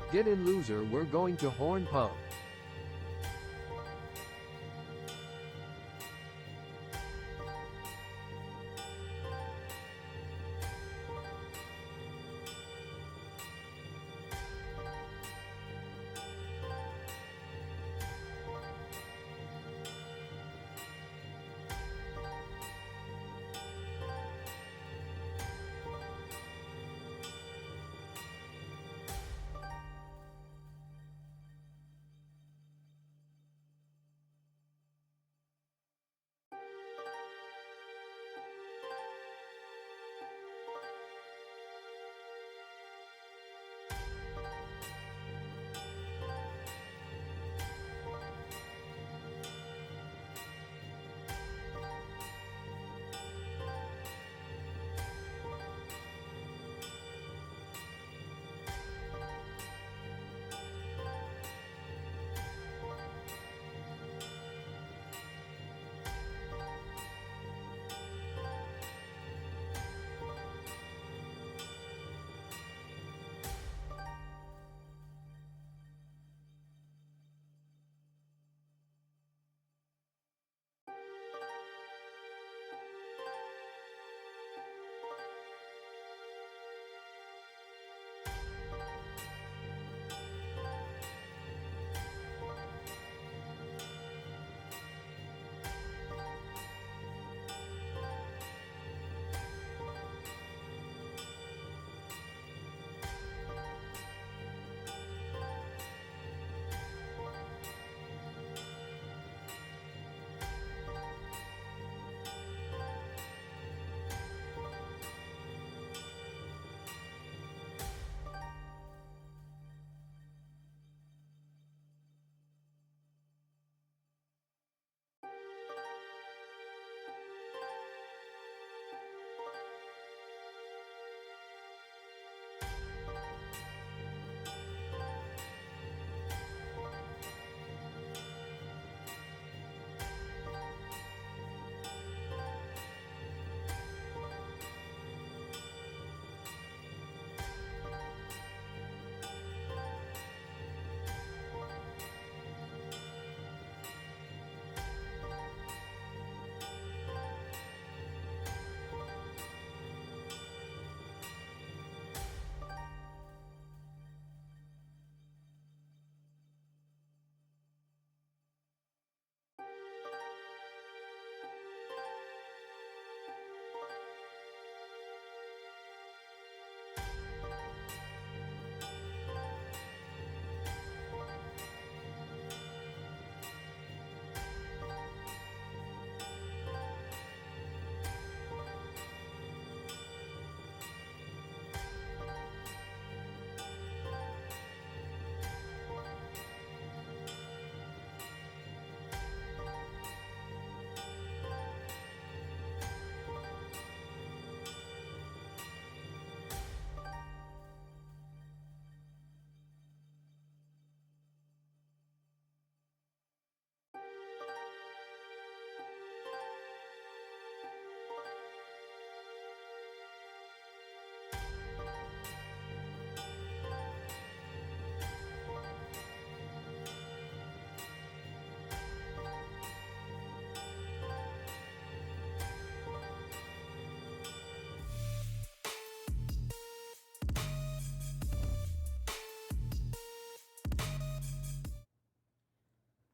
Get in, loser, we're going to Horn Pub.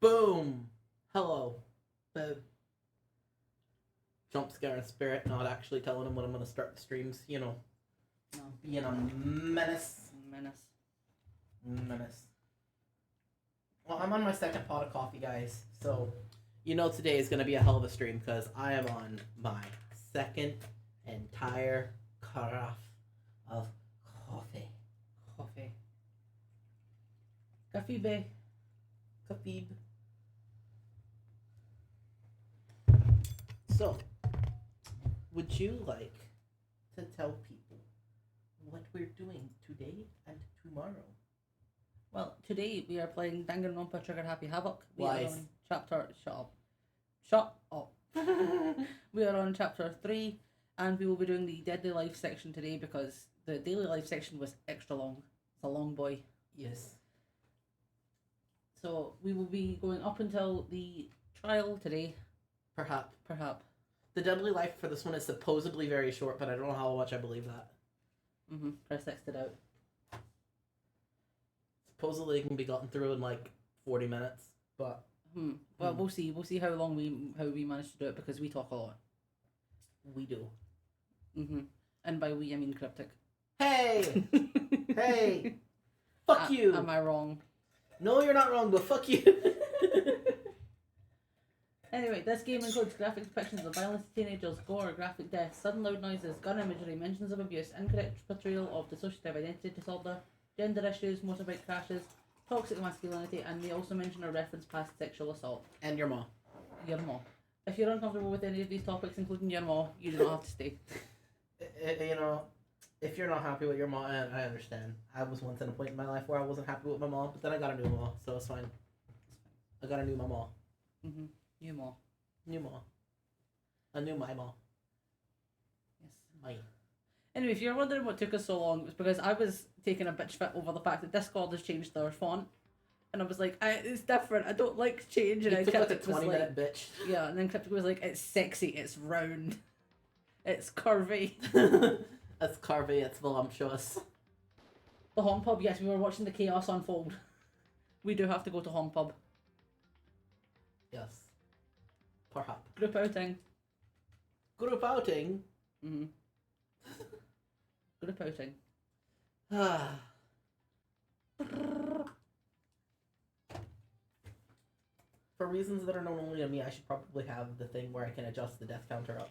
Boom! Hello. The jump scare in spirit, not actually telling him when I'm going to start the streams, you know. No. Being a menace. Menace. Well, I'm on my second pot of coffee, guys, so you know today is going to be a hell of a stream because I am on my second entire carafe of coffee. Coffee. So, would you like to tell people what we're doing today and tomorrow? Well, today we are playing Danganronpa Trigger Happy Havoc. We Lies. are on chapter... Shut up. We are on chapter 3, and we will be doing the Deadly Life section today because the Daily Life section was extra long. It's a long boy. Yes. So we will be going up until the trial today. Perhaps. Perhaps. The deadly life for this one is supposedly very short, but I don't know how much I believe that. Press X it out. Supposedly it can be gotten through in like 40 minutes, but... Well, we'll see. We'll see how long we manage to do it, because we talk a lot. We do. And by we, I mean Cryptic. Hey! Hey! Fuck you! Am I wrong? No, you're not wrong, but fuck you! Anyway, this game includes graphic depictions of violence to teenagers, gore, graphic death, sudden loud noises, gun imagery, mentions of abuse, incorrect portrayal of dissociative identity disorder, gender issues, motorbike crashes, toxic masculinity, and may also mention or reference past sexual assault. And your mom. Your mom. If you're uncomfortable with any of these topics, including your mom, you do not have to stay. You know, if you're not happy with your mom, I understand. I was once at a point in my life where I wasn't happy with my mom, but then I got a new mom, so it's fine. I got a new mama. New mom. New mom. A new my mom. Yes. Mine. Anyway, if you're wondering what took us so long, it was because I was taking a bitch fit over the fact that Discord has changed their font. And I was like, it's different, I don't like change. And You took like a Cryptic was 20-minute bitch. Yeah, and then Cryptic was like, it's sexy, it's round, it's curvy. It's curvy, it's voluptuous. The Home Pub, yes, we were watching the chaos unfold. We do have to go to Home Pub. Yes. Perhaps. Group outing. Group outing? Group outing. For reasons that are known only to me, I should probably have the thing where I can adjust the death counter up.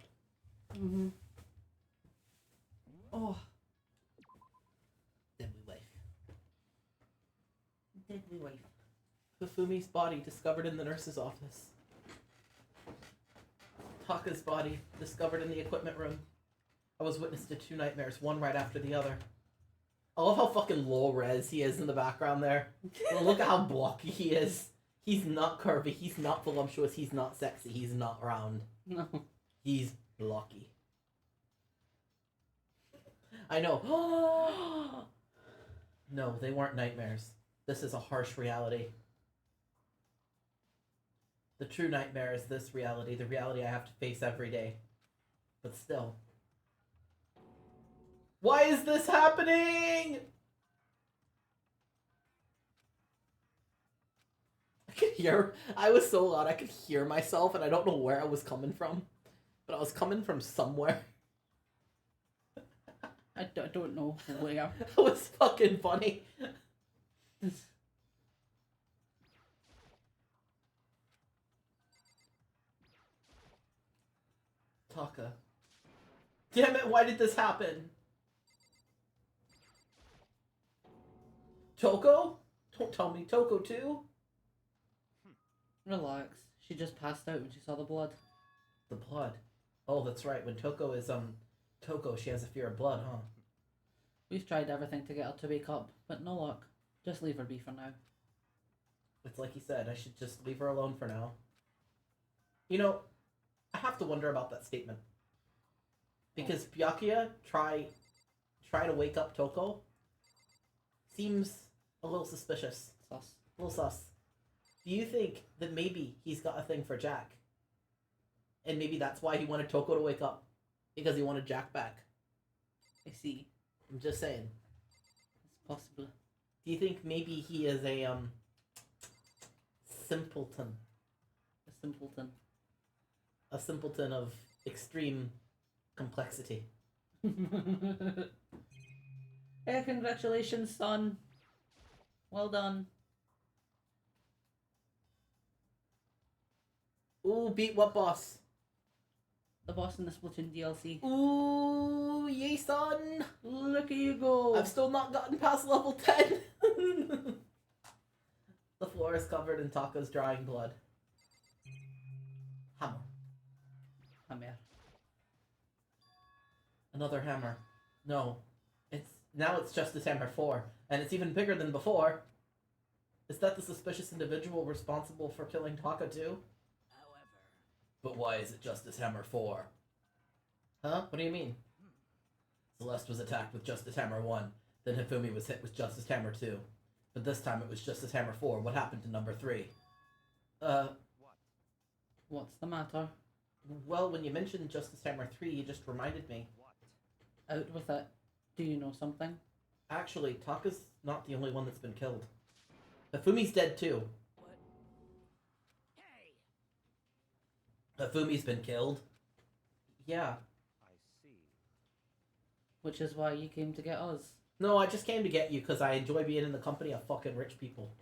Oh. Deadly wife. Deadly wife. Hifumi's body discovered in the nurse's office. Taka's body discovered in the equipment room. I was witness to 2 nightmares, one right after the other. I love how fucking low res he is in the background there. Look at how blocky he is. He's not curvy, he's not voluptuous, he's not sexy, he's not round. No. He's blocky. I know. No, they weren't nightmares. This is a harsh reality. The true nightmare is this reality, the reality I have to face every day. But still. Why is this happening? I was so loud I could hear myself and I don't know where I was coming from. But I was coming from somewhere. I don't know where. That was fucking funny. Taka. Damn it, why did this happen? Toko? Don't tell me Toko too? Relax. She just passed out when she saw the blood. The blood. Oh, that's right. When Toko is, Toko, she has a fear of blood, huh? We've tried everything to get her to wake up, but no luck. Just leave her be for now. It's like he said, I should just leave her alone for now. You know, I have to wonder about that statement. Because Byakuya try to wake up Toko seems a little suspicious. Sus. A little sus. Do you think that maybe he's got a thing for Jack? And maybe that's why he wanted Toko to wake up? Because he wanted Jack back? I see. I'm just saying. It's possible. Do you think maybe he is a, simpleton? A simpleton. A simpleton of extreme complexity. Hey, congratulations, son. Well done. Ooh, beat what boss? The boss in the Splatoon DLC. Ooh, yay, son! Look at you go. I've still not gotten past level 10. The floor is covered in Taka's drying blood. Hammer. Hammer. Another hammer. No. Now it's Justice Hammer 4. And it's even bigger than before. Is that the suspicious individual responsible for killing Taka too? But why is it Justice Hammer 4? Huh? What do you mean? Celeste was attacked with Justice Hammer 1. Then Hifumi was hit with Justice Hammer 2. But this time it was Justice Hammer 4. What happened to number 3? What's the matter? Well, when you mentioned Justice Hammer 3, you just reminded me. Out with it. Do you know something? Actually, Taka's not the only one that's been killed. Hifumi's dead too. Hifumi's been killed. Yeah. I see. Which is why you came to get us. No, I just came to get you because I enjoy being in the company of fucking rich people.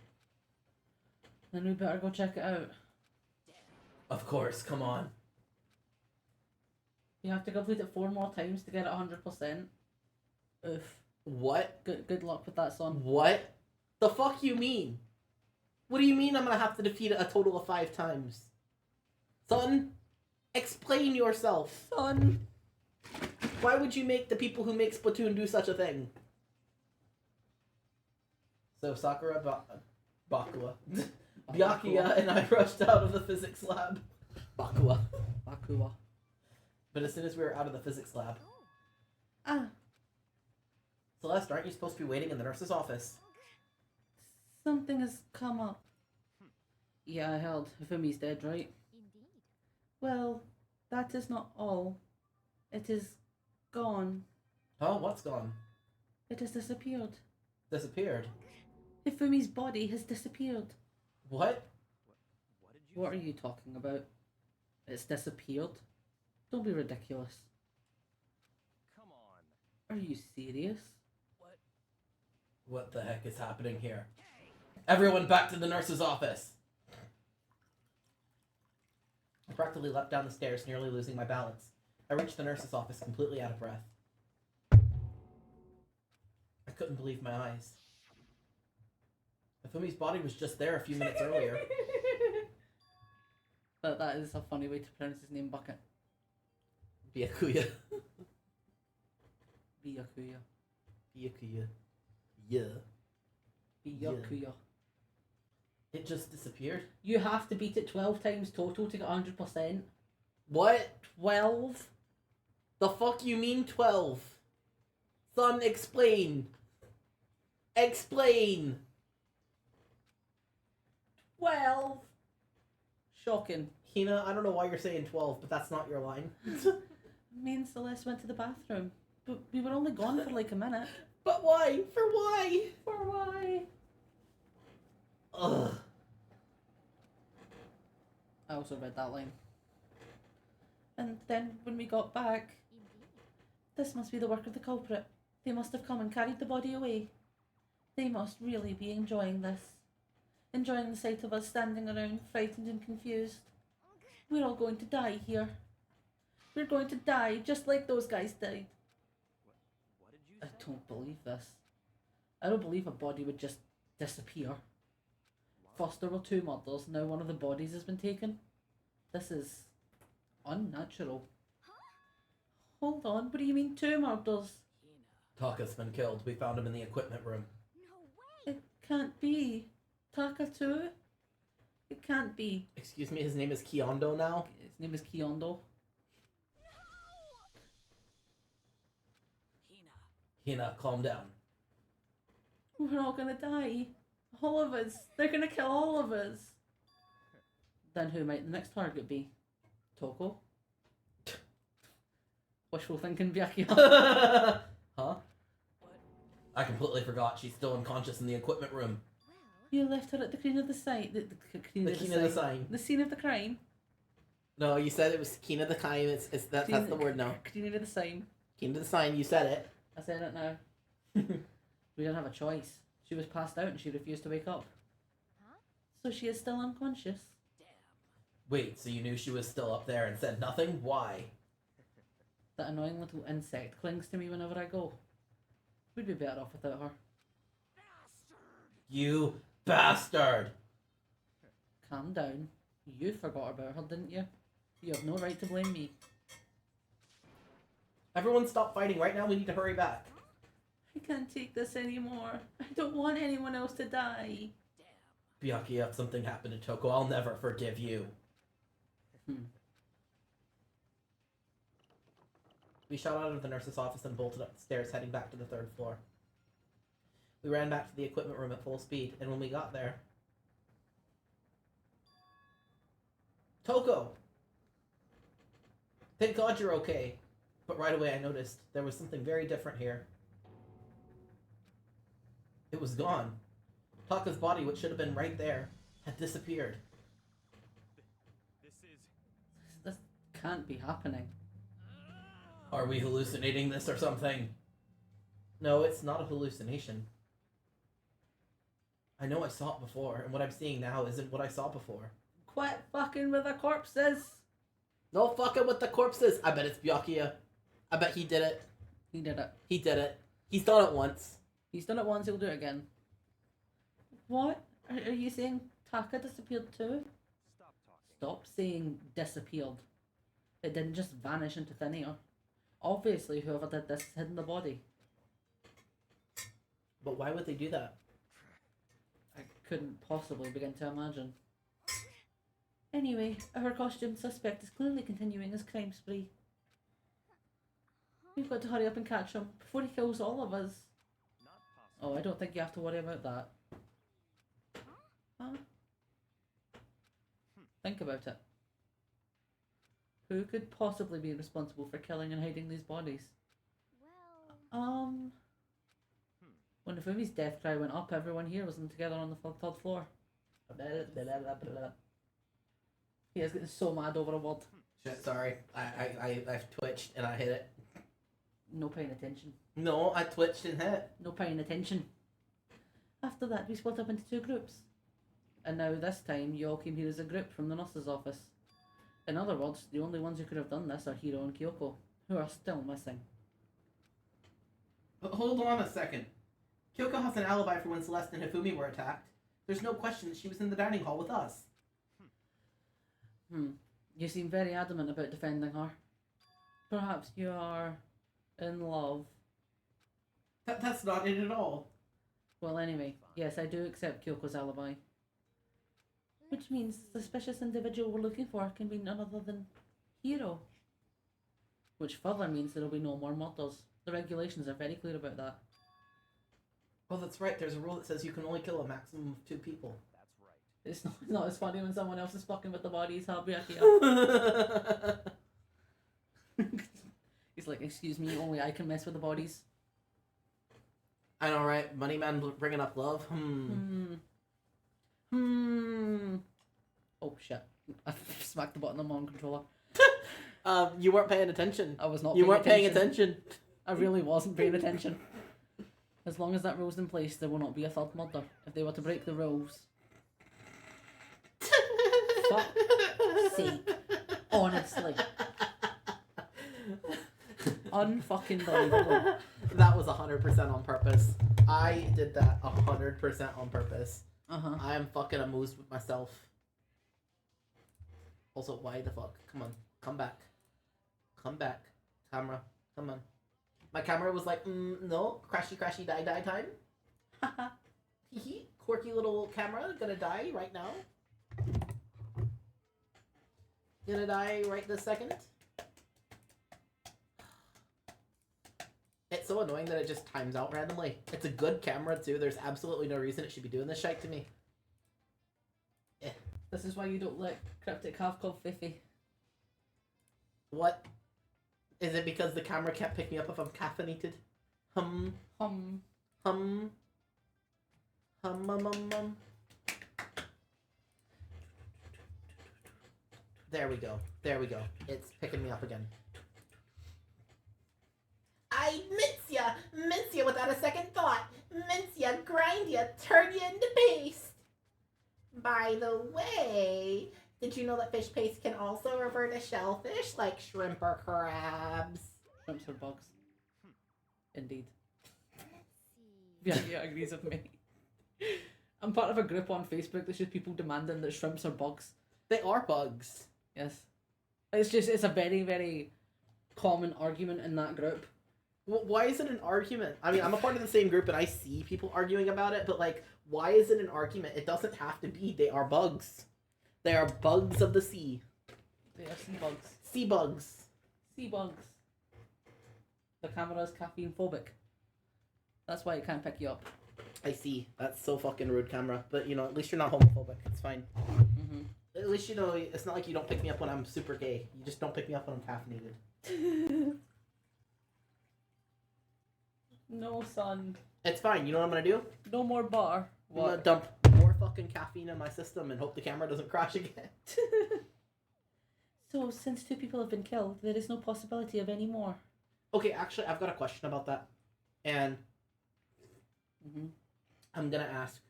Then we better go check it out. Of course, come on. You have to complete it 4 more times to get it 100%. Oof. What? Good luck with that, son. What? The fuck you mean? What do you mean I'm gonna have to defeat it a total of 5 times? Son, explain yourself. Son! Why would you make the people who make Splatoon do such a thing? So Sakura, Bakua, Byakuya and I rushed out of the physics lab. Bakua. But as soon as we were out of the physics lab... Ah, Celeste, aren't you supposed to be waiting in the nurse's office? something has come up. Yeah, I heard. Hifumi's dead, right? Indeed. Well, that is not all. It is gone. Oh, what's gone? It has disappeared. Disappeared. Hifumi's body has disappeared. What? What did you What are you talking about? It's disappeared? Don't be ridiculous. Come on. Are you serious? What the heck is happening here? Everyone back to the nurse's office! I practically leapt down the stairs, nearly losing my balance. I reached the nurse's office completely out of breath. I couldn't believe my eyes. Hifumi's body was just there a few minutes earlier. That is a funny way to pronounce his name, Bucket. Byakuya. Byakuya. Byakuya. Yeah. Byakuya. It just disappeared? You have to beat it 12 times total to get 100%. What? 12? The fuck you mean 12? Son, explain. Explain. 12! Shocking. Hina, I don't know why you're saying 12, but that's not your line. Me and Celeste went to the bathroom, but we were only gone for like a minute. But why? For why? For why? Ugh. I also read that line. And then when we got back, Indeed. this must be the work of the culprit. They must have come and carried the body away. They must really be enjoying this. Enjoying the sight of us standing around, frightened and confused. We're all going to die here. We're going to die just like those guys died. What did you I say? don't believe this. I don't believe a body would just disappear. First there were 2 murders, now one of the bodies has been taken. This is unnatural. Hold on, what do you mean 2 murders? Taka's been killed. We found him in the equipment room. No way. It can't be. Taka too? It can't be. Excuse me, his name is Kyondo now? His name is Kyondo. Hina, calm down. We're all gonna die. All of us. They're gonna kill all of us. Then who might the next target be? Toko? Wishful thinking, Byakuya. Huh? I completely forgot. She's still unconscious in the equipment room. Well, You left her at the scene of the site. The scene The of Kina the sign. The scene of the crime. No, you said it was Kina the Kaim. That's the word now. Scene of the sign. Kina the sign, you said it. I said it now. We didn't have a choice. She was passed out and she refused to wake up. Huh? So she is still unconscious. Wait, so you knew she was still up there and said nothing? Why? That annoying little insect clings to me whenever I go. We'd be better off without her. You bastard! Calm down. You forgot about her, didn't you? You have no right to blame me. Everyone stop fighting right now. We need to hurry back. I can't take this anymore. I don't want anyone else to die. Byakuya, if something happened to Toko, I'll never forgive you. We shot out of the nurse's office and bolted up the stairs, heading back to the 3rd floor. We ran back to the equipment room at full speed, and when we got there... Toko! Thank God you're okay. But right away I noticed there was something very different here. It was gone. Taka's body, which should have been right there, had disappeared. This can't be happening. Are we hallucinating this or something? No, it's not a hallucination. I know I saw it before, and what I'm seeing now isn't what I saw before. Quit fucking with the corpses! No fucking with the corpses! I bet it's Byakuya. I bet he did it. He did it. He did it. He's done it once. He's done it once, he'll do it again. What? Are you saying Taka disappeared too? Stop talking. Stop saying disappeared. It didn't just vanish into thin air. Obviously, whoever did this hid the body. But why would they do that? I couldn't possibly begin to imagine. Anyway, our costume suspect is clearly continuing his crime spree. We've got to hurry up and catch him before he kills all of us. Not possible. Oh, I don't think you have to worry about that. Huh? Think about it. Who could possibly be responsible for killing and hiding these bodies? Well, When Nafumi's death cry went up, everyone here was together on the third floor. He is getting so mad over a word. Shit, sorry. I've twitched and I hit it. No paying attention. No, I twitched and hit. No paying attention. After that, we split up into two groups. And now this time, you all came here as a group from the nurse's office. In other words, the only ones who could have done this are Hiro and Kyoko, who are still missing. But hold on a second. Kyoko has an alibi for when Celeste and Hifumi were attacked. There's no question that she was in the dining hall with us. You seem very adamant about defending her. Perhaps you are in love. That's not it at all. Well, anyway, yes, I do accept Kyoko's alibi. Which means the suspicious individual we're looking for can be none other than Hiro. Which further means there will be no more murders. The regulations are very clear about that. Oh, that's right. There's a rule that says you can only kill a maximum of 2 people. That's right. It's not as funny when someone else is fucking with the bodies, Habiaki. He's like, excuse me, only I can mess with the bodies. I know, right? Money man bringing up love. Oh shit! I smacked the button on my own controller. You weren't paying attention. I was not. You weren't paying attention. I really wasn't paying attention. As long as that rule's in place, there will not be a third murder. If they were to break the rules, fuck sake, honestly, unfucking believable. That was 100% on purpose. I did that 100% on purpose. I am fucking amused with myself. Also, why the fuck? Come on, come back. Come back. Camera, come on. My camera was like, no, crashy, crashy, die, die time. Hee quirky little camera, gonna die right now. Gonna die right this second. It's so annoying that it just times out randomly. It's a good camera too. There's absolutely no reason it should be doing this shite to me. This is why you don't let Cryptic have coffee. What? Is it because the camera can't pick me up if I'm caffeinated? Hum. There we go. There we go. It's picking me up again. I mince ya without a second thought. Mince ya, grind ya, turn ya into paste. By the way, did you know that fish paste can also revert to shellfish like shrimp or crabs? Shrimps are bugs. Indeed. let's see. Yeah, agrees with me. I'm part of a group on Facebook that's just people demanding that shrimps are bugs. They are bugs. Yes. It's a very, very common argument in that group. Why is it an argument? I mean, I'm a part of the same group and I see people arguing about it, but like, why is it an argument? It doesn't have to be. They are bugs. They are bugs of the sea. They are sea bugs. Sea bugs. Sea bugs. The camera is caffeine phobic. That's why it can't pick you up. I see. That's so fucking rude, camera. But, you know, at least you're not homophobic. It's fine. Mm-hmm. At least, you know, it's not like you don't pick me up when I'm super gay. You just don't pick me up when I'm caffeinated. No, son. It's fine. You know what I'm gonna do? No more bar. I'm gonna What? dump more fucking caffeine in my system and hope the camera doesn't crash again. So, since 2 people have been killed, there is no possibility of any more. Okay, actually, I've got a question about that. And Mm-hmm. I'm gonna ask.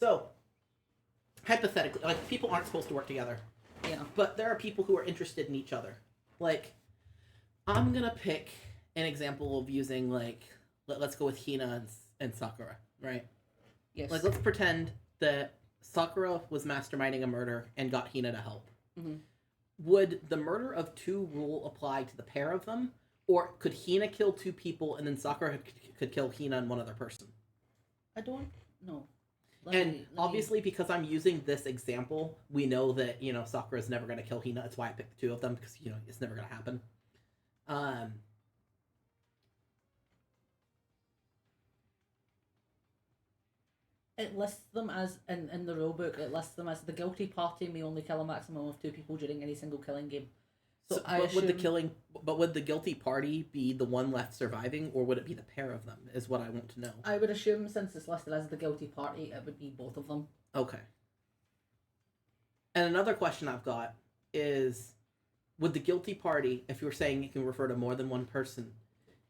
So, hypothetically, like, people aren't supposed to work together. Yeah. But there are people who are interested in each other. Like, I'm gonna pick an example of using, like, let's go with Hina and Sakura, right? Yes. Like, let's pretend that Sakura was masterminding a murder and got Hina to help. Mm-hmm. Would the murder of 2 rule apply to the pair of them? Or could Hina kill 2 people and then Sakura could kill Hina and one other person? I don't know. Obviously, because I'm using this example, we know that, you know, Sakura's never going to kill Hina. That's why I picked the 2 of them, because, you know, it's never going to happen. It lists them as, in the rulebook, it lists them as the guilty party may only kill a maximum of 2 people during any single killing game. So I assume... would the guilty party be the one left surviving, or would it be the pair of them, is what I want to know. I would assume, since it's listed as the guilty party, it would be both of them. Okay. And another question I've got is, would the guilty party, if you were saying you can refer to more than one person,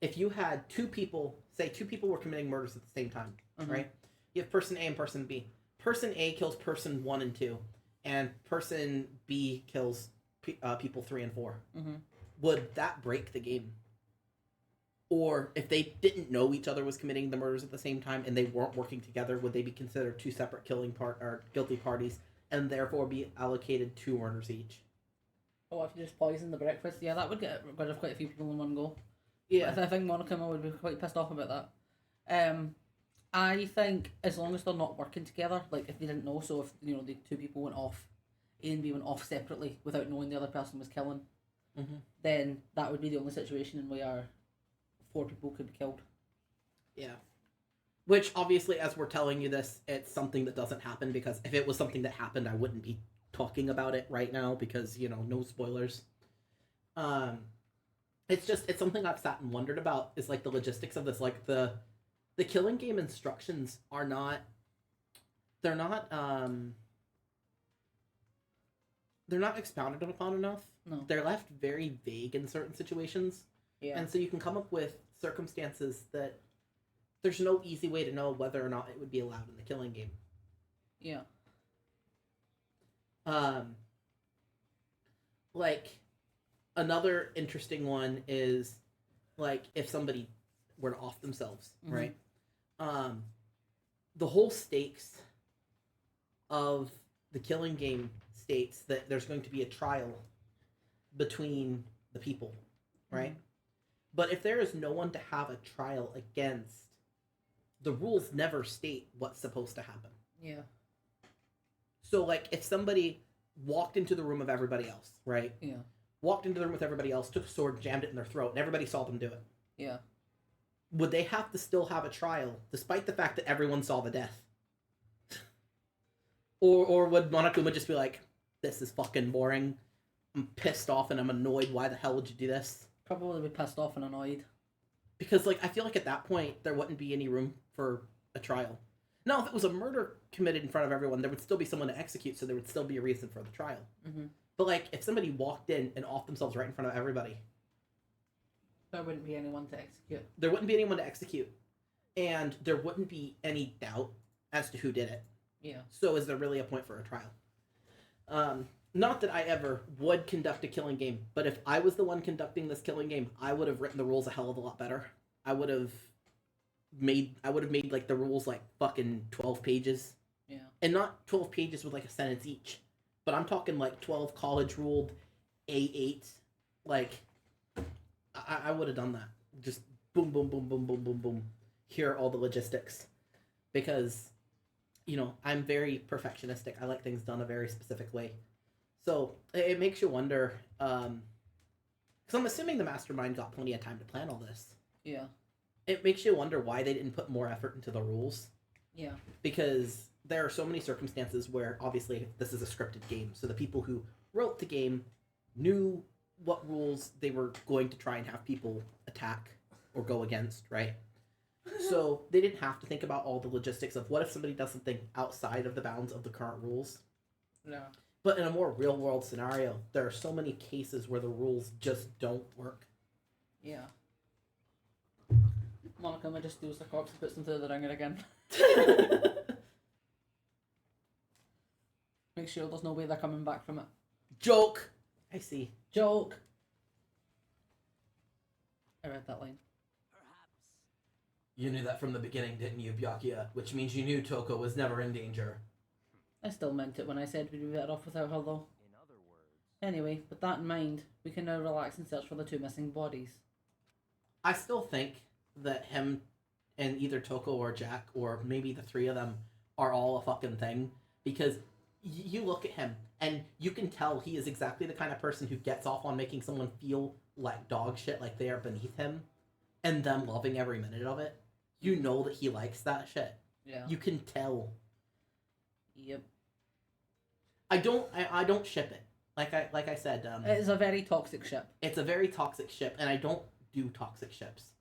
if you had 2 people, say 2 people were committing murders at the same time, right? You have person A and person B. Person A kills person 1 and 2, and person B kills people 3 and 4. Mm-hmm. Would that break the game? Or if they didn't know each other was committing the murders at the same time and they weren't working together, would they be considered 2 separate guilty parties and therefore be allocated 2 murders each? Oh, if you just poison the breakfast, yeah, that would get rid of quite a few people in one go. Yeah, I think Monokuma would be quite pissed off about that. I think as long as they're not working together, like if they didn't know, so if, you know, the 2 people went off, A and B went off separately without knowing the other person was killing, then that would be the only situation in where 4 people could be killed. Yeah. Which, obviously, as we're telling you this, it's something that doesn't happen, because if it was something that happened, I wouldn't be talking about it right now, because, you know, no spoilers. It's something I've sat and wondered about, is, like, the logistics of this. Like, the killing game instructions are not... They're not expounded upon enough. No. They're left very vague in certain situations. Yeah. And so you can come up with circumstances that there's no easy way to know whether or not it would be allowed in the killing game. Yeah. Like, another interesting one is, like, if somebody were to off themselves, right? The whole stakes of the killing game states that there's going to be a trial between the people, right? But if there is no one to have a trial against, the rules never state what's supposed to happen. Yeah. So, like, if somebody walked into the room of everybody else, right? Yeah. Walked into the room with everybody else, took a sword, jammed it in their throat, and everybody saw them do it. Yeah. Would they have to still have a trial, despite the fact that everyone saw the death? Or would Monokuma just be like, this is fucking boring, I'm pissed off and I'm annoyed, why the hell would you do this? Probably be pissed off and annoyed. Because, like, I feel like at that point, there wouldn't be any room for a trial. Now, if it was a murder committed in front of everyone, there would still be someone to execute, so there would still be a reason for the trial. But, like, if somebody walked in and offed themselves right in front of everybody, there wouldn't be anyone to execute. There wouldn't be anyone to execute. And there wouldn't be any doubt as to who did it. Yeah. So is there really a point for a trial? Not that I ever would conduct a killing game, but if I was the one conducting this killing game, I would have written the rules a hell of a lot better. I would have made like the rules like fucking 12 pages. Yeah. And not 12 pages with like a sentence each, but I'm talking like 12 college ruled A8. Like, I would have done that. Just boom, boom, boom, boom, boom, boom, boom. Here are all the logistics. Because, you know, I'm very perfectionistic. I like things done a very specific way. So it makes you wonder, because I'm assuming the mastermind got plenty of time to plan all this. Yeah. It makes you wonder why they didn't put more effort into the rules. Yeah. Because there are so many circumstances where, obviously, this is a scripted game, so the people who wrote the game knew what rules they were going to try and have people attack or go against, right? So they didn't have to think about all the logistics of what if somebody does something outside of the bounds of the current rules. No. But in a more real world scenario, there are so many cases where the rules just don't work. Yeah. Monica just steals the corpse and puts them through the ringer again. Make sure there's no way they're coming back from it. Joke! I see. Joke! I read that line. You knew that from the beginning, didn't you, Byakuya? Which means you knew Toko was never in danger. I still meant it when I said we'd be better off without her, though. In other words, Anyway, with that in mind, we can now relax and search for the 2 missing bodies. I still think that him and either Toko or Jack, or maybe the 3 of them, are all a fucking thing. Because you look at him, and you can tell he is exactly the kind of person who gets off on making someone feel like dog shit, like they are beneath him, and them loving every minute of it. You know that he likes that shit. Yeah. You can tell. Yep. I don't ship it. Like I said, It is a very toxic ship. it's a very toxic ship, and I don't do toxic ships.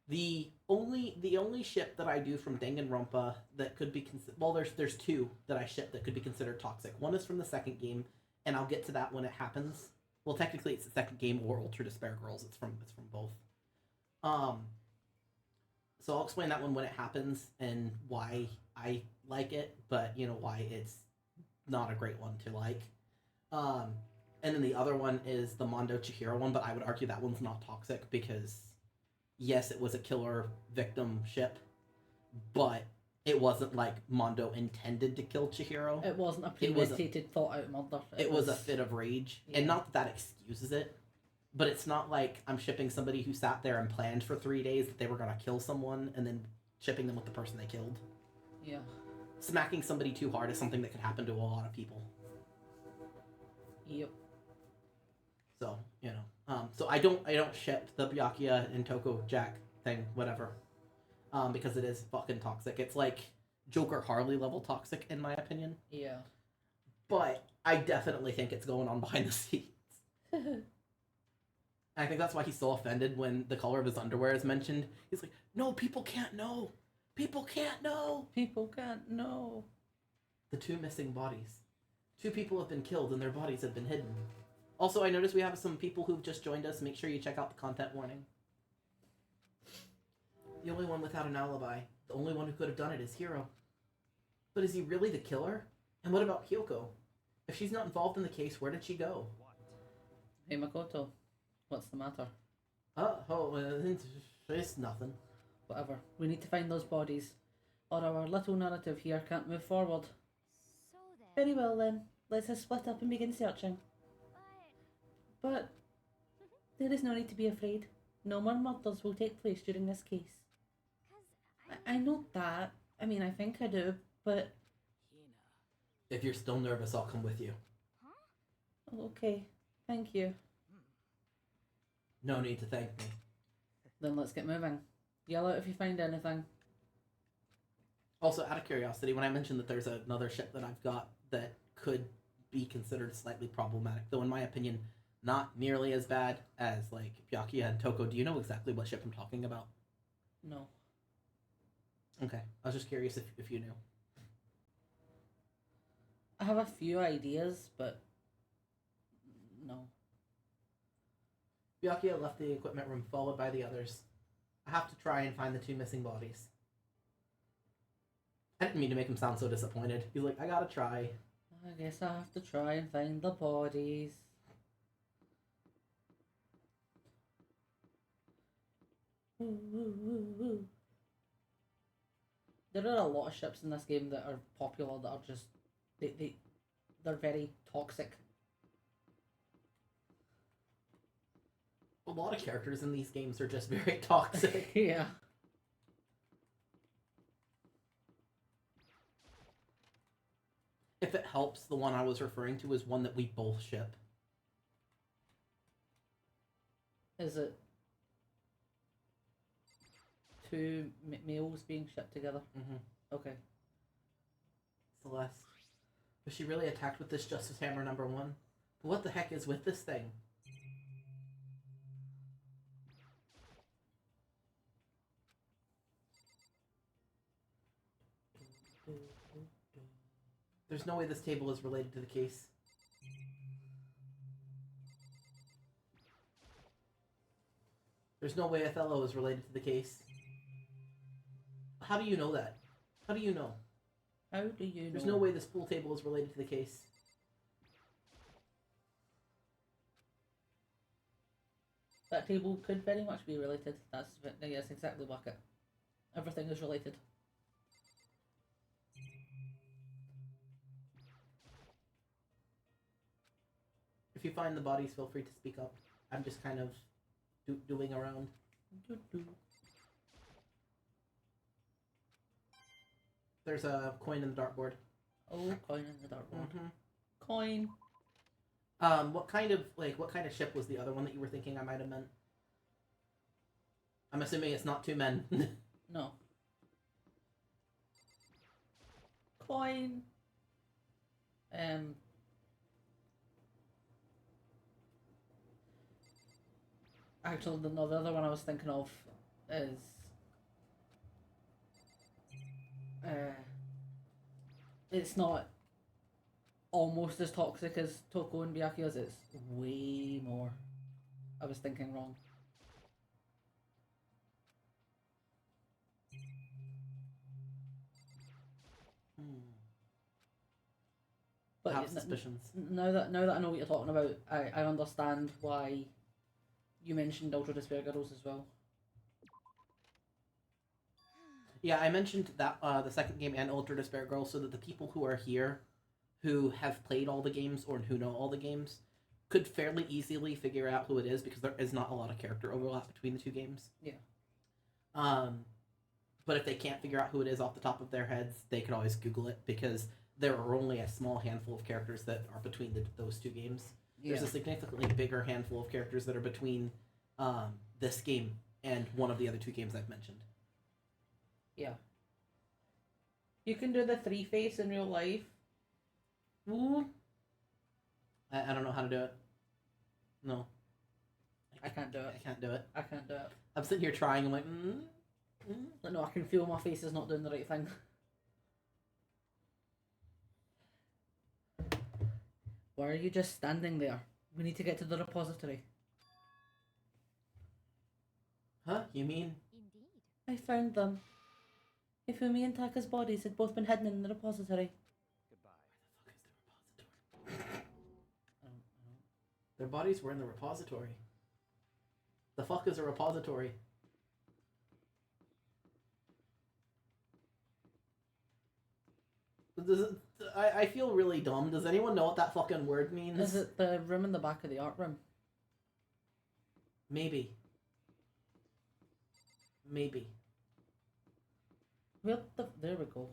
The only ship that I do from Danganronpa that could be there's 2 that I ship that could be considered toxic. One is from the second game, and I'll get to that when it happens. Well, technically it's the second game or Ultra Despair Girls. It's from both. So I'll explain that one when it happens and why I like it, but you know why it's not a great one to like. And then the other one is the Mondo Chihiro one, but I would argue that one's not toxic because yes, it was a killer victim ship, but it wasn't like Mondo intended to kill Chihiro. It wasn't a premeditated, thought-out murder. It was a fit of rage, and not that excuses it, but it's not like I'm shipping somebody who sat there and planned for 3 days that they were gonna kill someone and then shipping them with the person they killed. Yeah. Smacking somebody too hard is something that could happen to a lot of people. Yep. So, you know. So I don't ship the Byakuya and Toko Jack thing, whatever. Because it is fucking toxic. It's like Joker Harley level toxic in my opinion. Yeah. But I definitely think it's going on behind the scenes. I think that's why he's so offended when the color of his underwear is mentioned. He's like, no, people can't know. People can't know. People can't know. The 2 missing bodies. 2 people have been killed and their bodies have been hidden. Also, I noticed we have some people who've just joined us. Make sure you check out the content warning. The only one without an alibi. The only one who could have done it is Hiro. But is he really the killer? And what about Kyoko? If she's not involved in the case, where did she go? Hey Makoto, what's the matter? It's nothing. Whatever. We need to find those bodies, or our little narrative here can't move forward. So then. Very well then. Let's just split up and begin searching. But there is no need to be afraid. No more murders will take place during this case. I know that. I mean, I think I do, but... If you're still nervous, I'll come with you. Okay, thank you. No need to thank me. Then let's get moving. Yell out if you find anything. Also, out of curiosity, when I mentioned that there's another ship that I've got that could be considered slightly problematic, though in my opinion, not nearly as bad as like Byakuya and Toko, do you know exactly what ship I'm talking about? No. Okay, I was just curious if you knew. I have a few ideas, but no. Byakuya left the equipment room, followed by the others. I have to try and find the 2 missing bodies. I didn't mean to make him sound so disappointed. He's like, I gotta try. I guess I have to try and find the bodies. Ooh, ooh, ooh, ooh. There are a lot of ships in this game that are popular that are just they're very toxic. A lot of characters in these games are just very toxic. Yeah. If it helps, the one I was referring to is one that we both ship. Is it 2 males being shipped together? Mm-hmm. Okay. Celeste. Was she really attacked with this Justice Hammer number 1? But what the heck is with this thing? There's no way this table is related to the case. There's no way Othello is related to the case. How do you know that? How do you know? How do you know? There's no way this pool table is related to the case. That table could very much be related. That's exactly like it. Everything is related. If you find the bodies, feel free to speak up. I'm just kind of doing around. There's a coin in the dartboard. Oh, coin in the dartboard. Mm-hmm. Coin. What kind of ship was the other one that you were thinking I might have meant? I'm assuming it's not 2 men. No. Coin. Actually, the other one I was thinking of is it's not almost as toxic as Toko and Byakuya's. It's way more. I was thinking wrong. I have suspicions. Now that I know what you're talking about, I understand why you mentioned Ultra Despair Girls as well. Yeah, I mentioned that the second game and Ultra Despair Girls so that the people who are here, who have played all the games or who know all the games, could fairly easily figure out who it is because there is not a lot of character overlap between the 2 games. Yeah. But if they can't figure out who it is off the top of their heads, they could always Google it because there are only a small handful of characters that are between those 2 games. Yeah. There's a significantly bigger handful of characters that are between this game and one of the other 2 games I've mentioned. Yeah. You can do the 3-face in real life. Ooh. I don't know how to do it. No. I can't do it. I can't do it. I can't do it. I'm sitting here trying. I'm like, Like, no, I can feel my face is not doing the right thing. Why are you just standing there? We need to get to the repository. Huh? You mean? Indeed. I found them. Ifumi and Taka's bodies had both been hidden in the repository. Goodbye. Where the fuck is the repository? Their bodies were in the repository. The fuck is a repository? I feel really dumb. Does anyone know what that fucking word means? Is it the room in the back of the art room? Maybe. Maybe. There we go.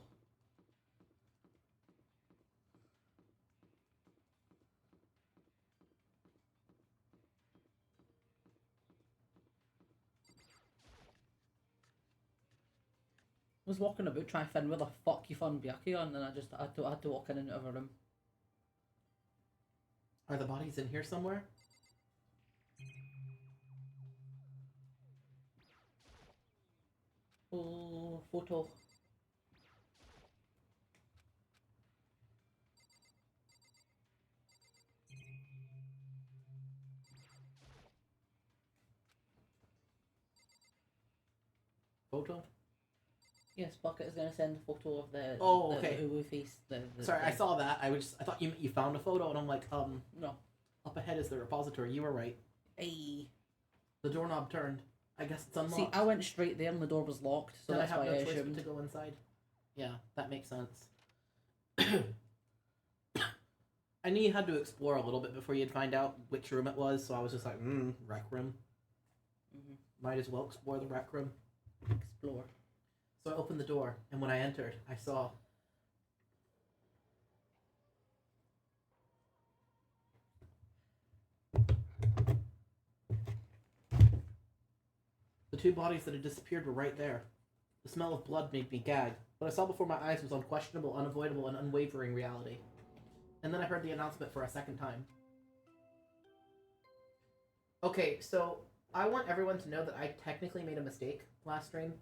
I was walking about trying to find where the fuck you found Byakuya, and then I had to walk in and out of a room. Are the bodies in here somewhere? Oh, photo. Photo? Yes, Bucket is gonna send a photo of the Okay. the uwu face. Sorry, I saw that. I thought you found a photo, and I'm like, No. up ahead is the repository. You were right. Hey. The doorknob turned. I guess it's unlocked. See, I went straight there and the door was locked, so Did I that's have why no I choice but assumed. to go inside? Yeah, that makes sense. I knew you had to explore a little bit before you'd find out which room it was, so I was just like, rec room. Mhm. Might as well explore the rec room. Explore. So I opened the door, and when I entered, I saw... the 2 bodies that had disappeared were right there. The smell of blood made me gag. What I saw before my eyes was unquestionable, unavoidable, and unwavering reality. And then I heard the announcement for a second time. Okay, so I want everyone to know that I technically made a mistake last stream.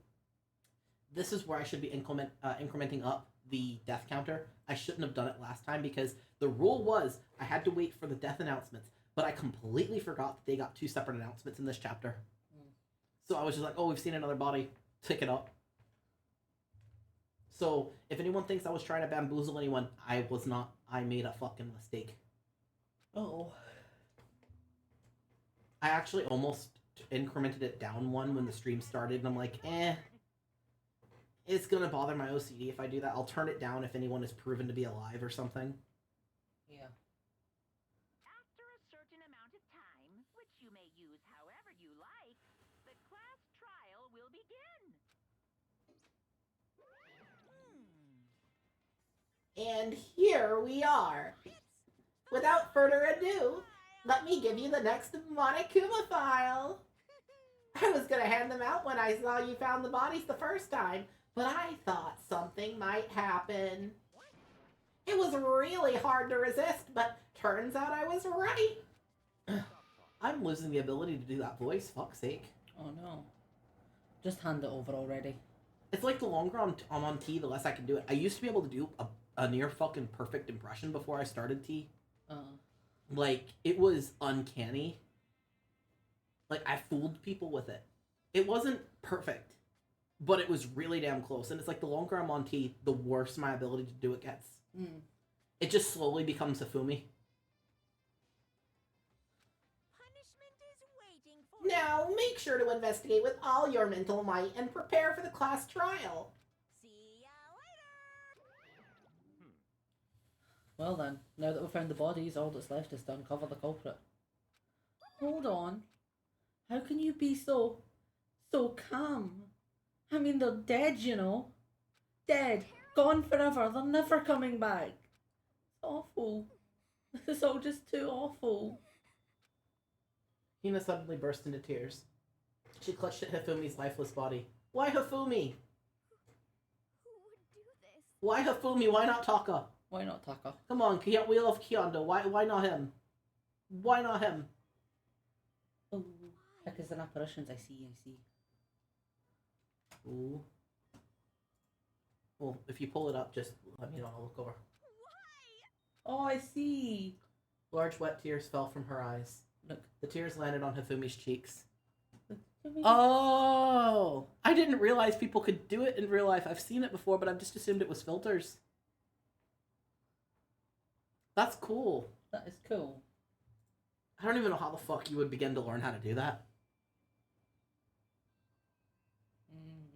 This is where I should be incrementing up the death counter. I shouldn't have done it last time because the rule was I had to wait for the death announcements, but I completely forgot that they got 2 separate announcements in this chapter. So I was just like, oh, we've seen another body. Tick it up. So if anyone thinks I was trying to bamboozle anyone, I was not. I made a fucking mistake. Oh. I actually almost incremented it down 1 when the stream started, and I'm like, it's gonna bother my OCD if I do that. I'll turn it down if anyone is proven to be alive or something. Yeah. After a certain amount of time, which you may use however you like, the class trial will begin. And here we are. Without further ado, let me give you the next Monokuma file. I was gonna hand them out when I saw you found the bodies the first time, but I thought something might happen. It was really hard to resist, but turns out I was right. I'm losing the ability to do that voice, fuck's sake. Oh no. Just hand it over already. It's like the longer I'm on T, the less I can do it. I used to be able to do a near fucking perfect impression before I started T. Like, it was uncanny. Like, I fooled people with it. It wasn't perfect, but it was really damn close. And it's like the longer I'm on T, the worse my ability to do it gets. It just slowly becomes Hifumi. Punishment is waiting for you. Now, make sure to investigate with all your mental might and prepare for the class trial. See ya later. Well then, now that we've found the bodies, all that's left is to uncover the culprit. Hold on. How can you be so calm? I mean, they're dead, you know. Dead. Gone forever. They're never coming back. It's awful. This is all just too awful. Hina suddenly burst into tears. She clutched at Hifumi's lifeless body. Why Hifumi? Who would do this? Why Hifumi? Why not Taka? Why not Taka? Come on, we love Kyondo. Why not him? Why not him? Oh, heck is an apparitions. I see. Ooh. Well, if you pull it up, just let me know. I'll look over. Oh, I see. Large wet tears fell from her eyes. Look. The tears landed on Hifumi's cheeks. Oh. Oh! I didn't realize people could do it in real life. I've seen it before, but I've just assumed it was filters. That's cool. That is cool. I don't even know how the fuck you would begin to learn how to do that.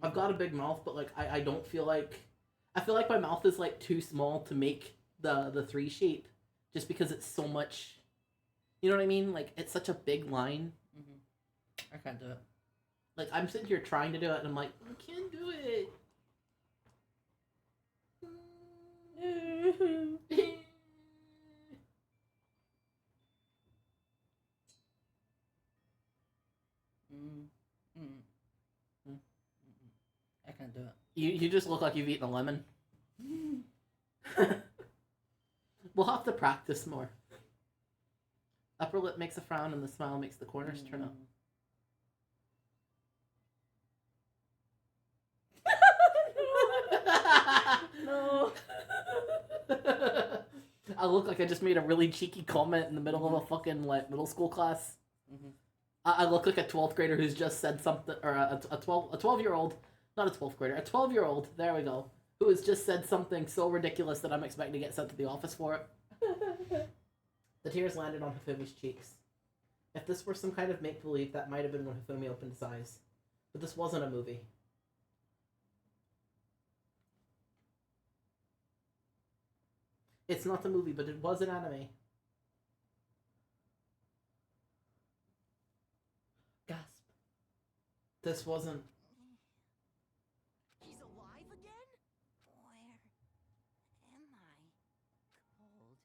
I've got a big mouth, but like I don't feel like... I feel like my mouth is like too small to make the 3 shape. Just because it's so much... You know what I mean? Like, it's such a big line. I can't do it. Like, I'm sitting here trying to do it, and I'm like, I can't do it. I can't do it. You just look like you've eaten a lemon. We'll have to practice more. Upper lip makes a frown, and the smile makes the corners turn up. No. I look like I just made a really cheeky comment in the middle of a fucking like middle school class. I look like a 12th grader who's just said something, or a 12-year-old, not a 12th grader, a 12-year-old. There we go, who has just said something so ridiculous that I'm expecting to get sent to the office for it. The tears landed on Hifumi's cheeks. If this were some kind of make-believe, that might have been when Hifumi opened his eyes. But this wasn't a movie. It's not a movie, but it was an anime. Gasp. This wasn't... He's alive again? Where am I? Cold.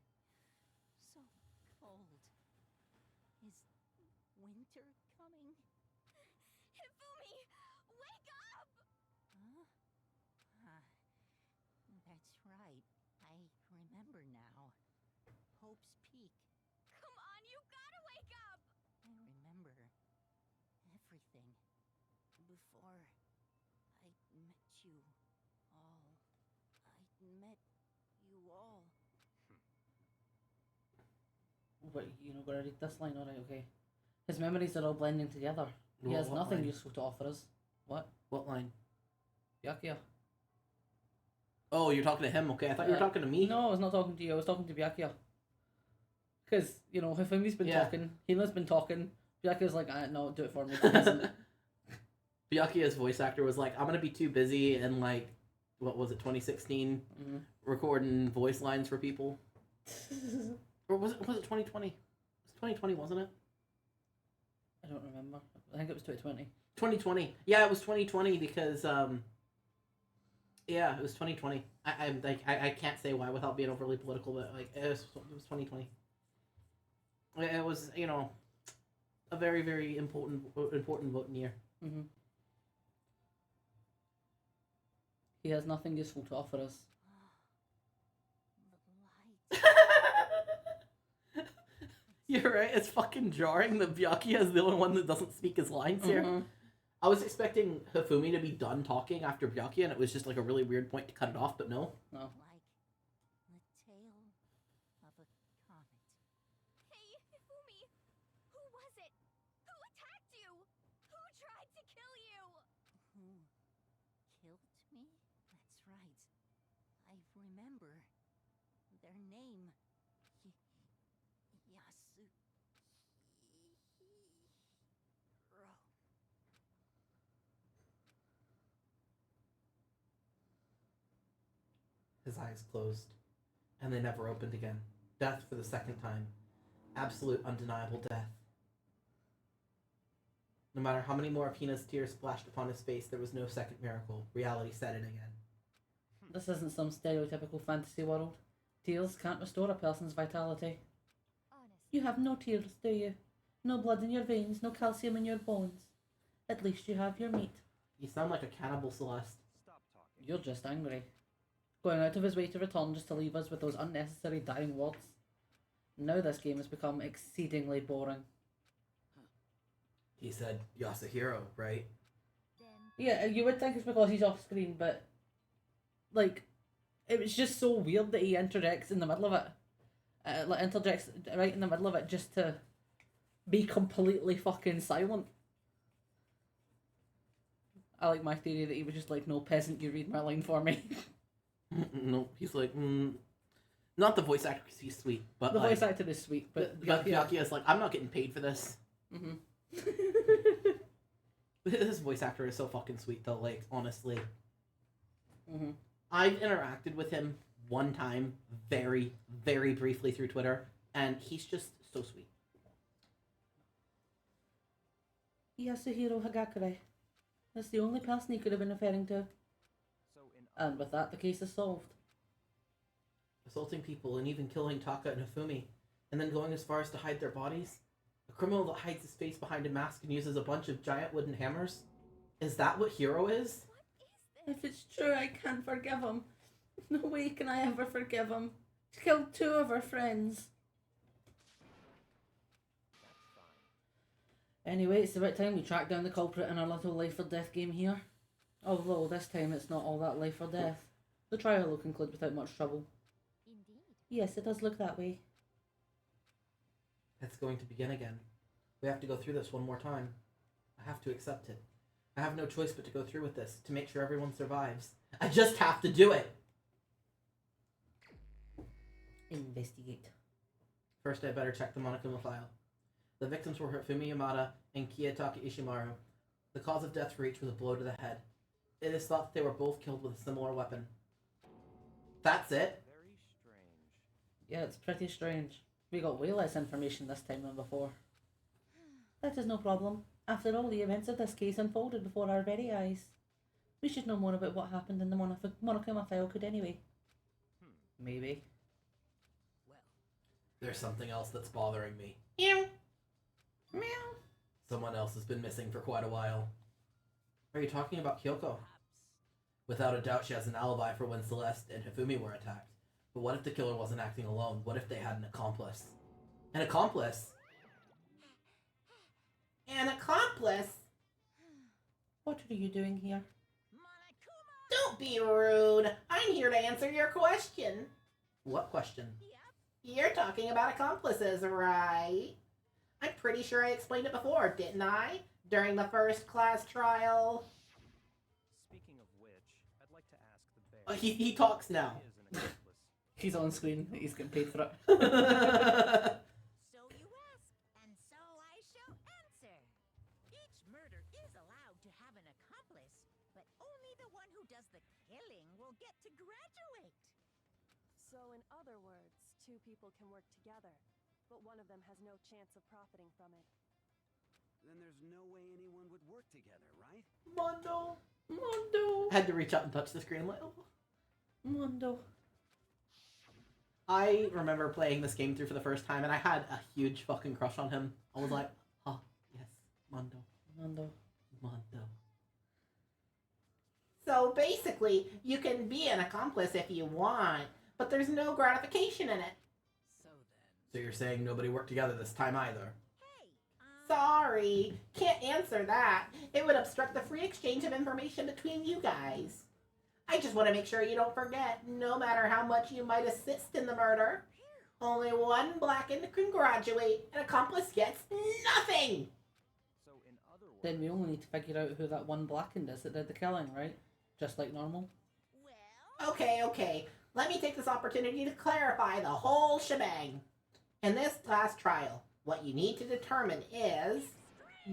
So cold. Is winter coming? Hifumi! Wake up! Huh? right. I remember now. Hope's Peak. Come on, you gotta wake up! I remember everything. Before I met you all. I met you all. What, you know, gonna read this line? Alright, okay. His memories are all blending together. He has What nothing line? useful to offer us. What? What line? Byakuya. Oh, you're talking to him? Okay, I thought you were talking to me. No, I was not talking to you. I was talking to Byakuya. Because, you know, Hifumi's been Yeah. talking. Hina's been talking. Byakuya's like, no, do it for me. He doesn't. Byakuya's voice actor was like, I'm gonna be too busy and like, what was it, 2016, Mhm. recording voice lines for people. Or was it 2020? It was 2020, wasn't it? I don't remember. I think it was 2020. 2020. Yeah, it was 2020 because yeah, it was 2020. I can't say why without being overly political, but like it was 2020. It was, you know, a very, very important voting year. Mm-hmm. He has nothing useful to offer us. The light. You're right, it's fucking jarring that Byakuya is the only one that doesn't speak his lines here. Mhm. I was expecting Hifumi to be done talking after Byakuya, and it was just like a really weird point to cut it off, but no. No. Like the tail of a comet. Hey, Hifumi! Who was it? Who attacked you? Who tried to kill you? Who killed me? That's right. I remember their name. Yasuhiro. His eyes closed, and they never opened again. Death for the second time. Absolute, undeniable death. No matter how many more of Hina's tears splashed upon his face, there was no second miracle. Reality set in again. This isn't some stereotypical fantasy world. Tears can't restore a person's vitality. Honestly. You have no tears, do you? No blood in your veins, no calcium in your bones. At least you have your meat. You sound like a cannibal, Celeste. Stop talking. You're just angry. Going out of his way to return just to leave us with those unnecessary dying words. Now this game has become exceedingly boring. He said Yasuhiro, right? Then Yeah, you would think it's because he's off screen, but like, it was just so weird that he interjects in the middle of it. Like interjects right in the middle of it just to be completely fucking silent. I like my theory that he was just like, no, peasant, you read my line for me. No, he's like, not the voice actor because he's sweet, but The like, voice actor is sweet, but Byakuya's like, I'm not getting paid for this. Mm-hmm. This voice actor is so fucking sweet though, like, honestly. Mm-hmm. I've interacted with him one time, very, very briefly through Twitter, and he's just so sweet. Yasuhiro Hagakure. That's the only person he could have been referring to. So in And with that, the case is solved. Assaulting people and even killing Taka and Hifumi, and then going as far as to hide their bodies? A criminal that hides his face behind a mask and uses a bunch of giant wooden hammers? Is that what Hero is? what is this? If it's true, I can't forgive him. No way can I ever forgive him. He killed 2 of our friends. that's fine. Anyway, it's about time we track down the culprit in our little life or death game here. Although this time it's not all that life or death. The trial will conclude without much trouble. Indeed. Yes, it does look that way. It's going to begin again. We have to go through this one more time. I have to accept it. I have no choice but to go through with this, to make sure everyone survives. I just have to do it! Investigate. First, I better check the Monokuma file. The victims were Hifumi Yamada and Kiyotaka Ishimaru. The cause of death for each was a blow to the head. It is thought that they were both killed with a similar weapon. That's it? Very strange. Yeah, it's pretty strange. We got way less information this time than before. That is no problem. After all, the events of this case unfolded before our very eyes. We should know more about what happened in the Monokuma file could anyway. Maybe. Well, There's something else that's bothering me. Meow. Meow. Someone else has been missing for quite a while. Are you talking about Kyoko? perhaps Without a doubt, she has an alibi for when Celeste and Hifumi were attacked. But what if the killer wasn't acting alone? What if they had an accomplice? An accomplice? An accomplice? What are you doing here? Monokuma! Don't be rude. I'm here to answer your question. What question? Yep. You're talking about accomplices, right? I'm pretty sure I explained it before, didn't I? During the first class trial. Speaking of which, I'd like to ask the bear. He talks now. Is an accomplice. He's on screen. He's getting paid for it. So you ask, and so I shall answer. Each murder is allowed to have an accomplice, but only the one who does the killing will get to graduate. So, in other words, two people can work together, but one of them has no chance of profiting from it. Then there's no way anyone would work together, right? Mondo. Mondo. I had to reach out and touch the screen like, oh. Mondo. I remember playing this game through for the first time, and I had a huge fucking crush on him. I was like, oh, yes, Mondo. Mondo. Mondo. So basically, you can be an accomplice if you want, but there's no gratification in it. So you're saying nobody worked together this time either? Hey, Sorry, can't answer that. It would obstruct the free exchange of information between you guys. I just want to make sure you don't forget, no matter how much you might assist in the murder, only one blackened can graduate. An accomplice gets nothing! So in other words, Then we only need to figure out who that one blackened is that did the killing, right? Just like normal. well, Okay. Let me take this opportunity to clarify the whole shebang. In this class trial, what you need to determine is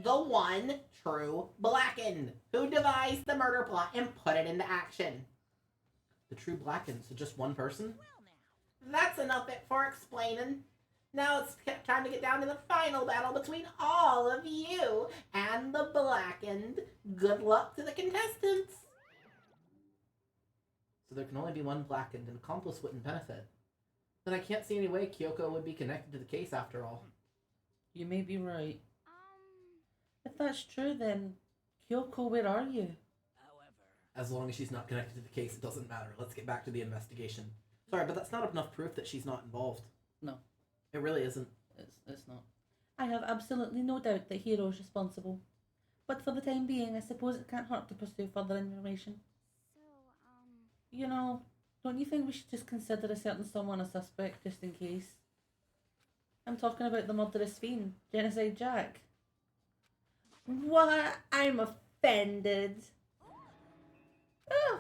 the one true blackened who devised the murder plot and put it into action. The true blackened, so just one person? well now. That's enough for explaining. Now it's time to get down to the final battle between all of you and the blackened. Good luck to the contestants. So there can only be one blackened, an accomplice wouldn't benefit. Then I can't see any way Kyoko would be connected to the case after all. You may be right. If that's true, then Kyoko, where are you? As long as she's not connected to the case, it doesn't matter. Let's get back to the investigation. Sorry, but that's not enough proof that she's not involved. No. It really isn't. It's not. I have absolutely no doubt that Hiro is responsible. But for the time being, I suppose it can't hurt to pursue further information. So, You know, don't you think we should just consider a certain someone a suspect just in case? I'm talking about the murderous fiend, Genocide Jack. What? I'm offended. Oh.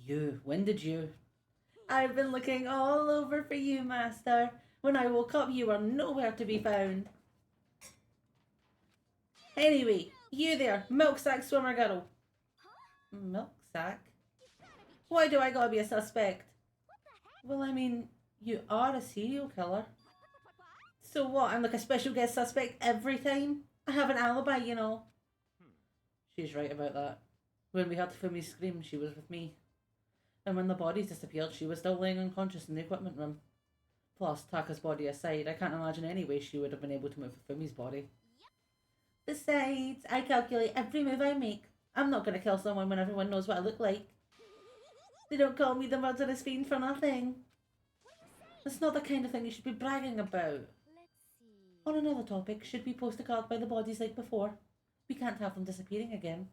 You, when did you? I've been looking all over for you, Master. When I woke up, you were nowhere to be found. Anyway, you there, milk sack swimmer girl. Milk sack? Why do I gotta be a suspect? Well, I mean, you are a serial killer. So what, I'm like a special guest suspect every time? I have an alibi, you know. She's right about that. When we heard Fumi's scream, she was with me. And when the bodies disappeared, she was still laying unconscious in the equipment room. Plus, Taka's body aside, I can't imagine any way she would have been able to move Fumi's body. Besides, I calculate every move I make. I'm not going to kill someone when everyone knows what I look like. They don't call me the murderous fiend for nothing. That's not the kind of thing you should be bragging about. let's see. On another topic, should we post a card by the bodies like before? We can't have them disappearing again.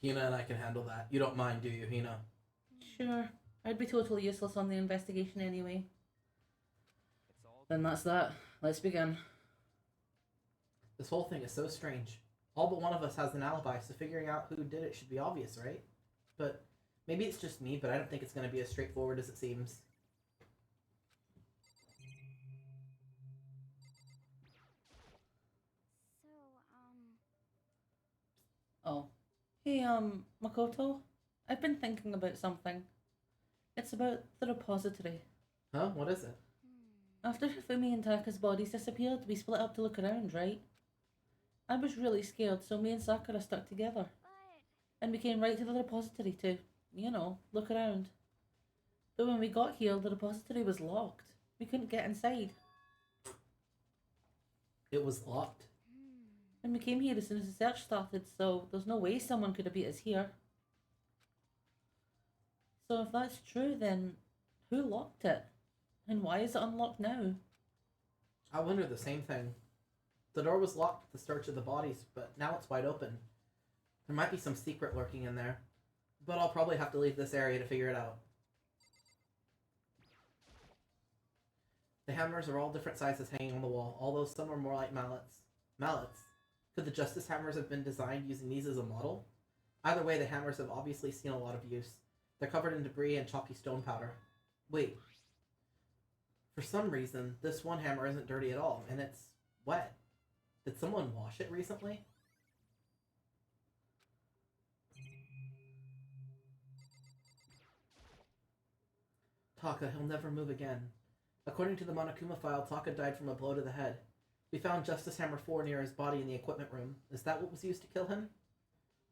Hina and I can handle that. You don't mind, do you, Hina? Sure. I'd be totally useless on the investigation anyway. it's all Then that's that. Let's begin. This whole thing is so strange. All but one of us has an alibi, so figuring out who did it should be obvious, right? But maybe it's just me, but I don't think it's going to be as straightforward as it seems. So, Oh. Hey, Makoto? I've been thinking about something. It's about the repository. Huh? What is it? After Hifumi and Taka's bodies disappeared, we split up to look around, right? I was really scared, so me and Sakura stuck together. but And we came right to the repository to, you know, look around. But when we got here, the repository was locked. We couldn't get inside. It was locked. And we came here as soon as the search started, so there's no way someone could have beat us here. So if that's true, then who locked it? And why is it unlocked now? I wonder the same thing. The door was locked at the search of the bodies, but now it's wide open. There might be some secret lurking in there, but I'll probably have to leave this area to figure it out. The hammers are all different sizes hanging on the wall, although some are more like mallets. Mallets? Could the Justice hammers have been designed using these as a model? Either way, the hammers have obviously seen a lot of use. They're covered in debris and chalky stone powder. Wait. For some reason, this one hammer isn't dirty at all, and it's wet. Did someone wash it recently? Taka, he'll never move again. According to the Monokuma file, Taka died from a blow to the head. We found Justice Hammer 4 near his body in the equipment room. Is that what was used to kill him?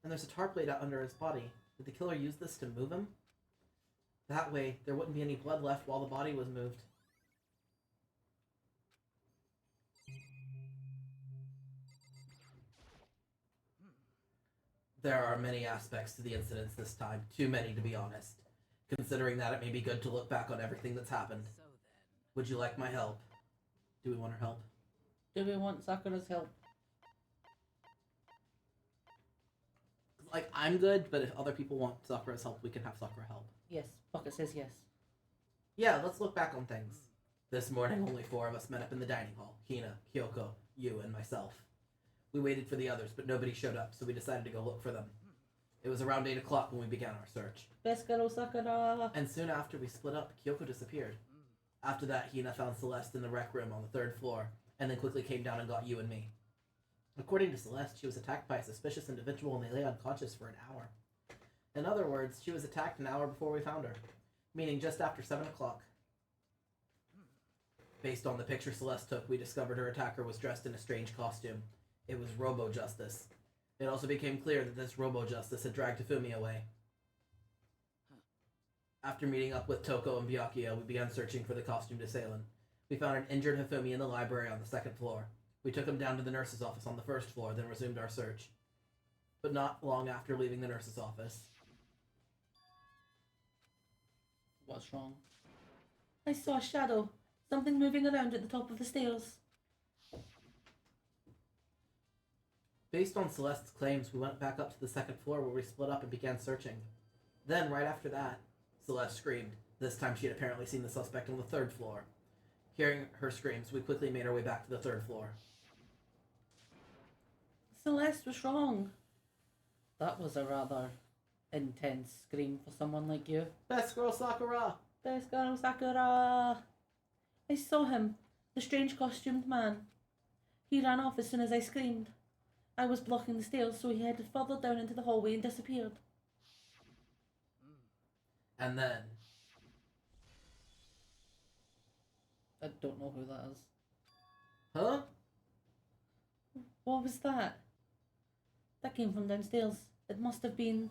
And there's a tar plate out under his body. Did the killer use this to move him? That way, there wouldn't be any blood left while the body was moved. There are many aspects to the incidents this time. Too many, to be honest. Considering that, it may be good to look back on everything that's happened. So then. Would you like my help? Do we want her help? Do we want Sakura's help? Like, I'm good, but if other people want Sakura's help, we can have Sakura help. Yes. Bucket says yes. Yeah, let's look back on things. This morning, only 4 of us met up in the dining hall. Hina, Kyoko, you, and myself. We waited for the others, but nobody showed up, so we decided to go look for them. It was around 8 o'clock when we began our search. Best girl, Sakura! And soon after we split up, Kyoko disappeared. After that, Hina found Celeste in the rec room on the 3rd floor, and then quickly came down and got you and me. According to Celeste, she was attacked by a suspicious individual and they lay unconscious for an hour. In other words, she was attacked an hour before we found her, meaning just after 7 o'clock. Based on the picture Celeste took, we discovered her attacker was dressed in a strange costume. It was Robo-Justice. It also became clear that this Robo-Justice had dragged Hifumi away. After meeting up with Toko and Byakuya, we began searching for the costumed assailant. We found an injured Hifumi in the library on the 2nd floor. We took him down to the nurse's office on the 1st floor, then resumed our search. But not long after leaving the nurse's office. What's wrong? I saw a shadow. Something moving around at the top of the stairs. Based on Celeste's claims, we went back up to the 2nd floor where we split up and began searching. Then, right after that, Celeste screamed. This time she had apparently seen the suspect on the 3rd floor. Hearing her screams, we quickly made our way back to the 3rd floor. Celeste was wrong. That was a rather intense scream for someone like you. Best girl Sakura! Best girl, Sakura! I saw him, the strange costumed man. He ran off as soon as I screamed. I was blocking the stairs, so he headed further down into the hallway and disappeared. And then... I don't know who that is. Huh? What was that? That came from downstairs. It must have been...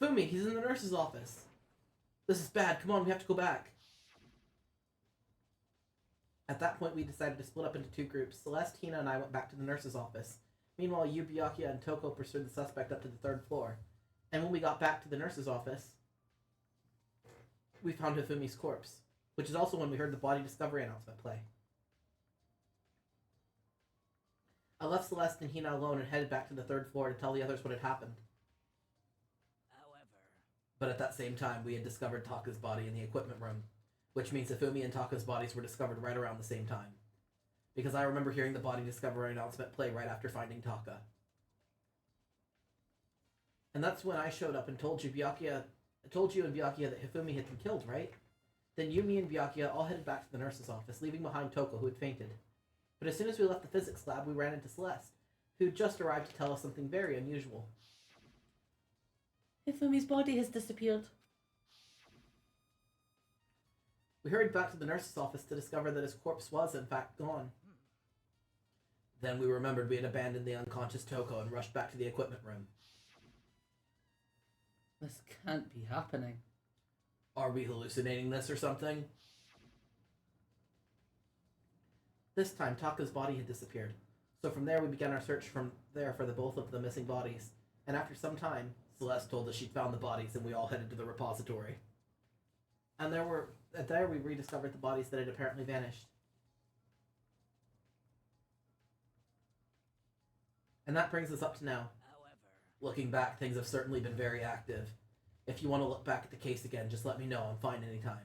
Fumi, he's in the nurse's office. This is bad. Come on, we have to go back. At that point, we decided to split up into 2 groups. Celeste, Hina, and I went back to the nurse's office. Meanwhile, you, Byakuya, and Toko pursued the suspect up to the 3rd floor. And when we got back to the nurse's office, we found Hifumi's corpse, which is also when we heard the body discovery announcement play. I left Celeste and Hina alone and headed back to the 3rd floor to tell the others what had happened. But at that same time, we had discovered Taka's body in the equipment room, which means Hifumi and Taka's bodies were discovered right around the same time. Because I remember hearing the body discovery announcement play right after finding Taka. And that's when I showed up and told you and Byakuya that Hifumi had been killed, right? Then you, me, and Byakuya all headed back to the nurse's office, leaving behind Toko, who had fainted. But as soon as we left the physics lab, we ran into Celeste, who had just arrived to tell us something very unusual. Hifumi's body has disappeared. We hurried back to the nurse's office to discover that his corpse was, in fact, gone. Then we remembered we had abandoned the unconscious Toko and rushed back to the equipment room. This can't be happening. Are we hallucinating this or something? This time, Taka's body had disappeared. So from there, we began our search from there for the both of the missing bodies. And after some time, Celeste told us she'd found the bodies, and we all headed to the repository. And there we rediscovered the bodies that had apparently vanished. And that brings us up to now. Looking back, things have certainly been very active. If you want to look back at the case again, just let me know. I'm fine anytime.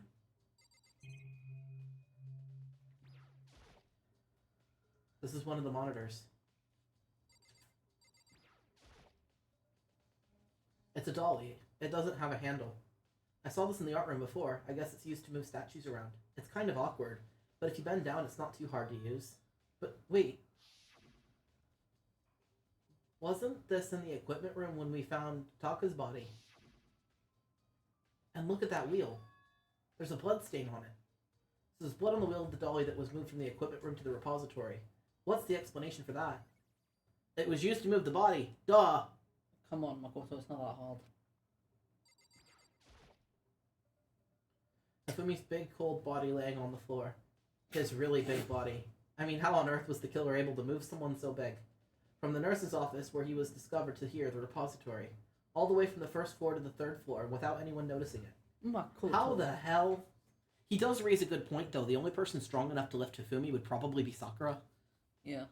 This is one of the monitors. It's a dolly. It doesn't have a handle. I saw this in the art room before. I guess it's used to move statues around. It's kind of awkward, but if you bend down, it's not too hard to use. But wait. Wasn't this in the equipment room when we found Taka's body? And look at that wheel. There's a blood stain on it. So there's blood on the wheel of the dolly that was moved from the equipment room to the repository. What's the explanation for that? It was used to move the body. Duh! Come on, Makoto, it's not that hard. Nafumi's big, cold body laying on the floor. His really big body. I mean, how on earth was the killer able to move someone so big? From the nurse's office, where he was discovered, to here, the repository. All the way from the first floor to the third floor, without anyone noticing it. Makoto. How the hell? He does raise a good point, though. The only person strong enough to lift Hifumi would probably be Sakura. Yeah.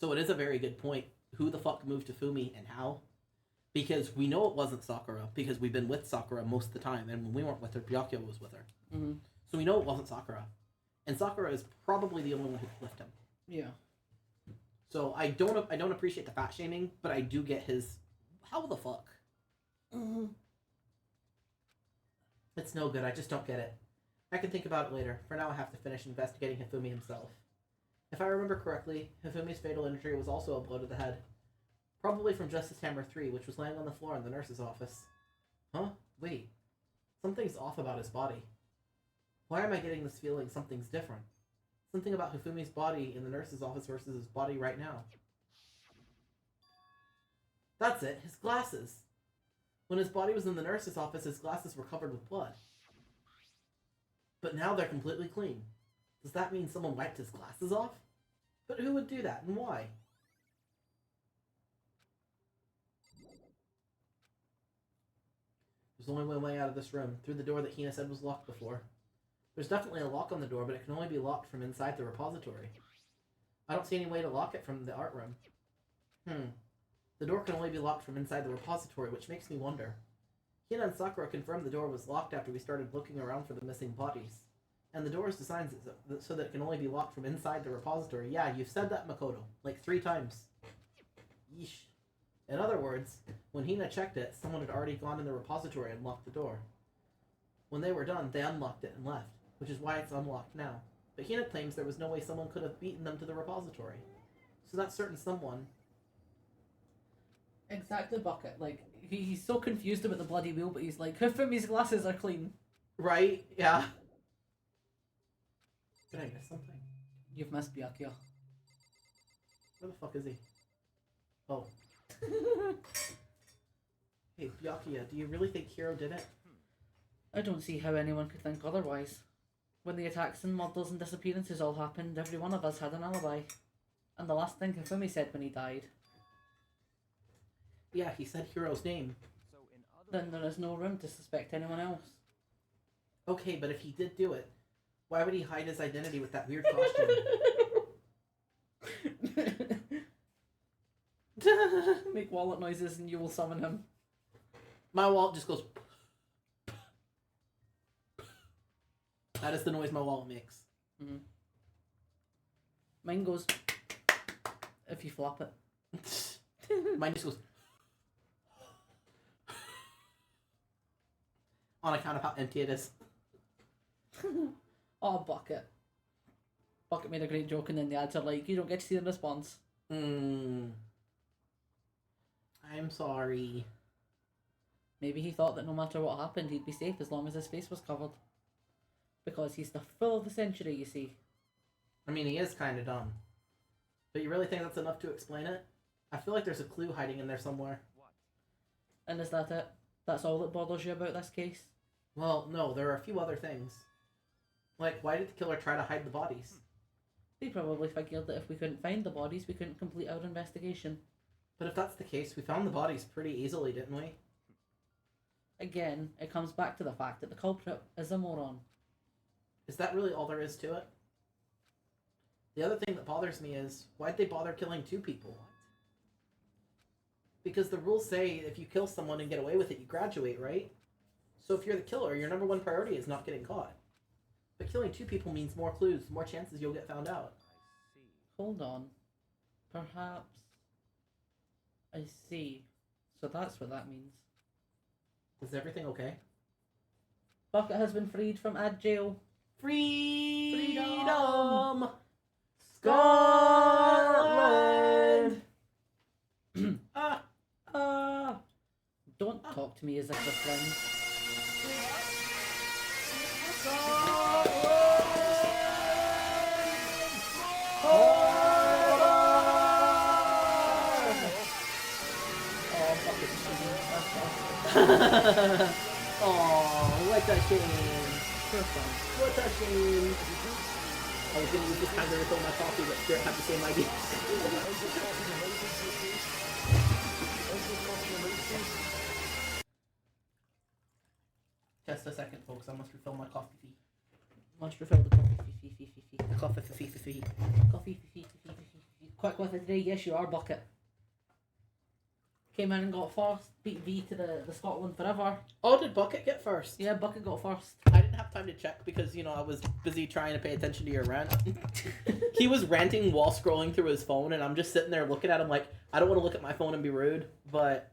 So it is a very good point. Who the fuck moved Hifumi and how? Because we know it wasn't Sakura, because we've been with Sakura most of the time, and when we weren't with her, Byakuya was with her. Mm-hmm. So we know it wasn't Sakura. And Sakura is probably the only one who could lift him. Yeah. So I don't appreciate the fat shaming, but I do get his how the fuck? Mm-hmm. It's no good, I just don't get it. I can think about it later. For now I have to finish investigating Hifumi himself. If I remember correctly, Hifumi's fatal injury was also a blow to the head. Probably from Justice Hammer 3, which was laying on the floor in the nurse's office. Huh? Wait. Something's off about his body. Why am I getting this feeling something's different? Something about Hifumi's body in the nurse's office versus his body right now. That's it, his glasses. When his body was in the nurse's office, his glasses were covered with blood. But now they're completely clean. Does that mean someone wiped his glasses off? But who would do that, and why? There's only one way out of this room, through the door that Hina said was locked before. There's definitely a lock on the door, but it can only be locked from inside the repository. I don't see any way to lock it from the art room. The door can only be locked from inside the repository, which makes me wonder. Hina and Sakura confirmed the door was locked after we started looking around for the missing bodies. And the door is designed so that it can only be locked from inside the repository. Yeah, you've said that, Makoto. Like 3 times. Yeesh. In other words, when Hina checked it, someone had already gone in the repository and locked the door. When they were done, they unlocked it and left, which is why it's unlocked now. But Hina claims there was no way someone could have beaten them to the repository. So that certain someone... Exactly, Bucket. Like, he's so confused about the bloody wheel, but he's like, Hifumi's glasses are clean. Right? Yeah. Did I miss something? You've missed Byakuya. Where the fuck is he? Oh. Hey, Byakuya, do you really think Hiro did it? I don't see how anyone could think otherwise. When the attacks and murders and disappearances all happened, every one of us had an alibi. And the last thing Hifumi said when he died. Yeah, he said Hiro's name. So in other Then there is no room to suspect anyone else. Okay, but if he did do it, why would he hide his identity with that weird costume? Make wallet noises and you will summon him. My wallet just goes... That is the noise my wallet makes. Mm-hmm. Mine goes... if you flap it. Mine just goes... on account of how empty it is. Oh, Bucket. Bucket made a great joke and then the ads are like, you don't get to see the response. I'm sorry. Maybe he thought that no matter what happened, he'd be safe as long as his face was covered. Because he's the fool of the century, you see. I mean, he is kind of dumb. But you really think that's enough to explain it? I feel like there's a clue hiding in there somewhere. And is that it? That's all that bothers you about this case? Well, no, there are a few other things. Like, why did the killer try to hide the bodies? They probably figured that if we couldn't find the bodies, we couldn't complete our investigation. But if that's the case, we found the bodies pretty easily, didn't we? Again, it comes back to the fact that the culprit is a moron. Is that really all there is to it? The other thing that bothers me is, why'd they bother killing 2 people? Because the rules say if you kill someone and get away with it, you graduate, right? So if you're the killer, your number 1 priority is not getting caught. But killing 2 people means more clues, more chances you'll get found out. I see. Hold on. Perhaps. I see. So that's what that means. Is everything okay? Bucket has been freed from ad jail. Freedom! Scotland! Don't talk to me as if we're friends. Oh, what a shame. For fun. What a shame. I was gonna use this time to refill my coffee, but Spirit had the same idea. Just a second, folks. I must refill my coffee. Must refill the coffee. The coffee. Coffee. Quick with it today. Yes, you are, Bucket. Came in and got first. Beat V to the Scotland forever. Oh, did Bucket get first? Yeah, Bucket got first. I didn't have time to check because, you know, I was busy trying to pay attention to your rant. He was ranting while scrolling through his phone, and I'm just sitting there looking at him like, I don't want to look at my phone and be rude, but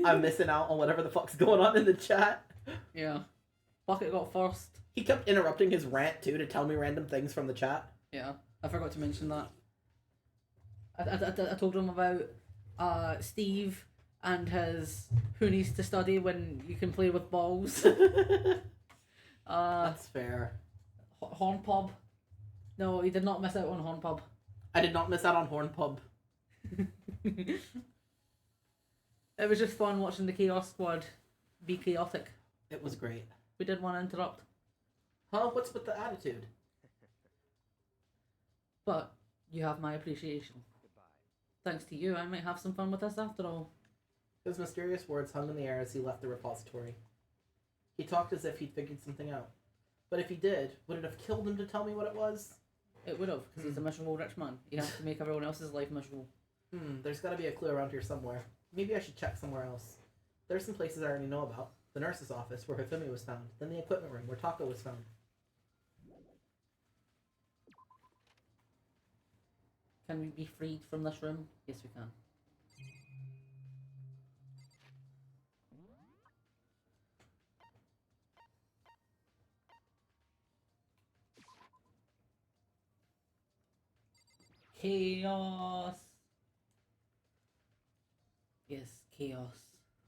I'm missing out on whatever the fuck's going on in the chat. Yeah. Bucket got first. He kept interrupting his rant, too, to tell me random things from the chat. Yeah, I forgot to mention that. I told him about Steve and his who needs to study when you can play with balls. That's fair. Horn Pub. No, he did not miss out on Horn Pub. I did not miss out on Horn Pub. It was just fun watching the Chaos Squad be chaotic. It was great. We did want to interrupt. Huh? What's with the attitude? But you have my appreciation. Goodbye. Thanks to you, I might have some fun with this after all. His mysterious words hung in the air as he left the repository. He talked as if he'd figured something out. But if he did, would it have killed him to tell me what it was? It would have, because he's a miserable rich man. He has to make everyone else's life miserable. There's gotta be a clue around here somewhere. Maybe I should check somewhere else. There's some places I already know about. The nurse's office, where Hifumi was found. Then the equipment room, where Taka was found. Can we be freed from this room? Yes, we can. Chaos. Yes, chaos.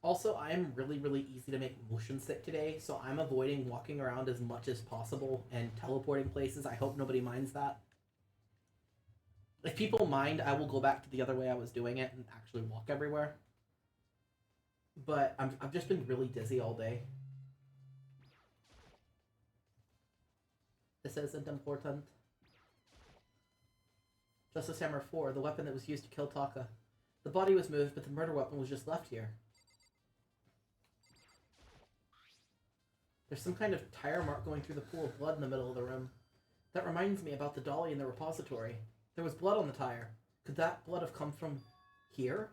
Also, I am really, really easy to make motion sick today, so I'm avoiding walking around as much as possible and teleporting places. I hope nobody minds that. If people mind, I will go back to the other way I was doing it and actually walk everywhere. But I've just been really dizzy all day. This isn't important. Justice Hammer 4, the weapon that was used to kill Taka. The body was moved, but the murder weapon was just left here. There's some kind of tire mark going through the pool of blood in the middle of the room. That reminds me about the dolly in the repository. There was blood on the tire. Could that blood have come from here?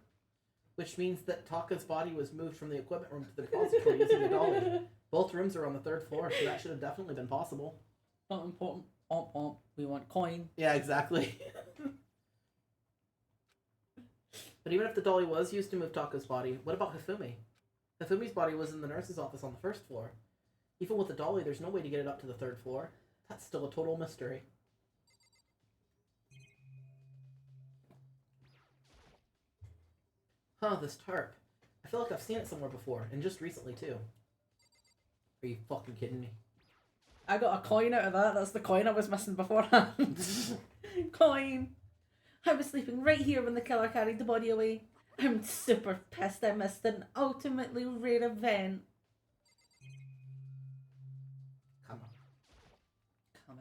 Which means that Taka's body was moved from the equipment room to the repository using the dolly. Both rooms are on the 3rd floor, so that should have definitely been possible. Not important. We want coin. Yeah, exactly. But even if the dolly was used to move Taka's body, what about Hifumi? Hifumi's body was in the nurse's office on the 1st floor. Even with the dolly, there's no way to get it up to the 3rd floor. That's still a total mystery. Huh, this tarp. I feel like I've seen it somewhere before, and just recently too. Are you fucking kidding me? I got a coin out of that. That's the coin I was missing beforehand. Coin. I was sleeping right here when the killer carried the body away. I'm super pissed I missed an ultimately rare event. Come on.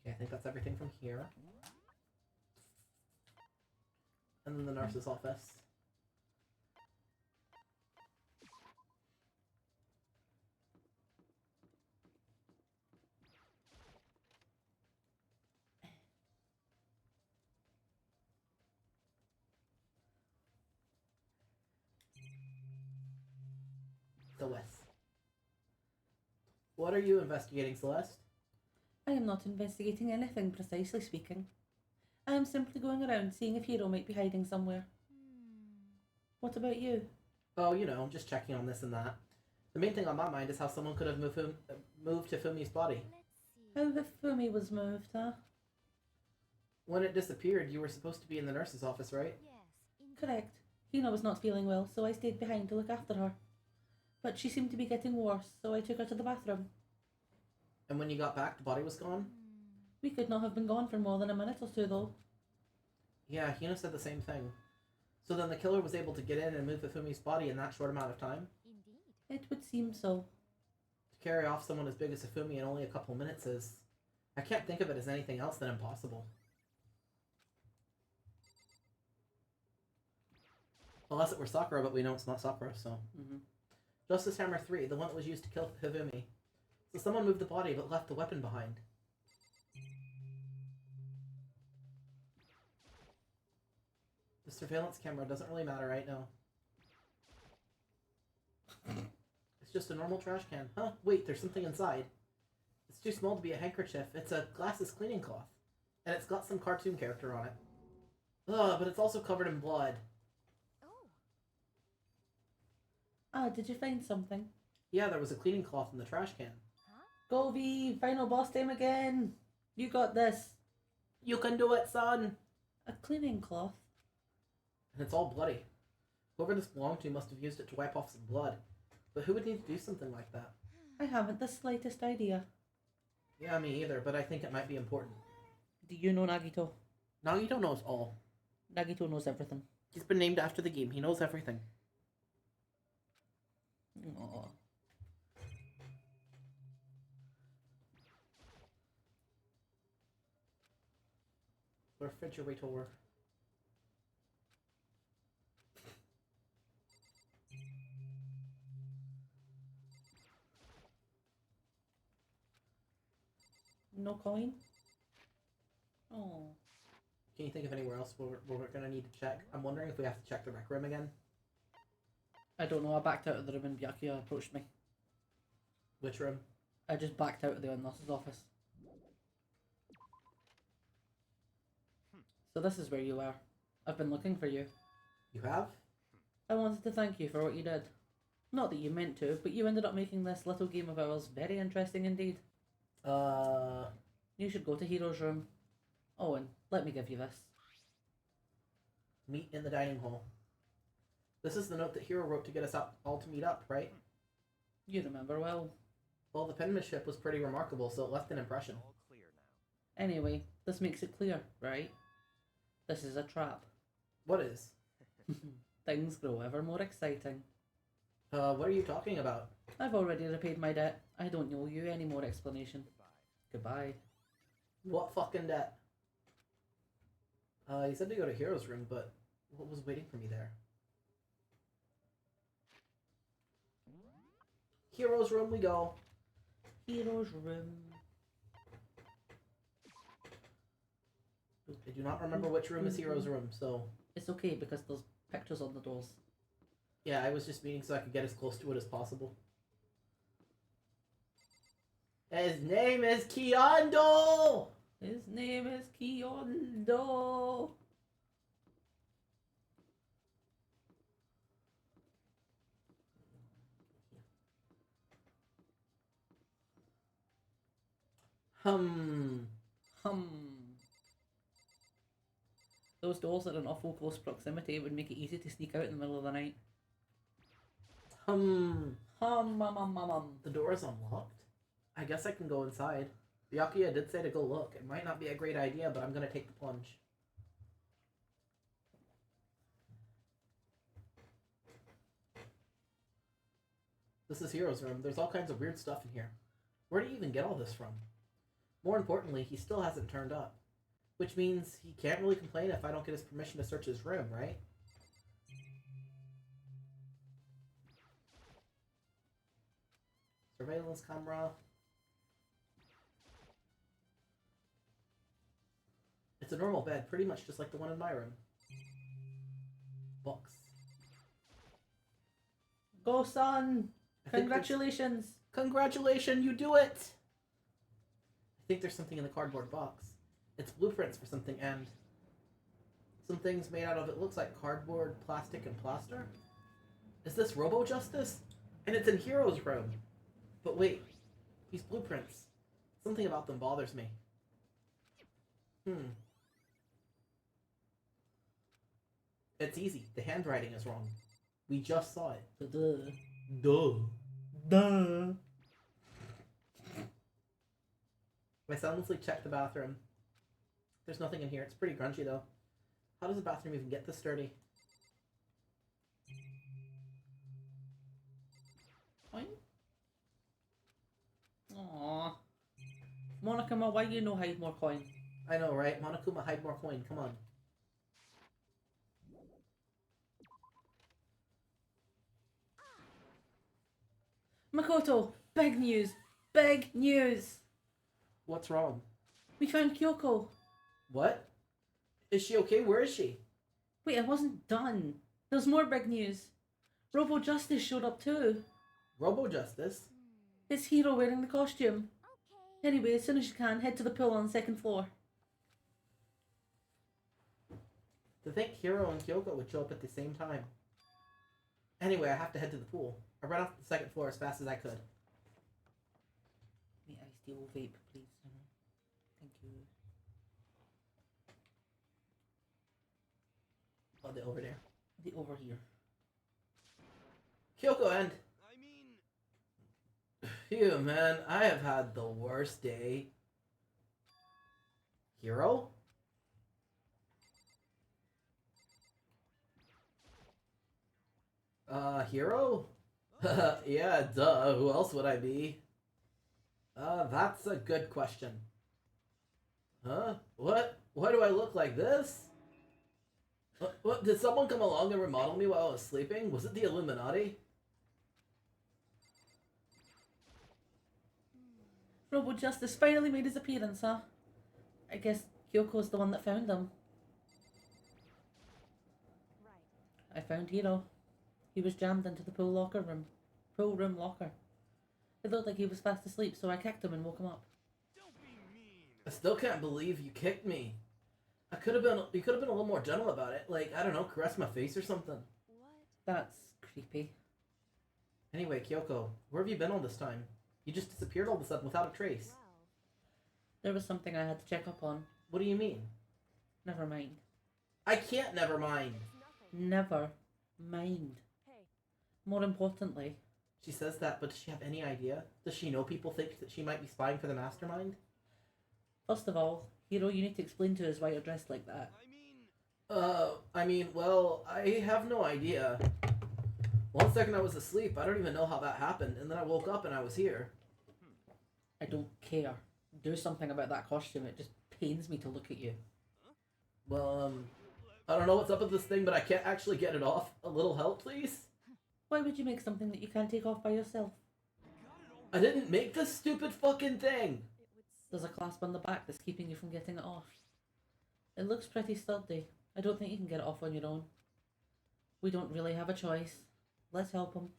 Okay, I think that's everything from here. And then the nurse's office. Celeste. What are you investigating, Celeste? I am not investigating anything, precisely speaking. I am simply going around seeing if Hiro might be hiding somewhere. What about you? Oh, you know, just checking on this and that. The main thing on my mind is how someone could have moved to Fumi's body. How the Fumi was moved, huh? When it disappeared, you were supposed to be in the nurse's office, right? Correct. Hina was not feeling well, so I stayed behind to look after her. But she seemed to be getting worse, so I took her to the bathroom. And when you got back, the body was gone? We could not have been gone for more than a minute or two, though. Yeah, Hina said the same thing. So then the killer was able to get in and move Fumi's body in that short amount of time? It would seem so. To carry off someone as big as Fumi in only a couple minutes is... I can't think of it as anything else than impossible. Unless it were Sakura, but we know it's not Sakura, so... Justice Hammer 3, the one that was used to kill Hifumi. So someone moved the body but left the weapon behind. The surveillance camera doesn't really matter right now. It's just a normal trash can. Huh? Wait, there's something inside. It's too small to be a handkerchief. It's a glasses cleaning cloth. And it's got some cartoon character on it. Ugh, but it's also covered in blood. Ah, did you find something? Yeah, there was a cleaning cloth in the trash can. Go V! Final boss time again! You got this! You can do it, son! A cleaning cloth? And it's all bloody. Whoever this belonged to must have used it to wipe off some blood. But who would need to do something like that? I haven't the slightest idea. Yeah, me either, but I think it might be important. Do you know Nagito? Nagito knows all. Nagito knows everything. He's been named after the game. He knows everything. Aww. Refrigerator. No coin? Oh. Can you think of anywhere else where we're gonna need to check? I'm wondering if we have to check the rec room again. I don't know, I backed out of the room and Byakuya approached me. Which room? I just backed out of the nurse's office. So this is where you are. I've been looking for you. You have? I wanted to thank you for what you did. Not that you meant to, but you ended up making this little game of ours very interesting indeed. You should go to Hero's room. Oh, and let me give you this. Meet in the dining hall. This is the note that Hero wrote to get us all to meet up, right? You remember well. Well, the penmanship was pretty remarkable, so it left an impression. All clear now. Anyway, this makes it clear, right? This is a trap. What is? Things grow ever more exciting. What are you talking about? I've already repaid my debt. I don't owe you any more explanation. Goodbye. What fucking debt? You said to go to Hero's room, but what was waiting for me there? Hero's room we go. Hero's room. I do not remember which room is Hero's room, so... It's okay because there's pictures on the doors. Yeah, I was just meaning so I could get as close to it as possible. His name is Kyondo! His name is Kyondo. Those doors are in awful close proximity. It would make it easy to sneak out in the middle of the night. The door is unlocked? I guess I can go inside. Byakuya did say to go look. It might not be a great idea, but I'm gonna take the plunge. This is Hero's room. There's all kinds of weird stuff in here. Where do you even get all this from? More importantly, he still hasn't turned up. Which means he can't really complain if I don't get his permission to search his room, right? Surveillance camera. It's a normal bed, pretty much just like the one in my room. Books. Go, son! Congratulations! Congratulations, you do it! I think there's something in the cardboard box. It's blueprints for something, and some things made out of it looks like cardboard, plastic, and plaster. Is this Robo-Justice? And it's in Hero's room. But wait, these blueprints. Something about them bothers me. It's easy. The handwriting is wrong. We just saw it. Duh. I silently checked the bathroom. There's nothing in here. It's pretty grungy though. How does the bathroom even get this dirty? Fine. Aww. Monokuma, why you no hide more coin? I know, right? Monokuma, hide more coin. Come on. Makoto, big news! Big news! What's wrong? We found Kyoko. What? Is she okay? Where is she? Wait, I wasn't done. There's more big news. Robo Justice showed up too. Robo-Justice? It's Hiro wearing the costume. Okay. Anyway, as soon as you can, head to the pool on the second floor. To think Hiro and Kyoko would show up at the same time. Anyway, I have to head to the pool. I ran off the second floor as fast as I could. May I steal vape, please? Thank you. Oh, they're over there. The over here. Kyoko and... I mean, Phew, man. I have had the worst day. Hiro? Hiro? Yeah, duh. Who else would I be? That's a good question. Huh? What? Why do I look like this? What? Did someone come along and remodel me while I was sleeping? Was it the Illuminati? Robo Justice finally made his appearance, huh? I guess Kyoko's the one that found him. Right. I found Hiro. He was jammed into the pool room locker. It looked like he was fast asleep, so I kicked him and woke him up. don't be mean. I still can't believe you kicked me. You could have been a little more gentle about it. Like, I don't know, caress my face or something. What? That's creepy. Anyway, Kyoko, where have you been all this time? You just disappeared all of a sudden without a trace. Well, There was something I had to check up on. What do you mean? Never mind. I can't never mind. it's nothing. Never mind. Hey, More importantly, She says that, but does she have any idea? Does she know people think that she might be spying for the mastermind? first of all, Hiro, you need to explain to us why you're dressed like that. I mean, Well, I have no idea. 1 second I was asleep, I don't even know how that happened, and then I woke up and I was here. I don't care. Do something about that costume. It just pains me to look at you. Well, I don't know what's up with this thing, but I can't actually get it off. A little help, please? Why would you make something that you can't take off by yourself? I didn't make this stupid fucking thing! it would There's a clasp on the back that's keeping you from getting it off. It looks pretty sturdy. I don't think you can get it off on your own. We don't really have a choice. Let's help him.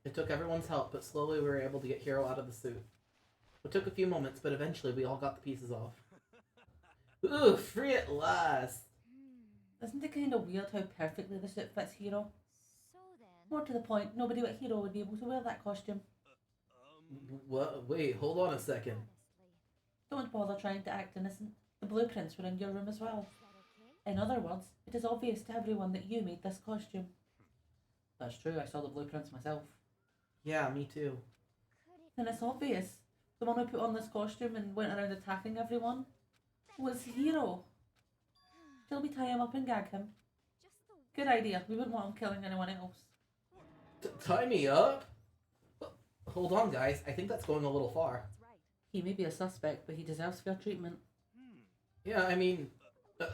It took everyone's help, but slowly we were able to get Hiro out of the suit. It took a few moments, but eventually we all got the pieces off. Ooh, free at last! Isn't it kind of weird how perfectly the suit fits Hiro? So then. More to the point, nobody but Hiro would be able to wear that costume. What? Wait, hold on a second. Honestly. Don't bother trying to act innocent. The blueprints were in your room as well. Is that okay? In other words, it is obvious to everyone that you made this costume. That's true, I saw the blueprints myself. Yeah, me too. Could it And it's obvious. The one who put on this costume and went around attacking everyone was Hiro. Shall we tie him up and gag him? just the Good idea. We wouldn't want him killing anyone else. Tie me up? Hold on, guys. I think that's going a little far. That's right. He may be a suspect, but he deserves fair treatment. Yeah, I mean,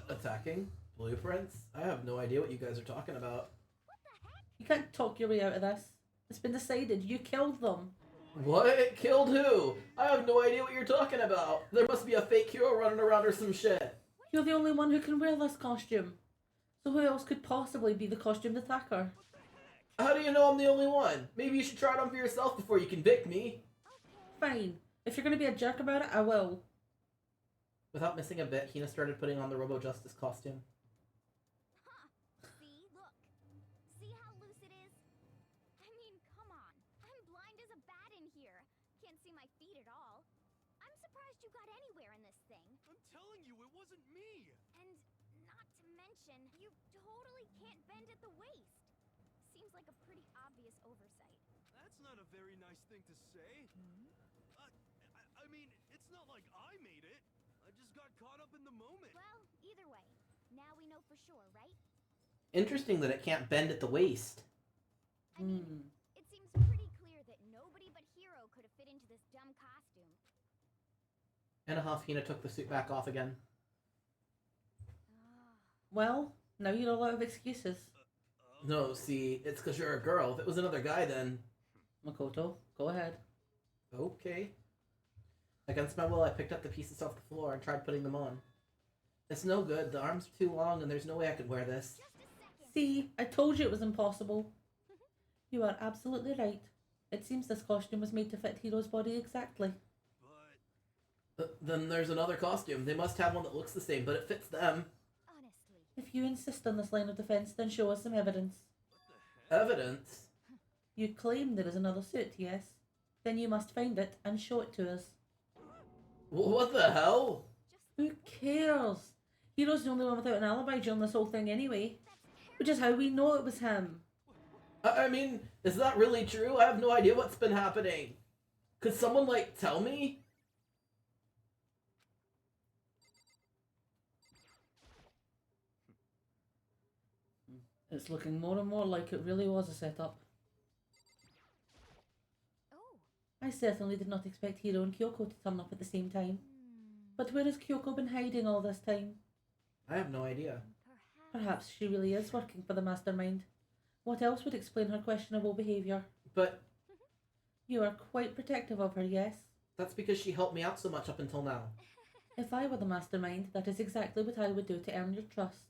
attacking? Blueprints? I have no idea what you guys are talking about. You can't talk your way out of this. It's been decided. You killed them. What? Killed who? I have no idea what you're talking about. There must be a fake hero running around or some shit. You're the only one who can wear this costume. So who else could possibly be the costumed attacker? How do you know I'm the only one? Maybe you should try it on for yourself before you convict me. Fine. If you're gonna be a jerk about it, I will. Without missing a bit, Hina started putting on the Robo Justice costume. Huh. See, look. See how loose it is? I mean, come on. I'm blind as a bat in here. Can't see my feet at all. I'm surprised you got anywhere in this thing. I'm telling you, it wasn't me! And not to mention, you totally can't bend at the waist. Seems like a pretty obvious oversight. That's not a very nice thing to say. I mean, it's not like I made it. I just got caught up in the moment. Well, either way, now we know for sure, right? Interesting that it can't bend at the waist. I mean, it seems pretty clear that nobody but Hero could have fit into this dumb costume. In a huff, Hina took the suit back off again. Well, now you're all out of excuses. No, see, it's because you're a girl. If it was another guy, then... Makoto, go ahead. Okay. Against my will, I picked up the pieces off the floor and tried putting them on. It's no good. The arms are too long and there's no way I could wear this. See, I told you it was impossible. You are absolutely right. It seems this costume was made to fit Hero's body exactly. But... Then there's another costume. They must have one that looks the same, but it fits them. Honestly. If you insist on this line of defense, then show us some evidence. what the heck? Evidence? You claim there is another suit, yes? Then you must find it and show it to us. What the hell? Who cares? Hero's the only one without an alibi during this whole thing anyway. Which is how we know it was him. I mean, is that really true? I have no idea what's been happening. Could someone, like, tell me? It's looking more and more like it really was a setup. Oh. I certainly did not expect Hiro and Kyoko to turn up at the same time. But where has Kyoko been hiding all this time? I have no idea. Perhaps she really is working for the mastermind. What else would explain her questionable behaviour? But You are quite protective of her, yes? that's because she helped me out so much up until now. If I were the mastermind, that is exactly what I would do to earn your trust.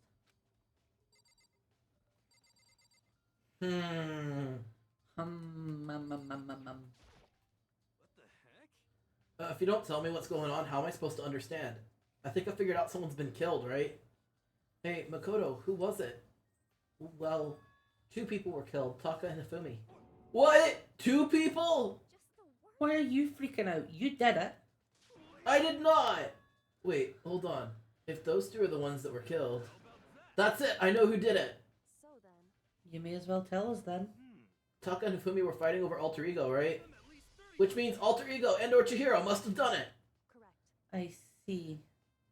Hmm. What the heck? If you don't tell me what's going on, how am I supposed to understand? I think I figured out someone's been killed, right? Hey, Makoto, who was it? Well, 2 people were killed, Taka and Hifumi. What? 2 people? Just the word. Why are you freaking out? You did it. I did not! Wait, hold on. If those 2 are the ones that were killed... That's it! I know who did it! So then, You may as well tell us then. Taka and Hifumi were fighting over Alter Ego, right? Which means Alter Ego and or Chihiro must have done it! correct. I see.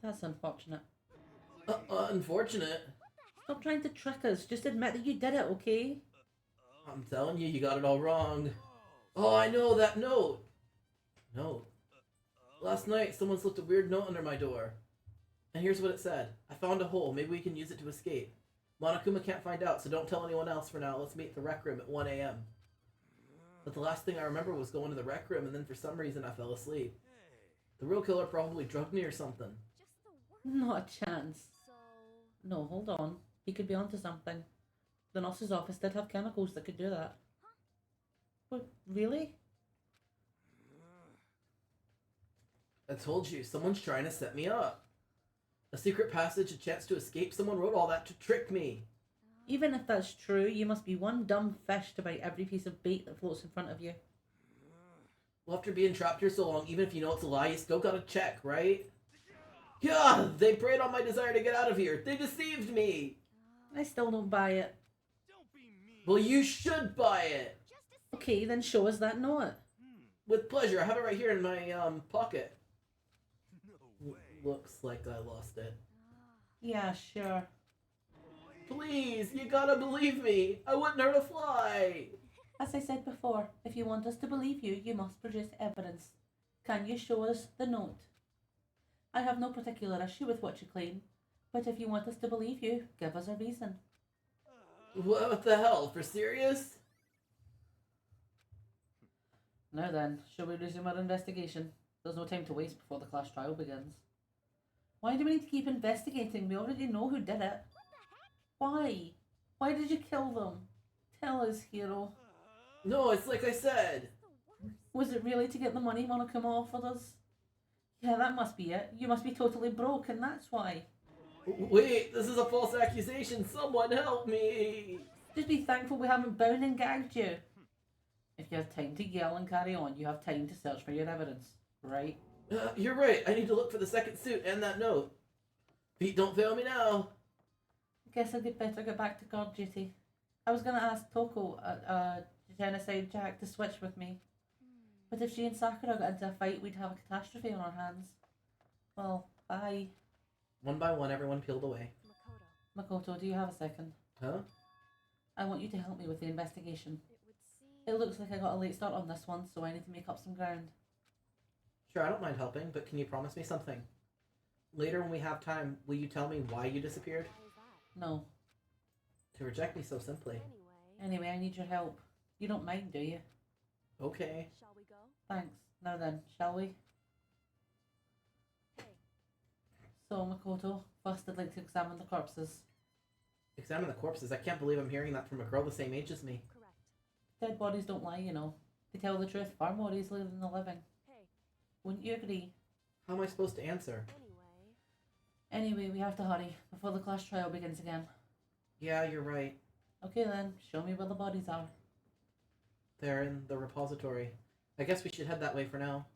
That's unfortunate. Unfortunate. Stop trying to trick us. Just admit that you did it, okay? I'm telling you, you got it all wrong. Oh, I know that note! Note? Last night, someone slipped a weird note under my door. And here's what it said. I found a hole. Maybe we can use it to escape. Monokuma can't find out, so don't tell anyone else for now. Let's meet at the rec room at 1 a.m. But the last thing I remember was going to the rec room, and then for some reason I fell asleep. The real killer probably drugged me or something. Just the word. Not a chance. So, No, hold on. He could be onto something. The nurse's office did have chemicals that could do that. But really? I told you, someone's trying to set me up. A secret passage, a chance to escape. Someone wrote all that to trick me. Even if that's true, you must be one dumb fish to bite every piece of bait that floats in front of you. Well, after being trapped here so long, even if you know it's a lie, you still gotta check, right? Yeah, they preyed on my desire to get out of here. They deceived me. I still don't buy it. Don't be mean. Well, you should buy it. Just a Okay, then show us that note. With pleasure. I have it right here in my pocket. No way. Looks like I lost it. Yeah, sure. Please, you gotta believe me. I wouldn't hurt a fly. As I said before, if you want us to believe you, you must produce evidence. Can you show us the note? I have no particular issue with what you claim, but if you want us to believe you, give us a reason. What the hell? For serious? Now then, shall we resume our investigation? There's no time to waste before the class trial begins. Why do we need to keep investigating? We already know who did it. Why? Why did you kill them? Tell us, hero. No, it's like I said. Was it really to get the money Monokuma offered us? Yeah, that must be it. You must be totally broke, and that's why. Wait, this is a false accusation. Someone help me. Just be thankful we haven't bound and gagged you. If you have time to yell and carry on, you have time to search for your evidence, right? You're right. I need to look for the second suit and that note. Feet don't fail me now. I guess I'd better get back to guard duty. I was gonna ask Toko, Genocide Jack, to switch with me. But if she and Sakura got into a fight, we'd have a catastrophe on our hands. Well, bye. One by one, everyone peeled away. Makoto, do you have a second? Huh? I want you to help me with the investigation. It would seem... It looks like I got a late start on this one, so I need to make up some ground. Sure, I don't mind helping, but can you promise me something? Later when we have time, will you tell me why you disappeared? Why is that? No. To reject me so simply. Anyway, Anyway, I need your help. You don't mind, do you? Okay. shall we go? Thanks. Now then, shall we? Hey, So, Makoto, first I'd like to examine the corpses. Examine the corpses. I can't believe I'm hearing that from a girl the same age as me. correct. Dead bodies don't lie, you know. They tell the truth far more easily than the living. Hey, Wouldn't you agree? How am I supposed to answer? Anyway, we have to hurry before the class trial begins again. Yeah, you're right. Okay then, show me where the bodies are. They're in the repository. I guess we should head that way for now.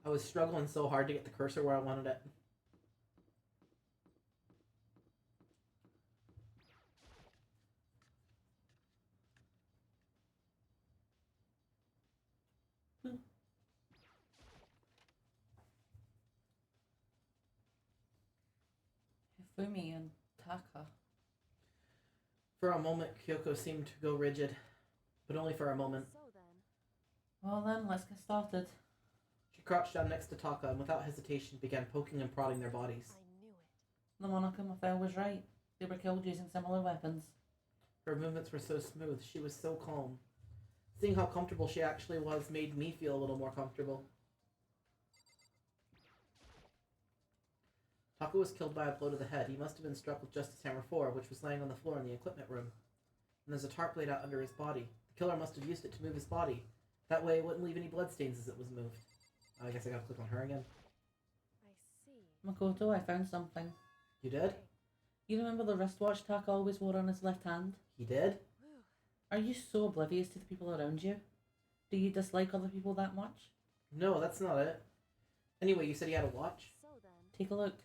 I was struggling so hard to get the cursor where I wanted it. Hifumi and Taka. For a moment, Kyoko seemed to go rigid, but only for a moment. So then, Well then, let's get started. She crouched down next to Taka and without hesitation began poking and prodding their bodies. I knew it. The Monokuma fell was right. They were killed using similar weapons. Her movements were so smooth, she was so calm. Seeing how comfortable she actually was made me feel a little more comfortable. Taka was killed by a blow to the head. He must have been struck with Justice Hammer 4, which was laying on the floor in the equipment room. And there's a tarp laid out under his body. The killer must have used it to move his body. That way it wouldn't leave any bloodstains as it was moved. I guess I gotta click on her again. I see. Makoto, I found something. You did? You remember the wristwatch Taka always wore on his left hand? He did? Whew. Are you so oblivious to the people around you? Do you dislike other people that much? No, that's not it. Anyway, you said he had a watch? So then, Take a look.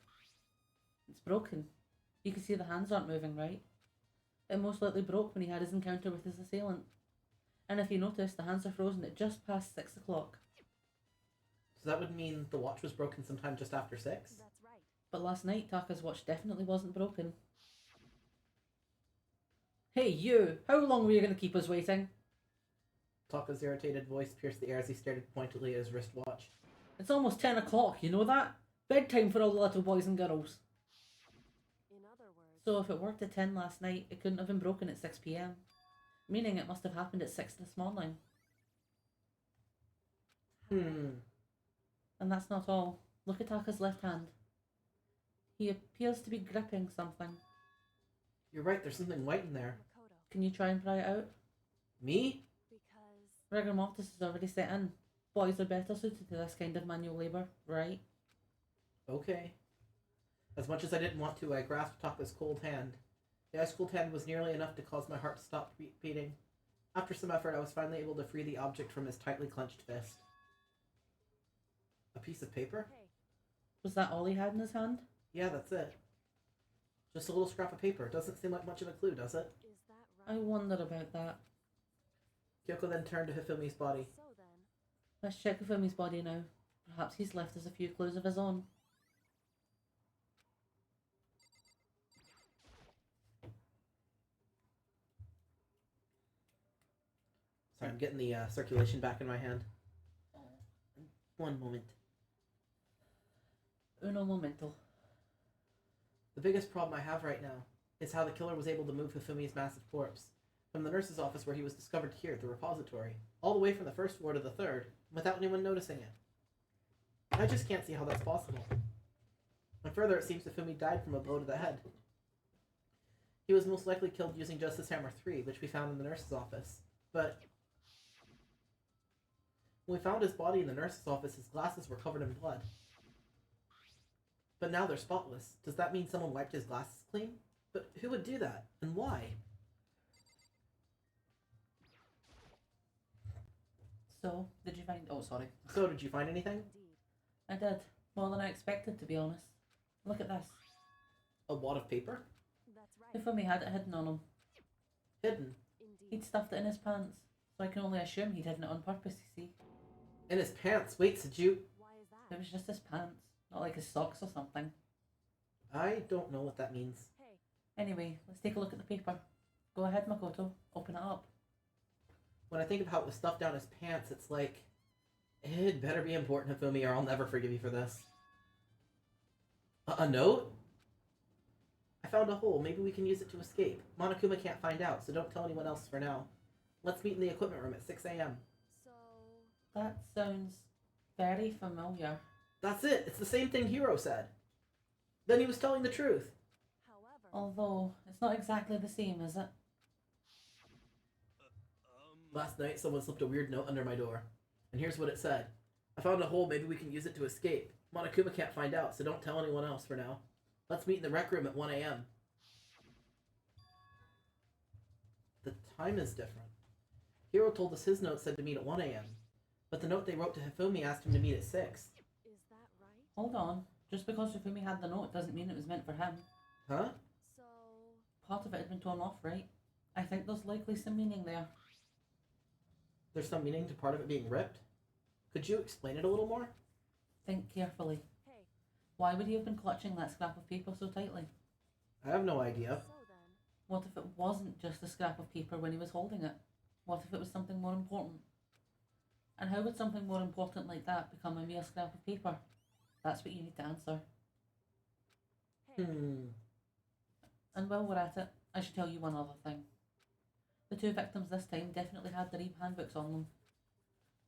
It's broken. You can see the hands aren't moving, right? It most likely broke when he had his encounter with his assailant. And if you notice, the hands are frozen at just past 6 o'clock. So that would mean the watch was broken sometime just after 6? that's right. But last night, Taka's watch definitely wasn't broken. Hey, you! How long were you going to keep us waiting? Taka's irritated voice pierced the air as he stared pointedly at his wristwatch. It's almost 10 o'clock, you know that? Bedtime for all the little boys and girls. In other words, So if it worked at 10 last night, it couldn't have been broken at 6 p.m. Meaning it must have happened at 6 this morning. And that's not all. Look at Taka's left hand. He appears to be gripping something. You're right, there's something white in there. Makoto, Can you try and pry it out? Me? because Rigor mortis is already set in. Boys are better suited to this kind of manual labour, right? Okay. As much as I didn't want to, I grasped Taka's cold hand. The ice cold hand was nearly enough to cause my heart to stop beating. After some effort, I was finally able to free the object from his tightly clenched fist. A piece of paper? hey, Was that all he had in his hand? Yeah, that's it. Just a little scrap of paper. Doesn't seem like much of a clue, does it? is that I right? wonder about that. Kyoko then turned to Hifumi's body. So then, Let's check Hifumi's body now. Perhaps he's left us a few clues of his own. Sorry, I'm getting the circulation back in my hand. One moment. Uno momento. The biggest problem I have right now is how the killer was able to move Hifumi's massive corpse from the nurse's office where he was discovered here, the repository, all the way from the first floor to the third, without anyone noticing it. I just can't see how that's possible. And further, it seems Hifumi died from a blow to the head. He was most likely killed using Justice Hammer 3, which we found in the nurse's office. But when we found his body in the nurse's office, his glasses were covered in blood. But now they're spotless. Does that mean someone wiped his glasses clean? But who would do that? And why? So, did you find... Oh, sorry. So, did you find anything? I did. More than I expected, to be honest. Look at this. A wad of paper? That's right. Hifumi had it hidden on him. Hidden? Indeed. He'd stuffed it in his pants. So I can only assume he'd hidden it on purpose, you see. In his pants? Wait, did you... Why is that? It was just his pants. Not like his socks or something. I don't know what that means. Hey, Anyway, let's take a look at the paper. Go ahead, Makoto. Open it up. When I think of how it was stuffed down his pants, it's like... It better be important, Hifumi, or I'll never forgive you for this. A note? I found a hole. Maybe we can use it to escape. Monokuma can't find out, so don't tell anyone else for now. Let's meet in the equipment room at 6 a.m. so That sounds very familiar. That's it. It's the same thing Hiro said. Then he was telling the truth. however, Although, it's not exactly the same, is it? Last night, someone slipped a weird note under my door. And here's what it said. I found a hole. Maybe we can use it to escape. Monokuma can't find out, so don't tell anyone else for now. Let's meet in the rec room at 1 a.m. The time is different. Hiro told us his note said to meet at 1 a.m. But the note they wrote to Hifumi asked him to meet at 6. is that right? Hold on. Just because Hifumi had the note doesn't mean it was meant for him. Huh? So Part of it had been torn off, right? I think there's likely some meaning there. There's some meaning to part of it being ripped? Could you explain it a little more? Think carefully. hey, Why would he have been clutching that scrap of paper so tightly? I have no idea. so then, What if it wasn't just a scrap of paper when he was holding it? What if it was something more important? And how would something more important like that become a mere scrap of paper? That's what you need to answer. hey, And while we're at it, I should tell you one other thing. The two victims this time definitely had the Reeb handbooks on them.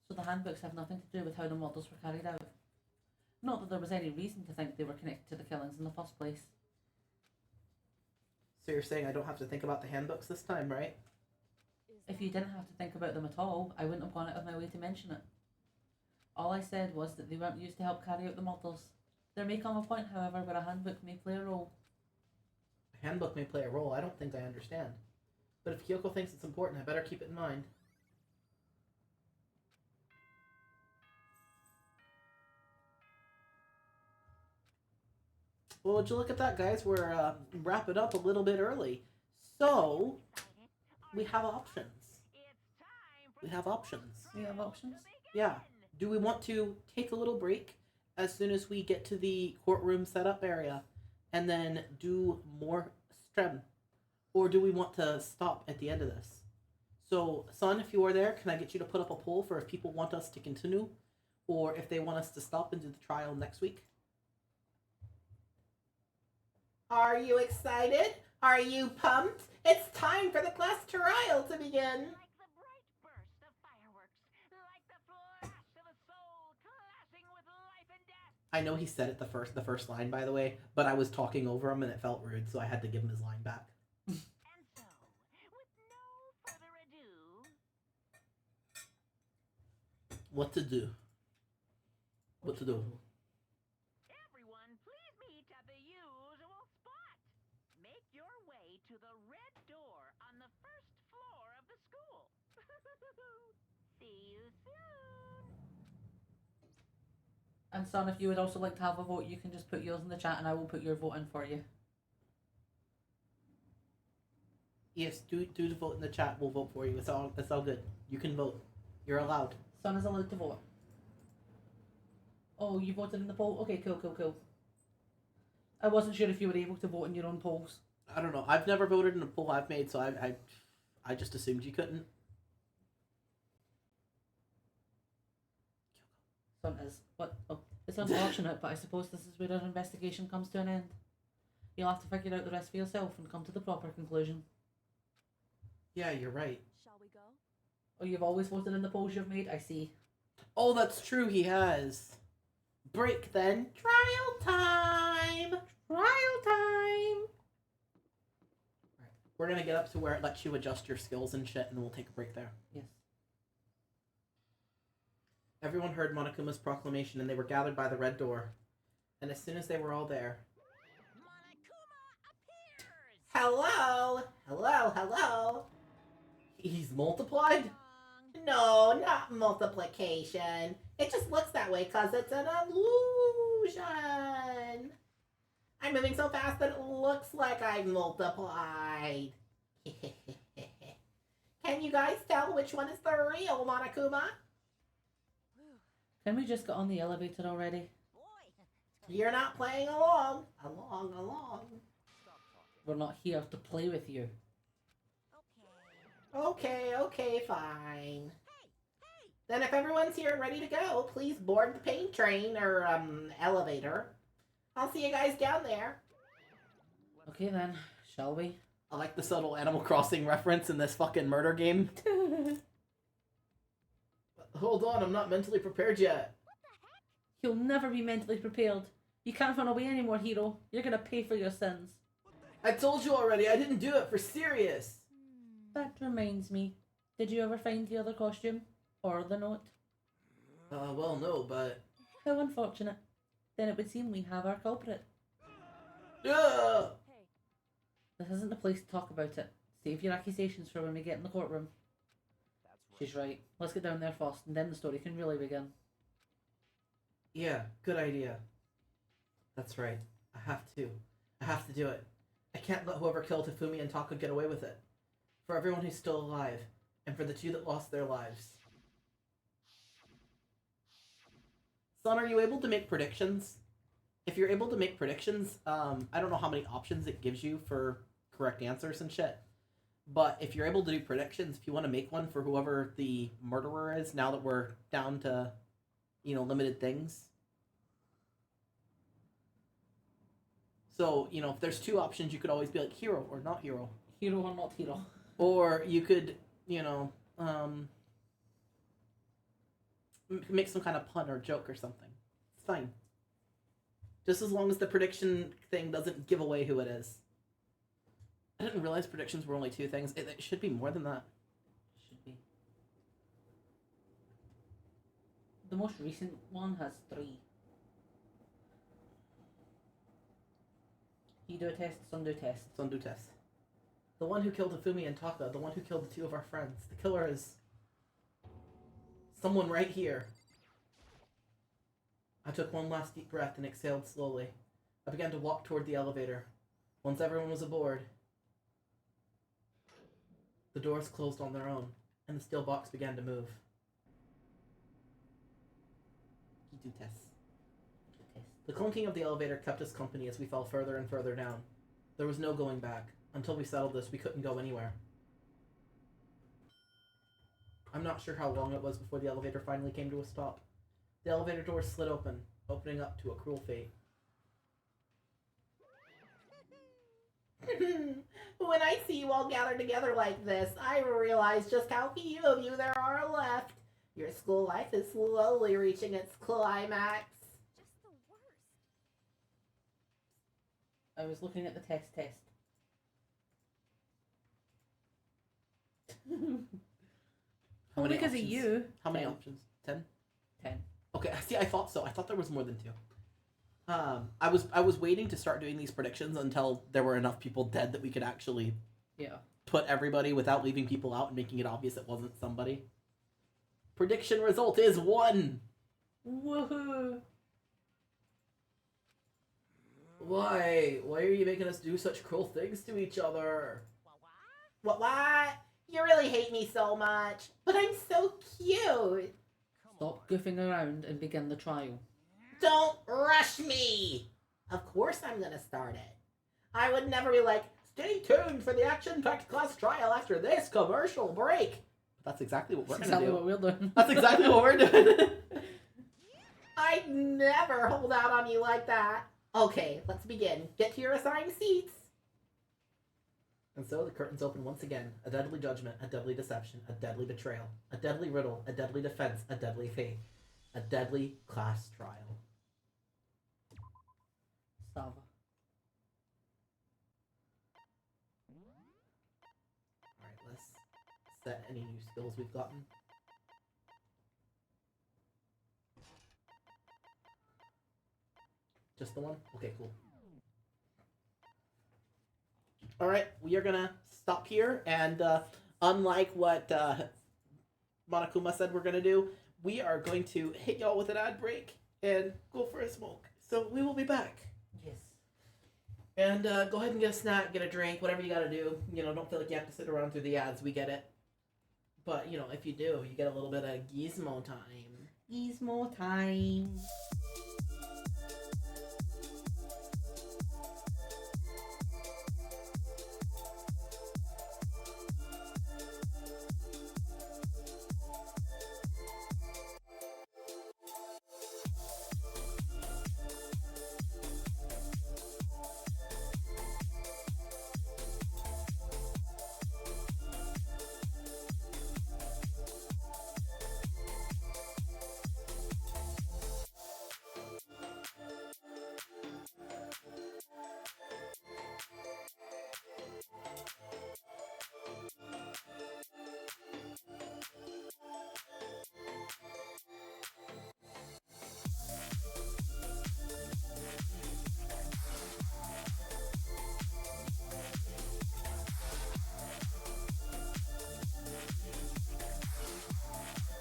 So the handbooks have nothing to do with how the models were carried out. Not that there was any reason to think they were connected to the killings in the first place. So you're saying I don't have to think about the handbooks this time, right? is If you didn't have to think about them at all, I wouldn't have gone out of my way to mention it. All I said was that they weren't used to help carry out the models. There may come a point, however, where a handbook may play a role. A handbook may play a role. I don't think I understand. But if Kyoko thinks it's important, I better keep it in mind. Well, would you look at that, guys? We're wrapping up a little bit early. So, we have options. We have options. We have options? Yeah. Do we want to take a little break as soon as we get to the courtroom setup area and then do more stream? Or do we want to stop at the end of this? So, Son, if you are there, can I get you to put up a poll for if people want us to continue or if they want us to stop and do the trial next week? Are you excited? Are you pumped? It's time for the class trial to begin. Like the bright burst of fireworks, like the flash of a soul clashing with life and death. I know he said it the first line, by the way, but I was talking over him and it felt rude, so I had to give him his line back. And so, with no further ado, What to do? What to do? everyone please meet at the usual spot. Make your way to the red door on the first floor of the school. See you soon. And son, if you would also like to have a vote, you can just put yours in the chat and I will put your vote in for you. Yes, do the vote in the chat. We'll vote for you. It's all good. You can vote. You're allowed. Son is allowed to vote. Oh, you voted in the poll? Okay, cool. I wasn't sure if you were able to vote in your own polls. I don't know. I've never voted in a poll I've made, so I just assumed you couldn't. Son is. What? Oh, it's unfortunate, but I suppose this is where our investigation comes to an end. You'll have to figure out the rest for yourself and come to the proper conclusion. Yeah, you're right. Shall we go? Oh, you've always voted in the polls you've made? I see. Oh, that's true, he has. Break then. Trial time! Trial time! We're gonna get up to where it lets you adjust your skills and shit, and then we'll take a break there. Yes. Everyone heard Monokuma's proclamation, and they were gathered by the red door. And as soon as they were all there... Hello! Hello, hello! He's multiplied? No, not multiplication. It just looks that way because it's an illusion. I'm moving so fast that it looks like I've multiplied. Can you guys tell which one is the real Monokuma? Can we just get on the elevator already? You're not playing along. Along. We're not here to play with you. Okay, fine. Then if everyone's here and ready to go, please board the pain train or, elevator. I'll see you guys down there. Okay then, shall we? I like the subtle Animal Crossing reference in this fucking murder game. Hold on, I'm not mentally prepared yet. You'll never be mentally prepared. You can't run away anymore, hero. You're gonna pay for your sins. I told you already, I didn't do it for serious. That reminds me. Did you ever find the other costume? Or the note? Well, no, but... How unfortunate. Then it would seem we have our culprit. Ugh! This isn't the place to talk about it. Save your accusations for when we get in the courtroom. She's right. Let's get down there first, and then the story can really begin. Yeah, good idea. That's right. I have to do it. I can't let whoever killed Hifumi and Taka get away with it. For everyone who's still alive, and for the two that lost their lives. Son, are you able to make predictions? If you're able to make predictions, I don't know how many options it gives you for correct answers and shit. But if you're able to do predictions, if you want to make one for whoever the murderer is, now that we're down to, limited things. So, if there's two options, you could always be like hero or not hero. Hero or not hero. Or you could, make some kind of pun or joke or something. It's fine. Just as long as the prediction thing doesn't give away who it is. I didn't realize predictions were only two things. It should be more than that. Should be. The most recent one has 3. You do a test, some do a test. Some do test. The one who killed Hifumi and Taka, the one who killed the two of our friends. The killer is... someone right here. I took one last deep breath and exhaled slowly. I began to walk toward the elevator. Once everyone was aboard, the doors closed on their own, and the steel box began to move. You do tests. The clunking of the elevator kept us company as we fell further and further down. There was no going back. Until we settled this, we couldn't go anywhere. I'm not sure how long it was before the elevator finally came to a stop. The elevator doors slid open, opening up to a cruel fate. When I see you all gathered together like this, I realize just how few of you there are left. Your school life is slowly reaching its climax. Just the worst. I was looking at the test. How many because options? of you. How many 10. options? 10? 10. Okay, see, I thought so. I thought there was more than 2. I was waiting to start doing these predictions until there were enough people dead that we could actually put everybody without leaving people out and making it obvious it wasn't somebody. Prediction result is 1! Woohoo! Why? Why are you making us do such cruel things to each other? What? You really hate me so much. But I'm so cute. Stop goofing around and begin the trial. Don't rush me! Of course I'm gonna start it. I would never be like, stay tuned for the action-packed class trial after this commercial break. But that's exactly what we're gonna do. What we're doing. That's exactly what we're doing. I'd never hold out on you like that. Okay, let's begin. Get to your assigned seats. And so the curtains open once again. A deadly judgment, a deadly deception, a deadly betrayal, a deadly riddle, a deadly defense, a deadly faith, a deadly class trial. Sava. Alright, let's set any new skills we've gotten. Just the one? Okay, cool. Alright, we are gonna stop here, and unlike what Monokuma said we're gonna do, we are going to hit y'all with an ad break and go for a smoke. So we will be back. Yes. And go ahead and get a snack, get a drink, whatever you gotta do. You know, don't feel like you have to sit around through the ads, we get it. But, you know, if you do, you get a little bit of gizmo time. Gizmo time.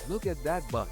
Look at that butt.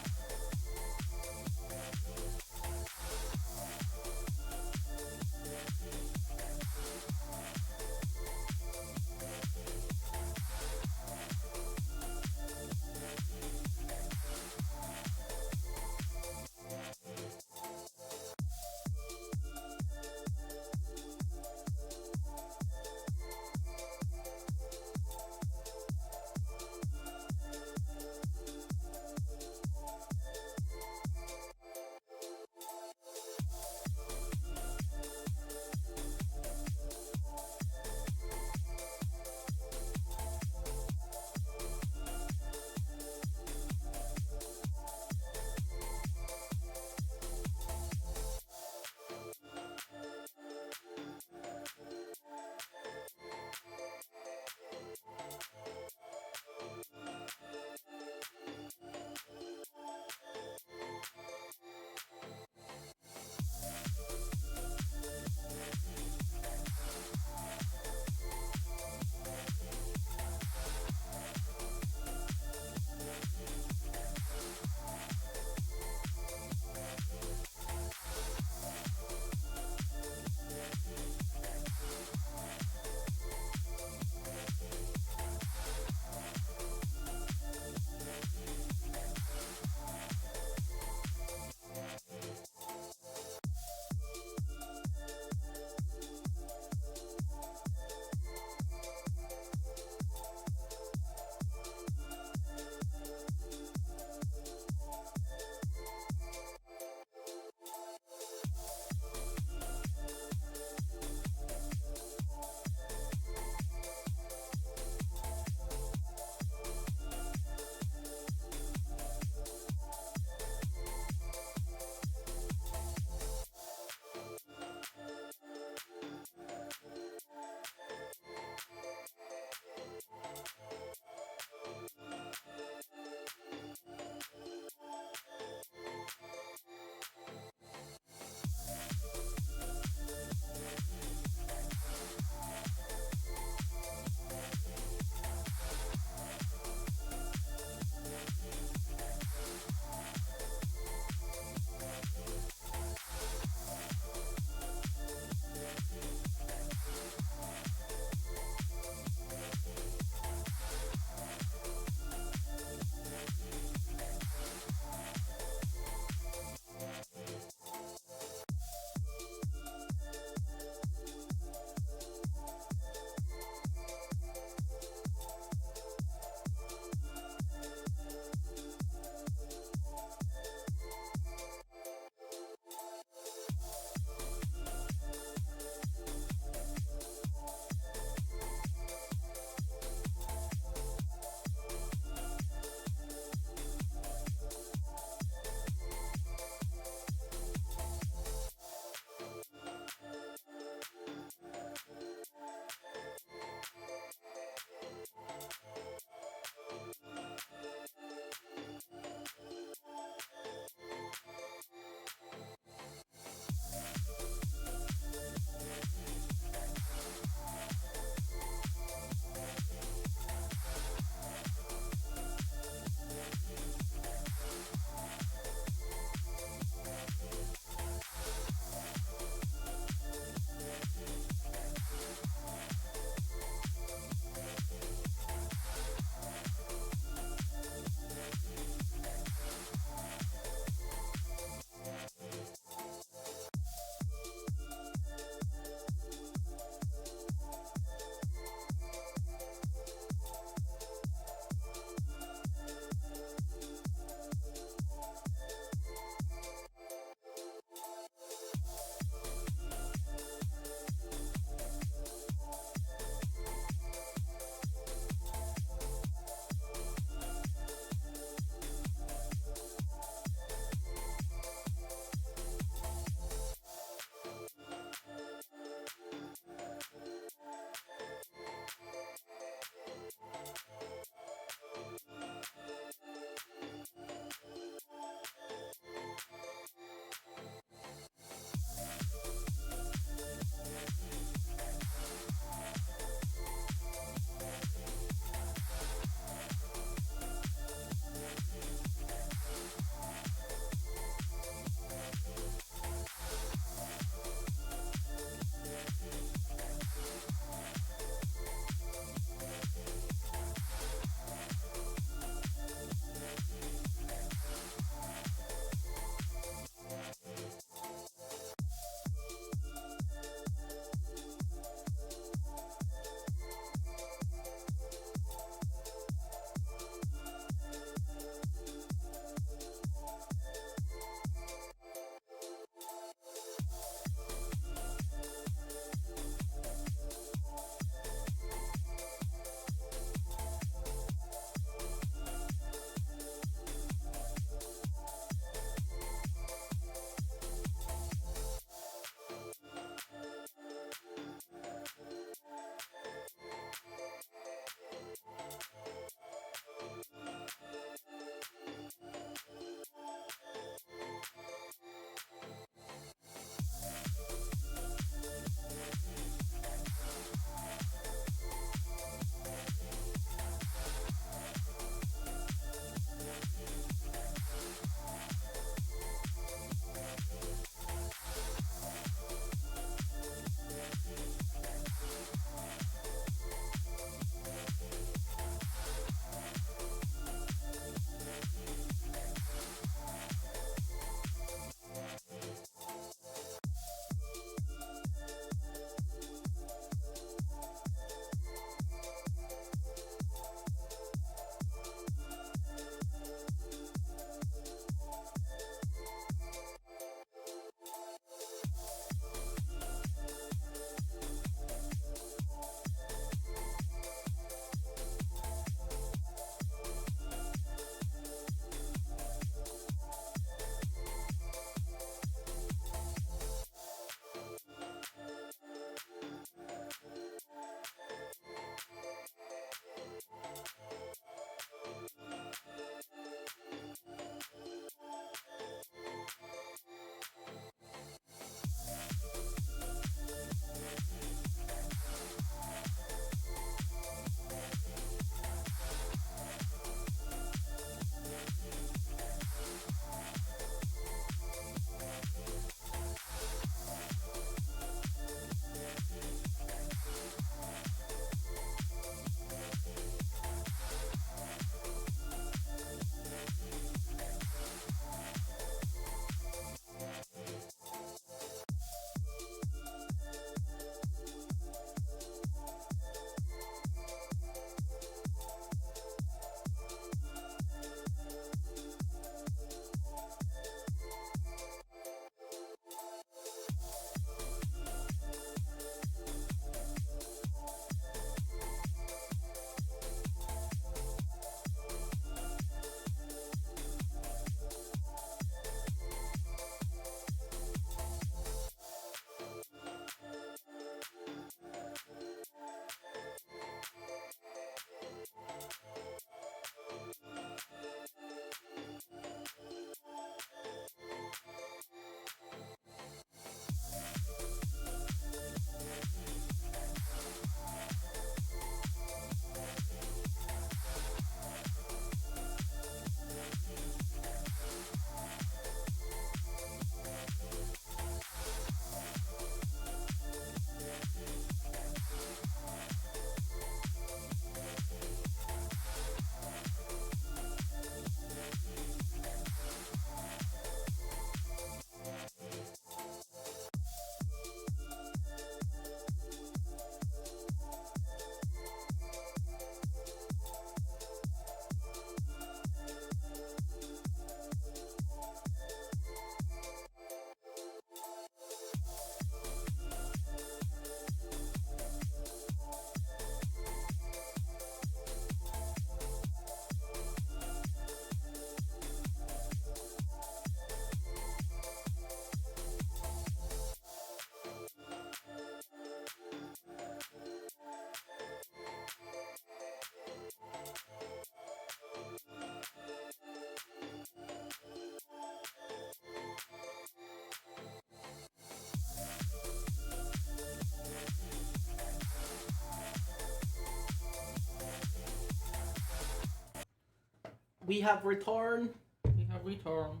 we have returned. We have returned.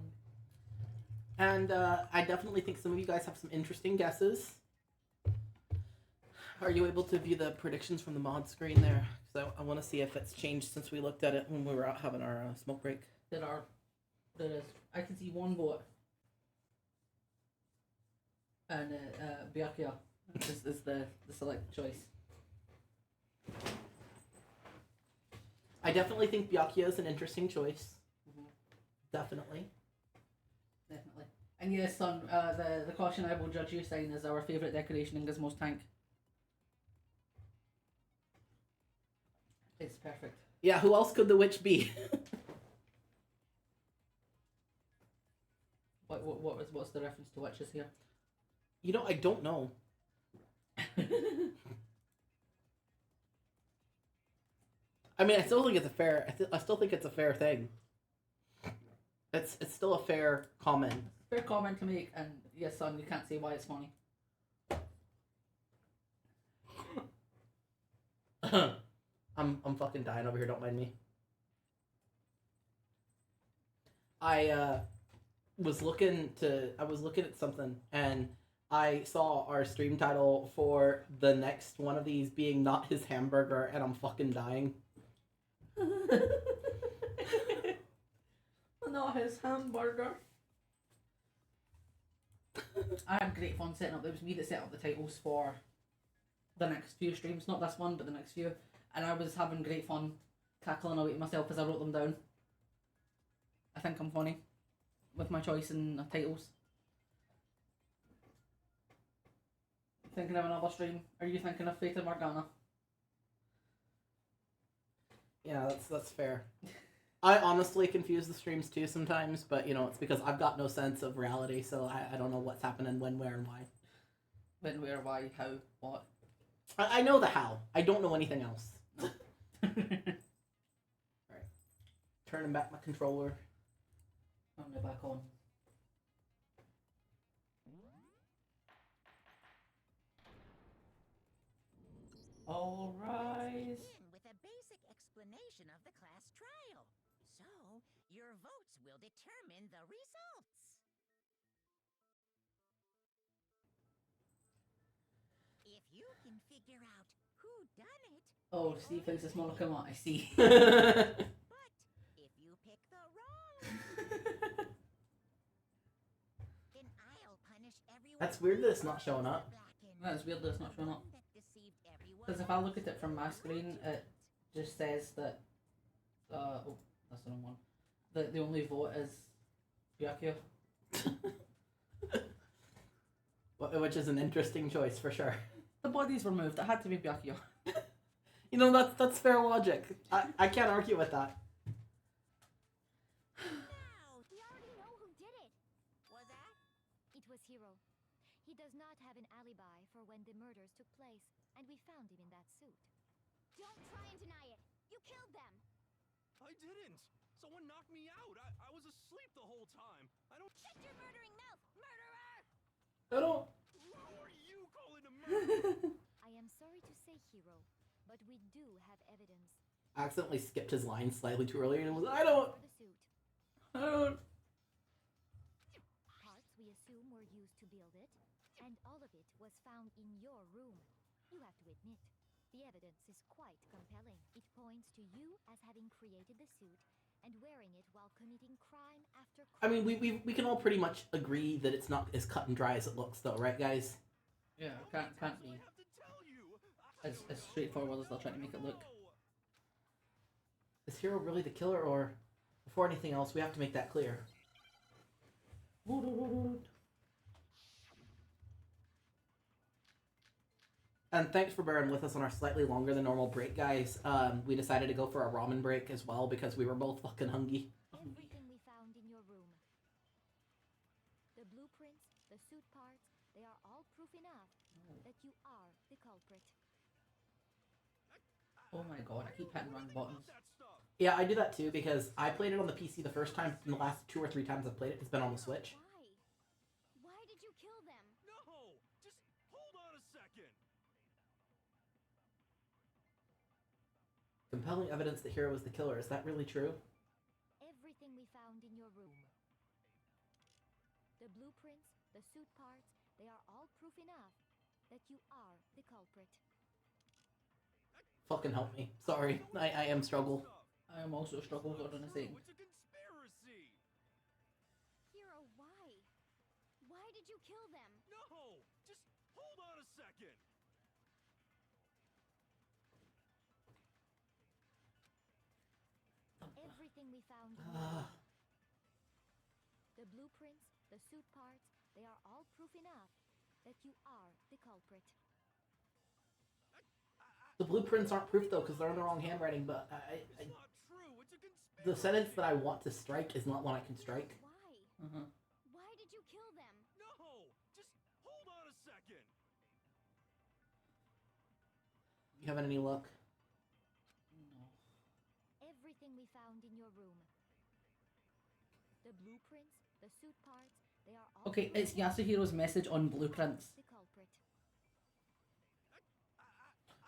And I definitely think some of you guys have some interesting guesses. Are you able to view the predictions from the mod screen there? So I want to see if it's changed since we looked at it when we were out having our smoke break. There is. I can see one vote. And Byakuya is the select choice. I definitely think Byakuya is an interesting choice. Definitely. Definitely. And yes, son, the caution I will judge you sign is our favourite decoration in Gizmo's tank. It's perfect. Yeah, who else could the witch be? What's the reference to witches here? You know, I don't know. I mean, I still think it's a fair. I still think it's a fair thing. It's still a fair comment. Fair comment to make, and yes, son, you can't say why it's funny. I'm fucking dying over here. Don't mind me. I was looking at something, and I saw our stream title for the next one of these being Not His Hamburger, and I'm fucking dying. Not his hamburger. I had great fun setting up. It was me that set up the titles for the next few streams, not this one, but the next few. And I was having great fun cackling away to myself as I wrote them down. I think I'm funny with my choice in the titles. Thinking of another stream? Are you thinking of Fata Morgana? Yeah, that's fair. I honestly confuse the streams too sometimes, but you know, it's because I've got no sense of reality, so I don't know what's happening when, where, and why. When, where, why, how, what? I know the how. I don't know anything else. Alright. Turning back my controller. Turn it back on. All rise. With a basic explanation of the class trial. So, your votes will determine the results. If you can figure out who done it. Oh, Steve thinks it's Monica Mott, I see. But if you pick the wrong then I'll punish everyone. That's weird that it's not showing up. That's weird that it's not showing up. Because if I look at it from my screen, it just says that. Oh, that's the wrong one. The only vote is Byakuya. Which is an interesting choice for sure. The bodies were moved. It had to be Byakuya. You know, that's fair logic. I can't argue with that. Now, we already know who did it. Was that? It was Hiro. He does not have an alibi for when the murders took place, and we found him in that suit. Don't try and deny it. You killed them. I didn't. Someone knocked me out. I was asleep the whole time. I don't. Shut your murdering mouth, murderer! I don't. Who are you calling a murderer? I am sorry to say, Hiro, but we do have evidence. I accidentally skipped his line slightly too early, and it was I don't. For the suit. I don't. Parts we assume were used to build it, and all of it was found in your room. You have to admit, the evidence is quite compelling. It points to you as having created the suit and wearing it while committing crime after crime. I mean, we can all pretty much agree that it's not as cut and dry as it looks, though, right, guys? Yeah, can't be as straightforward as they're trying to make it look. Is Hiro really the killer, or before anything else, we have to make that clear? And thanks for bearing with us on our slightly longer than normal break, guys. We decided to go for a ramen break as well because we were both fucking hungry. Everything we found in your room. The blueprints, the suit parts, they are all proof enough that you are the culprit. Oh my god, I keep hitting wrong buttons. Yeah, I do that too because I played it on the PC the first time, and the last 2 or 3 times I've played it, it's been on the Switch. Why? Why did you kill them? No! Just hold on a second! Compelling evidence that Hiro was the killer. Is that really true? The blueprints, the suit parts, they are all proof enough that you are the culprit. Fucking help me. Sorry, I am struggle. I am also a struggle god on a thing. It's a conspiracy. Hero, why? Why did you kill them? No, just hold on a second. Everything we found in your room. The blueprints, the suit parts, they are all proof enough that you are the culprit. The blueprints aren't proof though, because they're in the wrong handwriting. But It's not true. It's a conspiracy. the sentence that I want to strike is not one I can strike. Why? Mm-hmm. Why did you kill them? No, just hold on a second. You having any luck? No. Everything we found in your room. The blueprints, the suit parts, they are all Okay, proof it's enough Yasuhiro's message on blueprints. the culprit.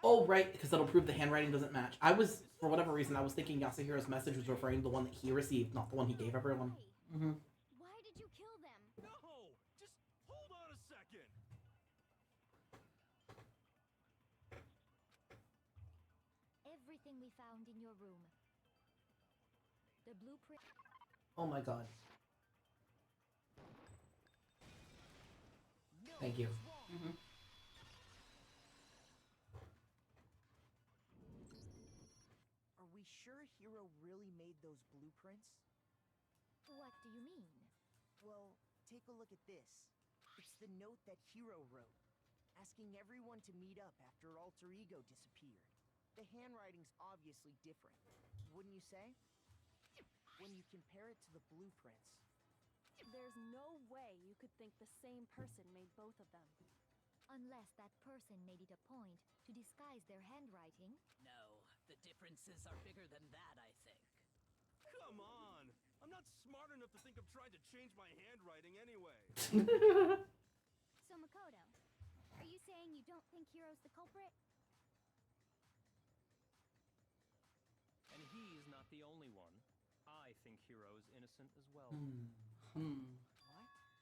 Oh, right, because that'll prove the handwriting doesn't match. I was, for whatever reason, I was thinking Yasuhiro's message was referring to the one that he received, not the one he gave everyone. Why? Mm-hmm. Why did you kill them? No, just hold on a second. Everything we found in your room. The blueprint. Oh my god. Thank you. Mm-hmm. Are we sure Hero really made those blueprints? What do you mean? Well, take a look at this. It's the note that Hero wrote, asking everyone to meet up after Alter Ego disappeared. The handwriting's obviously different, wouldn't you say? When you compare it to the blueprints. There's no way you could think the same person made both of them. Unless that person made it a point to disguise their handwriting. No, the differences are bigger than that, I think. Come on. I'm not smart enough to think of trying to change my handwriting anyway. So Makoto, are you saying you don't think Hiro's the culprit? And he's not the only one. I think Hero's innocent as well. What?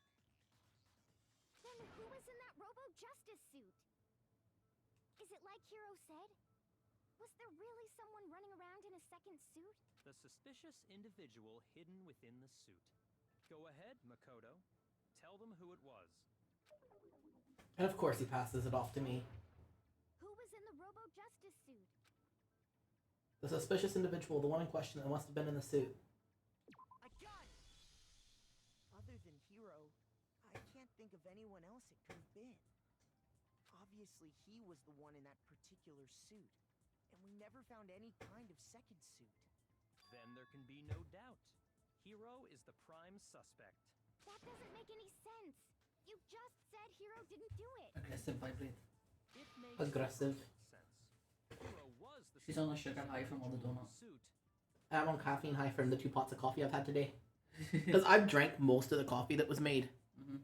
Then who was in that Robo-Justice suit? Is it like Hiro said? Was there really someone running around in a second suit? The suspicious individual hidden within the suit. Go ahead, Makoto. Tell them who it was. And of course he passes it off to me. Who was in the Robo-Justice suit? The suspicious individual, the one in question that must have been in the suit. I got it! Other than Hero, I can't think of anyone else it could have been. Obviously, he was the one in that particular suit, and we never found any kind of second suit. Then there can be no doubt. Hero is the prime suspect. That doesn't make any sense. You just said Hiro didn't do it. Aggressive vibrate. It makes Aggressive. sense. Hero was the She's on a sugar high from all the donuts. suit. I'm on caffeine high from the 2 pots of coffee I've had today. Because I've drank most of the coffee that was made. Mm-hmm.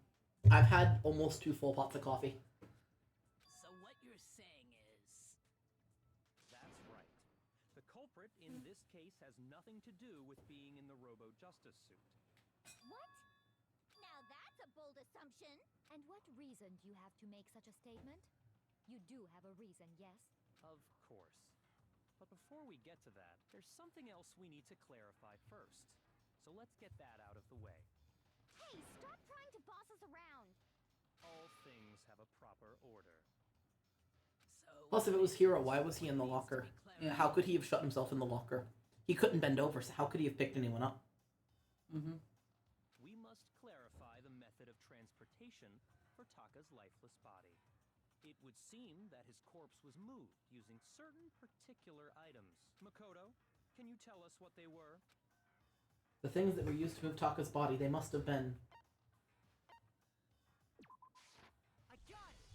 I've had almost 2 full pots of coffee. So what you're saying is... That's right. The culprit in this case has nothing to do with being in the Robo-Justice suit. What? Now that's a bold assumption. And what reason do you have to make such a statement? You do have a reason, yes? Of course. But before we get to that, there's something else we need to clarify first. So let's get that out of the way. Hey, stop trying to boss us around. All things have a proper order. So... Plus, if it was Hero, why was he in the locker? Yeah. How could he have shut himself in the locker? He couldn't bend over, so how could he have picked anyone up? Mm-hmm. We must clarify the method of transportation for Taka's lifeless body. It would seem that his corpse was moved using certain particular items. Makoto, can you tell us what they were? The things that were used to move Taka's body, they must have been... I got it!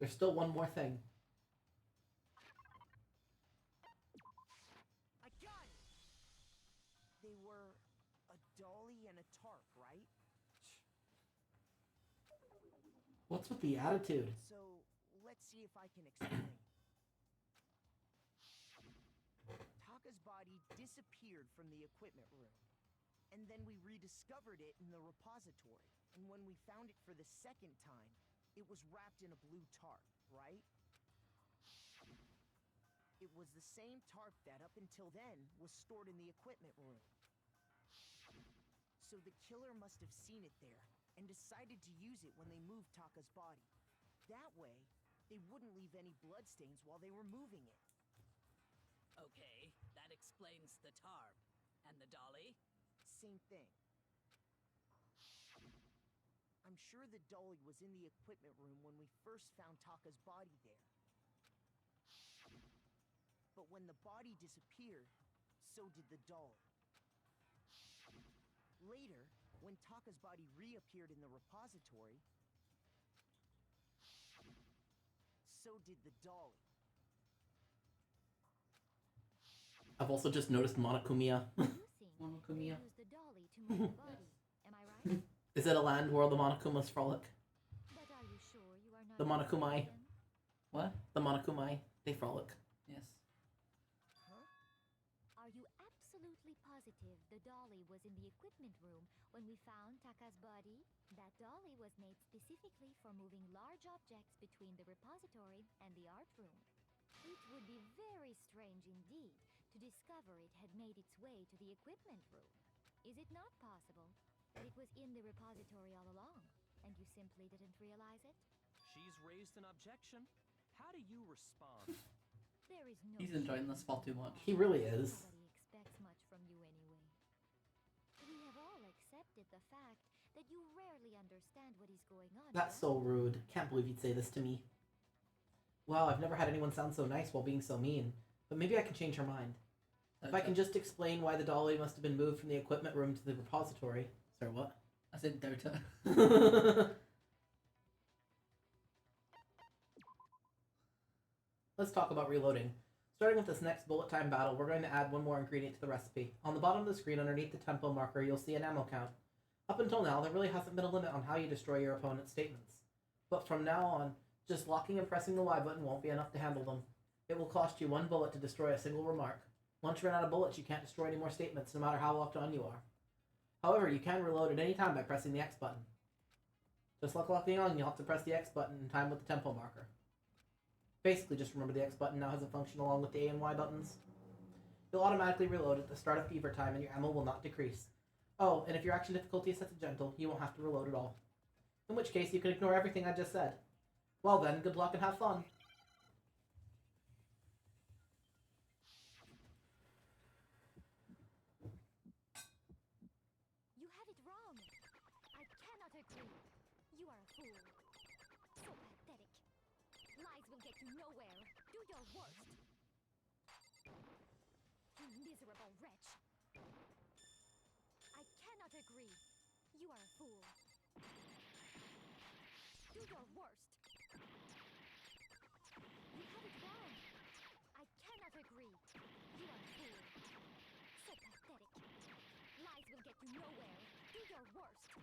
There's still one more thing. I got it! They were a dolly and a tarp, right? What's with the attitude? So, let's see if I can explain. Taka's body disappeared from the equipment room. And then we rediscovered it in the repository. And when we found it for the second time, it was wrapped in a blue tarp, right? It was the same tarp that, up until then, was stored in the equipment room. So the killer must have seen it there, and decided to use it when they moved Taka's body. That way, they wouldn't leave any bloodstains while they were moving it. Okay, that explains the tarp. And the dolly? Same thing. I'm sure the dolly was in the equipment room when we first found Taka's body there. But when the body disappeared, so did the dolly. Later, when Taka's body reappeared in the repository, so did the dolly. I've also just noticed Monokumiya. Monokumiya. Use the dolly to move the body. Am I right? Is it a land where the Monokumas frolic? But are you sure you are not The Monokumai. mistaken? What? The Monokumai, they frolic. Yes. Are you absolutely positive the dolly was in the equipment room when we found Taka's body? That dolly was made specifically for moving large objects between the repository and the art room. It would be very strange indeed to discover it had made its way to the equipment room. Is it not possible that it was in the repository all along, and you simply didn't realize it? She's raised an objection. How do you respond? There is no He's enjoying this far too much. He really is. Nobody expects much from you anyway. We have all accepted the fact that you rarely understand what is going on. That's right? so rude. Can't believe you'd say this to me. Wow, I've never had anyone sound so nice while being so mean. But maybe I can change her mind. If I can just explain why the dolly must have been moved from the equipment room to the repository. Sorry, what? I said doubt it. Let's talk about reloading. Starting with this next bullet time battle, we're going to add one more ingredient to the recipe. On the bottom of the screen underneath the tempo marker, you'll see an ammo count. Up until now, there really hasn't been a limit on how you destroy your opponent's statements. But from now on, just locking and pressing the Y button won't be enough to handle them. It will cost you 1 bullet to destroy a single remark. Once you run out of bullets, you can't destroy any more statements, no matter how locked on you are. However, you can reload at any time by pressing the X button. Just like locking on, you'll have to press the X button in time with the tempo marker. Basically, just remember the X button now has a function along with the A and Y buttons. You'll automatically reload at the start of fever time, and your ammo will not decrease. Oh, and if your action difficulty is set to gentle, you won't have to reload at all. In which case, you can ignore everything I just said. Well then, good luck and have fun. You have it wrong. I cannot agree. You are a fool. So pathetic. Lies will get you nowhere. Do your worst. You miserable wretch. I cannot agree. You are a fool. Do your worst. You have it wrong. I cannot agree. You are a fool. So pathetic. Lies will get you nowhere. Do your worst.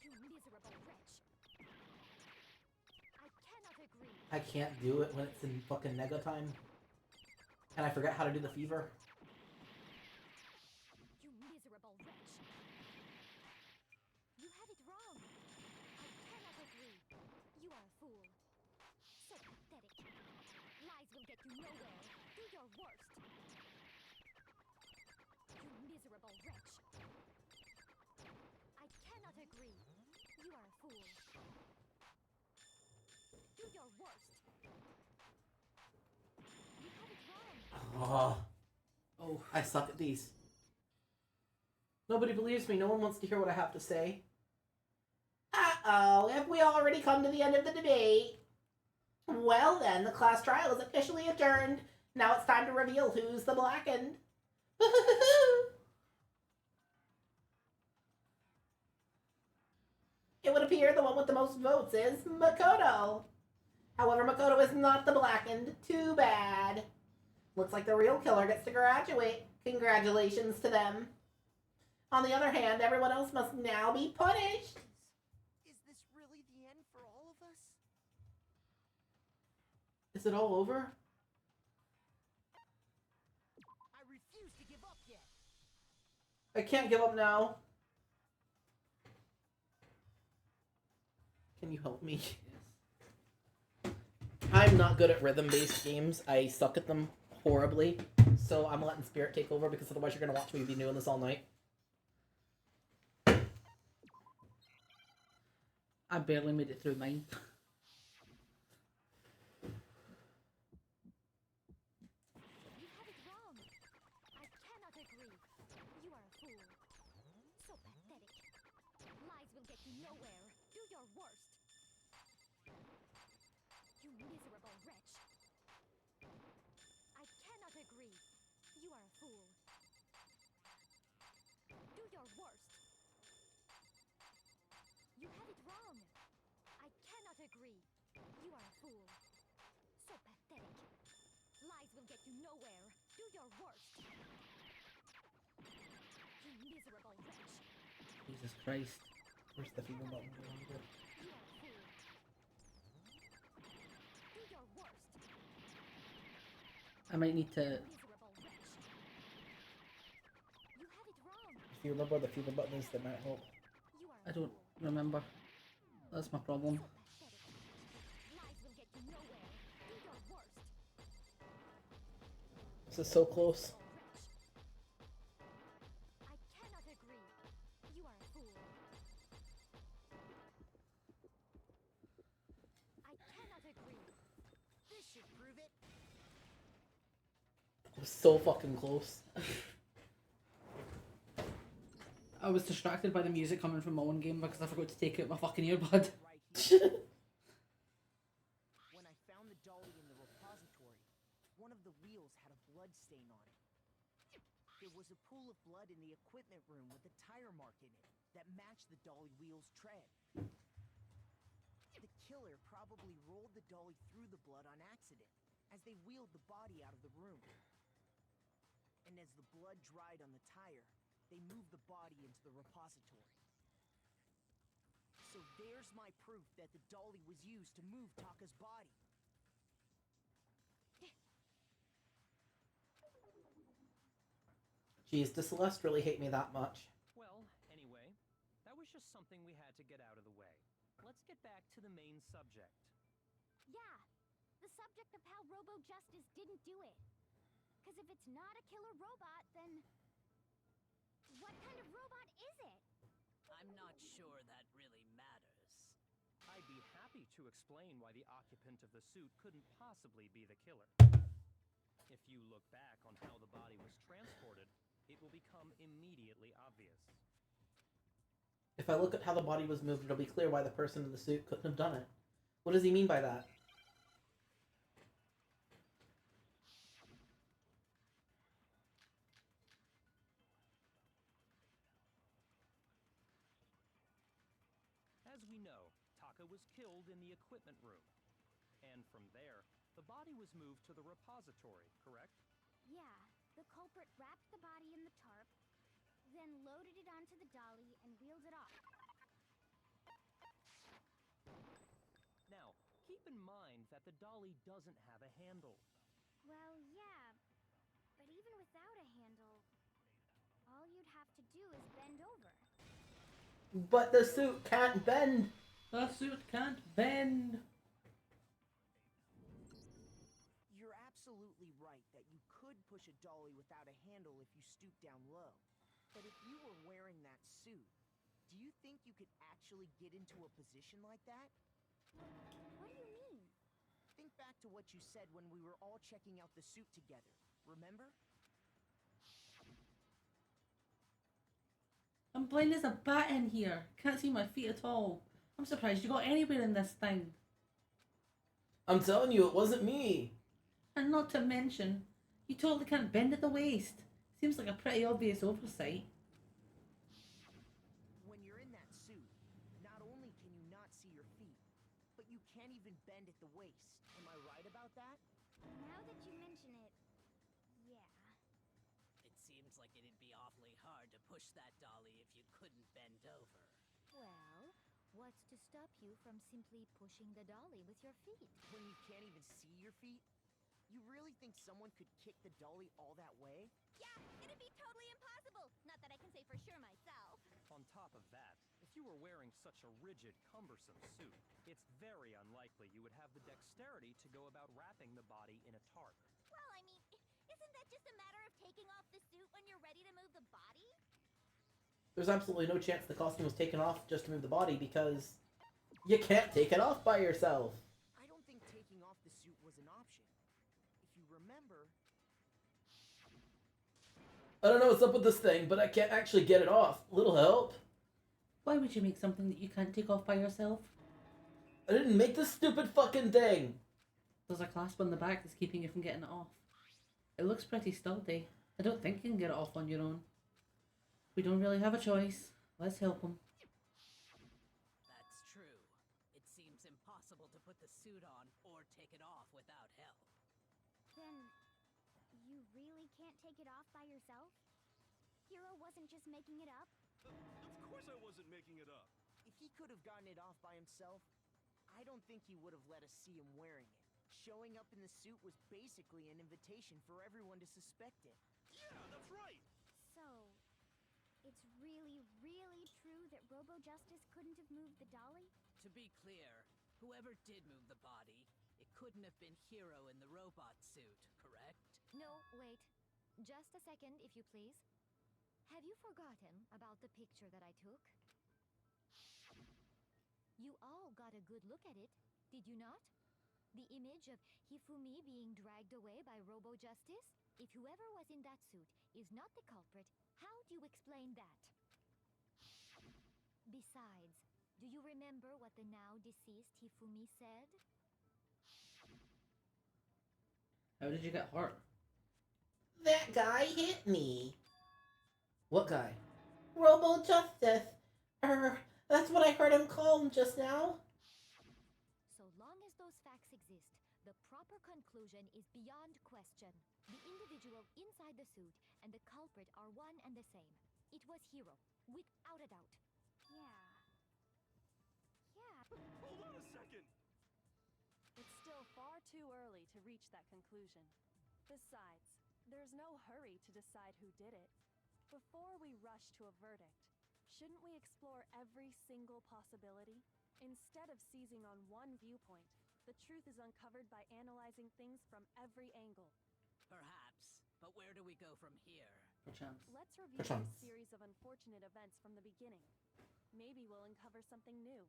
You miserable wretch. I cannot agree. I can't do it when it's in fucking nega time. And I forget how to do the fever. You miserable wretch. You have it wrong. I cannot agree. You are a fool. So pathetic. Lies will get you nowhere. Do your worst. You miserable wretch. I cannot agree. You are a fool. Do your worst. You have it wrong. Oh, I suck at these. Nobody believes me. No one wants to hear what I have to say. Uh-oh, have we already come to the end of the debate? Well then, the class trial is officially adjourned. Now it's time to reveal who's the blackened. It would appear the one with the most votes is Makoto. However, Makoto is not the blackened. Too bad. Looks like the real killer gets to graduate. Congratulations to them. On the other hand, everyone else must now be punished. Is this really the end for all of us? Is it all over? I refuse to give up yet. I can't give up now. Can you help me? I'm not good at rhythm-based games. I suck at them horribly. So I'm letting Spirit take over because otherwise you're gonna watch me be doing this all night. I barely made it through mine. You have it wrong. I cannot agree. You are a fool. So pathetic. Lies will get you nowhere. Do your worst. You miserable wretch. I cannot agree. You are a fool. Do your worst. You have it wrong. I cannot agree. You are a fool. So pathetic. Lies will get you nowhere. Do your worst. You miserable wretch. Jesus Christ. Where's the fever button? You are a fool. Do your worst. I might need to... Miserable wretch. You have it wrong. If you remember the fever button is, that might help. You are I a don't fool. remember. That's my problem. So pathetic. Lies will get you nowhere. Do your worst. This is so close. I cannot agree. You are a fool. I cannot agree. This should prove it. It was so fucking close. I was distracted by the music coming from my own game because I forgot to take out my fucking earbud. Right here. When I found the dolly in the repository, one of the wheels had a blood stain on it. There was a pool of blood in the equipment room with a tire mark in it that matched the dolly wheel's tread. The killer probably rolled the dolly through the blood on accident as they wheeled the body out of the room. And as the blood dried on the tire, they moved the body into the repository. So there's my proof that the dolly was used to move Taka's body. Jeez, does Celeste really hate me that much? Well, anyway, that was just something we had to get out of the way. Let's get back to the main subject. Yeah, the subject of how Robo-Justice didn't do it. Because if it's not a killer robot, then... what kind of robot is it? I'm not sure that really matters. I'd be happy to explain why the occupant of the suit couldn't possibly be the killer. If you look back on how the body was transported, it will become immediately obvious. If I look at how the body was moved, it'll be clear why the person in the suit couldn't have done it. What does he mean by that? As we know, Taka was killed in the equipment room. And from there, the body was moved to the repository, correct? Yeah, the culprit wrapped the body in the tarp, then loaded it onto the dolly and wheeled it off. Now, keep in mind that the dolly doesn't have a handle. Well, yeah, but even without a handle, all you'd have to do is bend over. But the suit can't bend! The suit can't bend! You're absolutely right that you could push a dolly without a handle if you stoop down low. But if you were wearing that suit, do you think you could actually get into a position like that? What do you mean? Think back to what you said when we were all checking out the suit together, remember? I'm blind as a bat in here. Can't see my feet at all. I'm surprised you got anywhere in this thing. I'm telling you, it wasn't me! And not to mention, you totally can't bend at the waist. Seems like a pretty obvious oversight. When you're in that suit, not only can you not see your feet, but you can't even bend at the waist. Am I right about that? Now that you mention it, yeah. It seems like it'd be awfully hard to push that dolly if you couldn't bend over. Well, what's to stop you from simply pushing the dolly with your feet? When you can't even see your feet? You really think someone could kick the dolly all that way? Yeah, it'd be totally impossible. Not that I can say for sure myself. On top of that, if you were wearing such a rigid, cumbersome suit, it's very unlikely you would have the dexterity to go about wrapping the body in a tarp. Well, I mean, isn't that just a matter of taking off the suit when you're ready to move the body? There's absolutely no chance the costume was taken off just to move the body because you can't take it off by yourself. I don't think taking off the suit was an option. If you remember... I don't know what's up with this thing, but I can't actually get it off. Little help? Why would you make something that you can't take off by yourself? I didn't make this stupid fucking thing! There's a clasp on the back that's keeping you from getting it off. It looks pretty sturdy. I don't think you can get it off on your own. We don't really have a choice. Let's help him. That's true. It seems impossible to put the suit on or take it off without help. Then, you really can't take it off by yourself? Hero wasn't just making it up? Of course I wasn't making it up. If he could have gotten it off by himself, I don't think he would have let us see him wearing it. Showing up in the suit was basically an invitation for everyone to suspect it. Yeah, that's right! So, it's really, really true that Robo-Justice couldn't have moved the dolly? To be clear, whoever did move the body, it couldn't have been Hero in the robot suit, correct? No, wait. Just a second, if you please. Have you forgotten about the picture that I took? You all got a good look at it, did you not? The image of Hifumi being dragged away by Robo-Justice? If whoever was in that suit is not the culprit, how do you explain that? Besides, do you remember what the now deceased Hifumi said? How did you get hurt? That guy hit me. What guy? Robo-Justice. That's what I heard him call him just now. So long as those facts exist, the proper conclusion is beyond question. The individual inside the suit and the culprit are one and the same. It was Hero, without a doubt. Yeah. Hold on a second! It's still far too early to reach that conclusion. Besides, there's no hurry to decide who did it. Before we rush to a verdict, shouldn't we explore every single possibility? Instead of seizing on one viewpoint, the truth is uncovered by analyzing things from every angle. Perhaps, but where do we go from here? Perchance. Let's review a series of unfortunate events from the beginning. Maybe we'll uncover something new.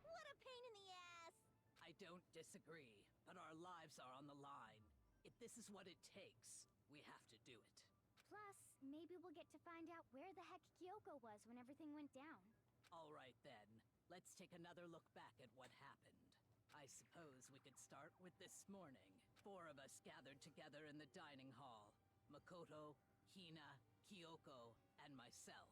What a pain in the ass! I don't disagree, but our lives are on the line. If this is what it takes, we have to do it. Plus, maybe we'll get to find out where the heck Kyoko was when everything went down. All right then, let's take another look back at what happened. I suppose we could start with this morning. 4 of us gathered together in the dining hall. Makoto, Hina, Kyoko, and myself.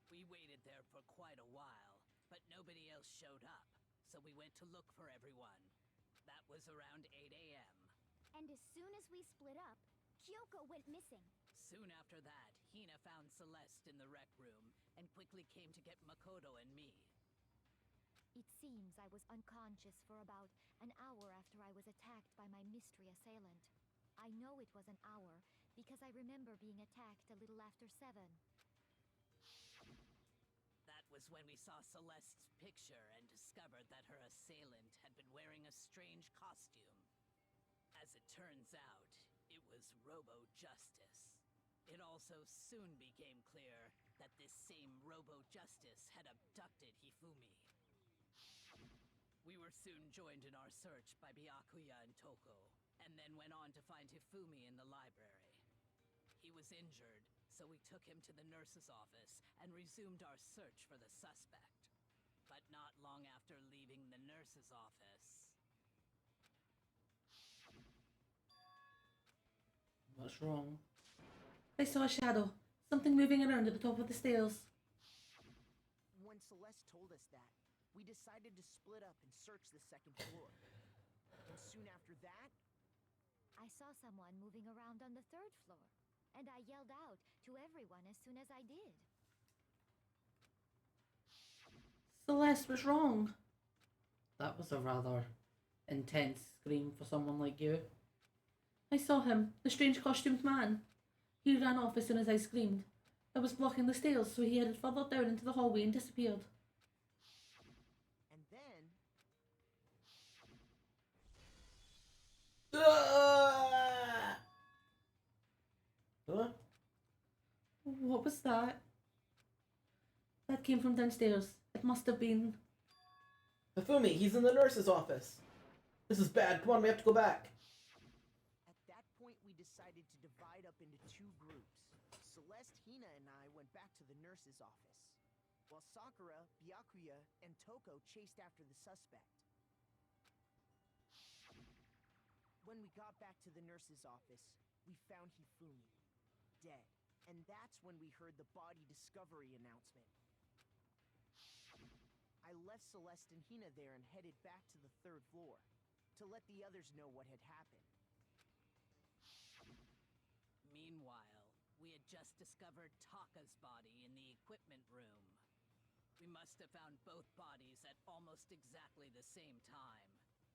We waited there for quite a while, but nobody else showed up, so we went to look for everyone. That was around 8 a.m. And as soon as we split up, Kyoko went missing. Soon after that, Hina found Celeste in the rec room and quickly came to get Makoto and me. It seems I was unconscious for about an hour after I was attacked by my mystery assailant. I know it was an hour because I remember being attacked a little after 7. That was when we saw Celeste's picture and discovered that her assailant had been wearing a strange costume. As it turns out, it was Robo-Justice. It also soon became clear that this same Robo-Justice had abducted Hifumi. We were soon joined in our search by Byakuya and Toko, and then went on to find Hifumi in the library. He was injured, so we took him to the nurse's office and resumed our search for the suspect. But not long after leaving the nurse's office... What's wrong? I saw a shadow. Something moving around at the top of the stairs. When Celeste told us that, we decided to split up and search the 2nd floor. And soon after that... I saw someone moving around on the 3rd floor, and I yelled out to everyone as soon as I did. Celeste, what's wrong? That was a rather intense scream for someone like you. I saw him, the strange costumed man. He ran off as soon as I screamed. I was blocking the stairs, so he headed further down into the hallway and disappeared. And then, Huh? What was that? That came from downstairs. It must have been... Hifumi, he's in the nurse's office. This is bad. Come on, we have to go back. at that point, we decided to divide up into two groups. Celeste, Hina, and I went back to the nurse's office, while Sakura, Byakuya, and Toko chased after the suspect. When we got back to the nurse's office, we found Hifumi, dead. And that's when we heard the body discovery announcement. I left Celeste and Hina there and headed back to the 3rd floor to let the others know what had happened. Meanwhile, we had just discovered Taka's body in the equipment room. We must have found both bodies at almost exactly the same time,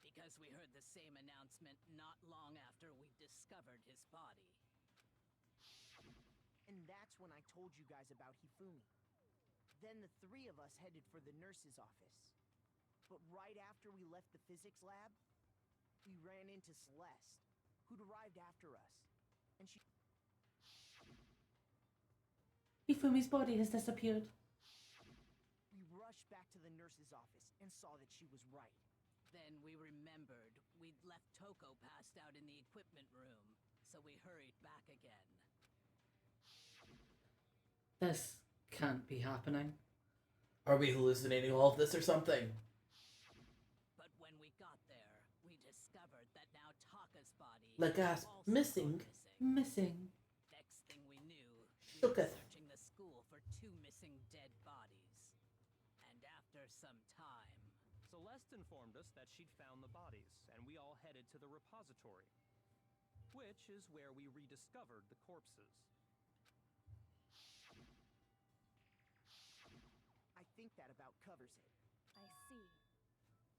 because we heard the same announcement not long after we discovered his body. And that's when I told you guys about Hifumi. Then the 3 of us headed for the nurse's office. But right after we left the physics lab, we ran into Celeste, who'd arrived after us. And she... Hifumi's body has disappeared. We rushed back to the nurse's office and saw that she was right. Then we remembered we'd left Toko passed out in the equipment room, so we hurried back again. This can't be happening. Are we hallucinating all of this or something? But when we got there, we discovered that now Taka's body Like was us, also missing. gone Missing. Next thing we knew, we were Shooketh. searching the school for 2 missing dead bodies. And after some time, Celeste informed us that she'd found the bodies, and we all headed to the repository, which is where we rediscovered the corpses. I think that about covers it. I see.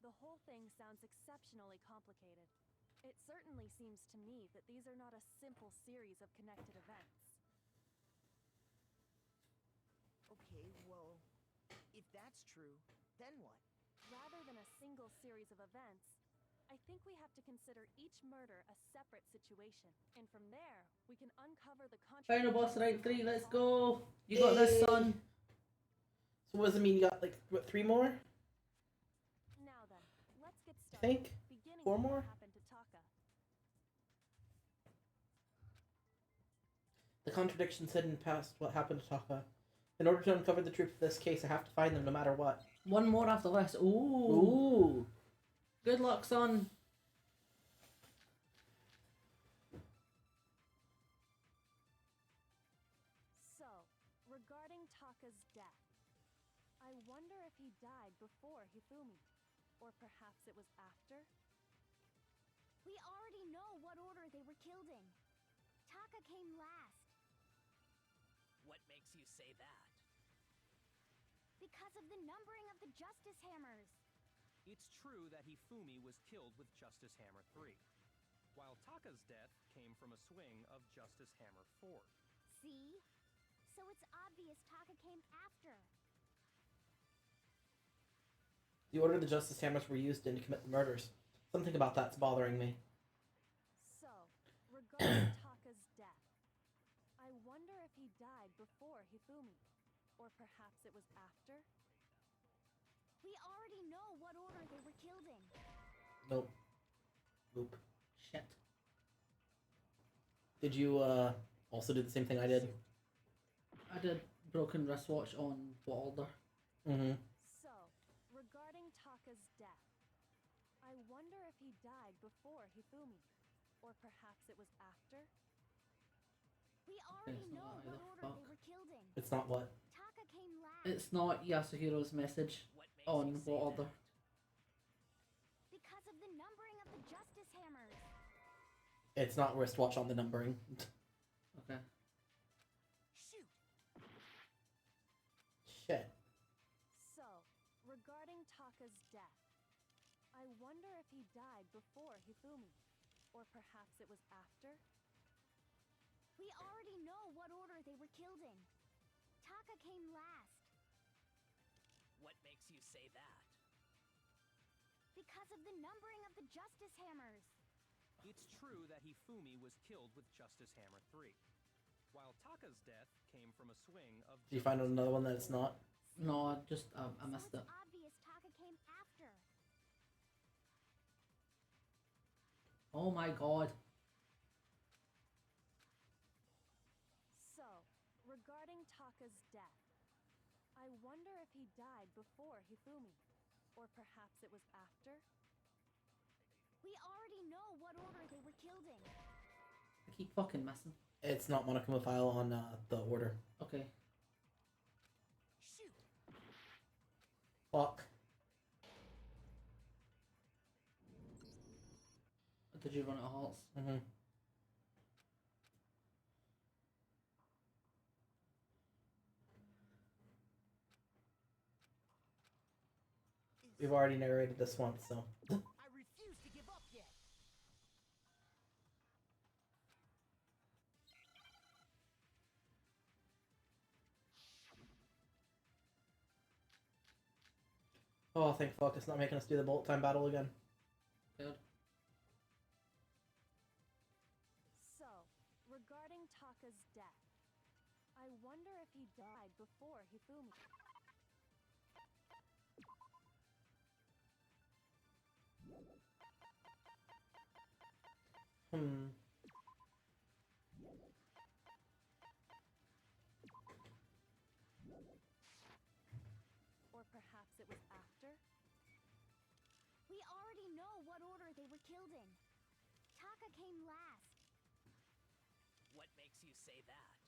The whole thing sounds exceptionally complicated. It certainly seems to me that these are not a simple series of connected events. Okay, well, if that's true, then what? Rather than a single series of events, I think we have to consider each murder a separate situation. And from there, we can uncover the Final boss rank 3, let's go! You Yay. got this, son! So what does it mean? You got like what, 3 more? Now then, let's get I started. think? Beginning 4 with more? what happened to Taka. The contradictions hidden past what happened to Taka. In order to uncover the truth of this case, I have to find them no matter what. One more after this. Ooh! Ooh! Good luck, son! So, regarding Taka's death, I wonder if he died before Hifumi, or perhaps it was after? We already know what order they were killed in. Taka came last. what makes you say that? Because of the numbering of the Justice Hammers. It's true that Hifumi was killed with Justice Hammer 3, while Taka's death came from a swing of Justice Hammer 4. See? So it's obvious Taka came after. The order the Justice Hammers were used in to commit the murders. Something about that's bothering me. So, regarding Taka's death, I wonder if he died before Hifumi, or perhaps it was after? We already know what order they were killed in. Nope. Nope. Shit. Did you also do the same thing I did? I did broken wristwatch on what order? Mm-hmm. So, regarding Taka's death, I wonder if he died before Hifumi, or perhaps it was after? We already It's know not what either. order Fuck. they were killed in. It's not what? Taka came last. It's not Yasuhiro's message What makes on you say what order. that? Because of the numbering of the Justice Hammers. It's not wristwatch on the numbering. Okay. Shoot! Shit. So, regarding Taka's death, I wonder if he died before Hifumi, Or perhaps it was after? We already know what order they were killed in. Taka came last. What makes you say that? Because of the numbering of the Justice Hammers. It's true that Hifumi was killed with Justice Hammer 3, while Taka's death came from a swing of. Did you find another one that it's not? No, I missed So it. it's obvious Taka came after. Oh my god. So, regarding Taka's death, I wonder if he died before Hifumi. Or perhaps it was after? We already know what order they were killed in. I keep fucking missing. It's not monochromophile on the order. Okay. Shoot! Fuck. Did you run out of hearts? Mm-hmm. We've already narrated this once, so. I refuse to give up yet. Oh, thank fuck, it's not making us do the bullet time battle again. Good. So, regarding Taka's death, I wonder if he died before Hifumi. Or perhaps it was after? We already know what order they were killed in. Taka came last. What makes you say that?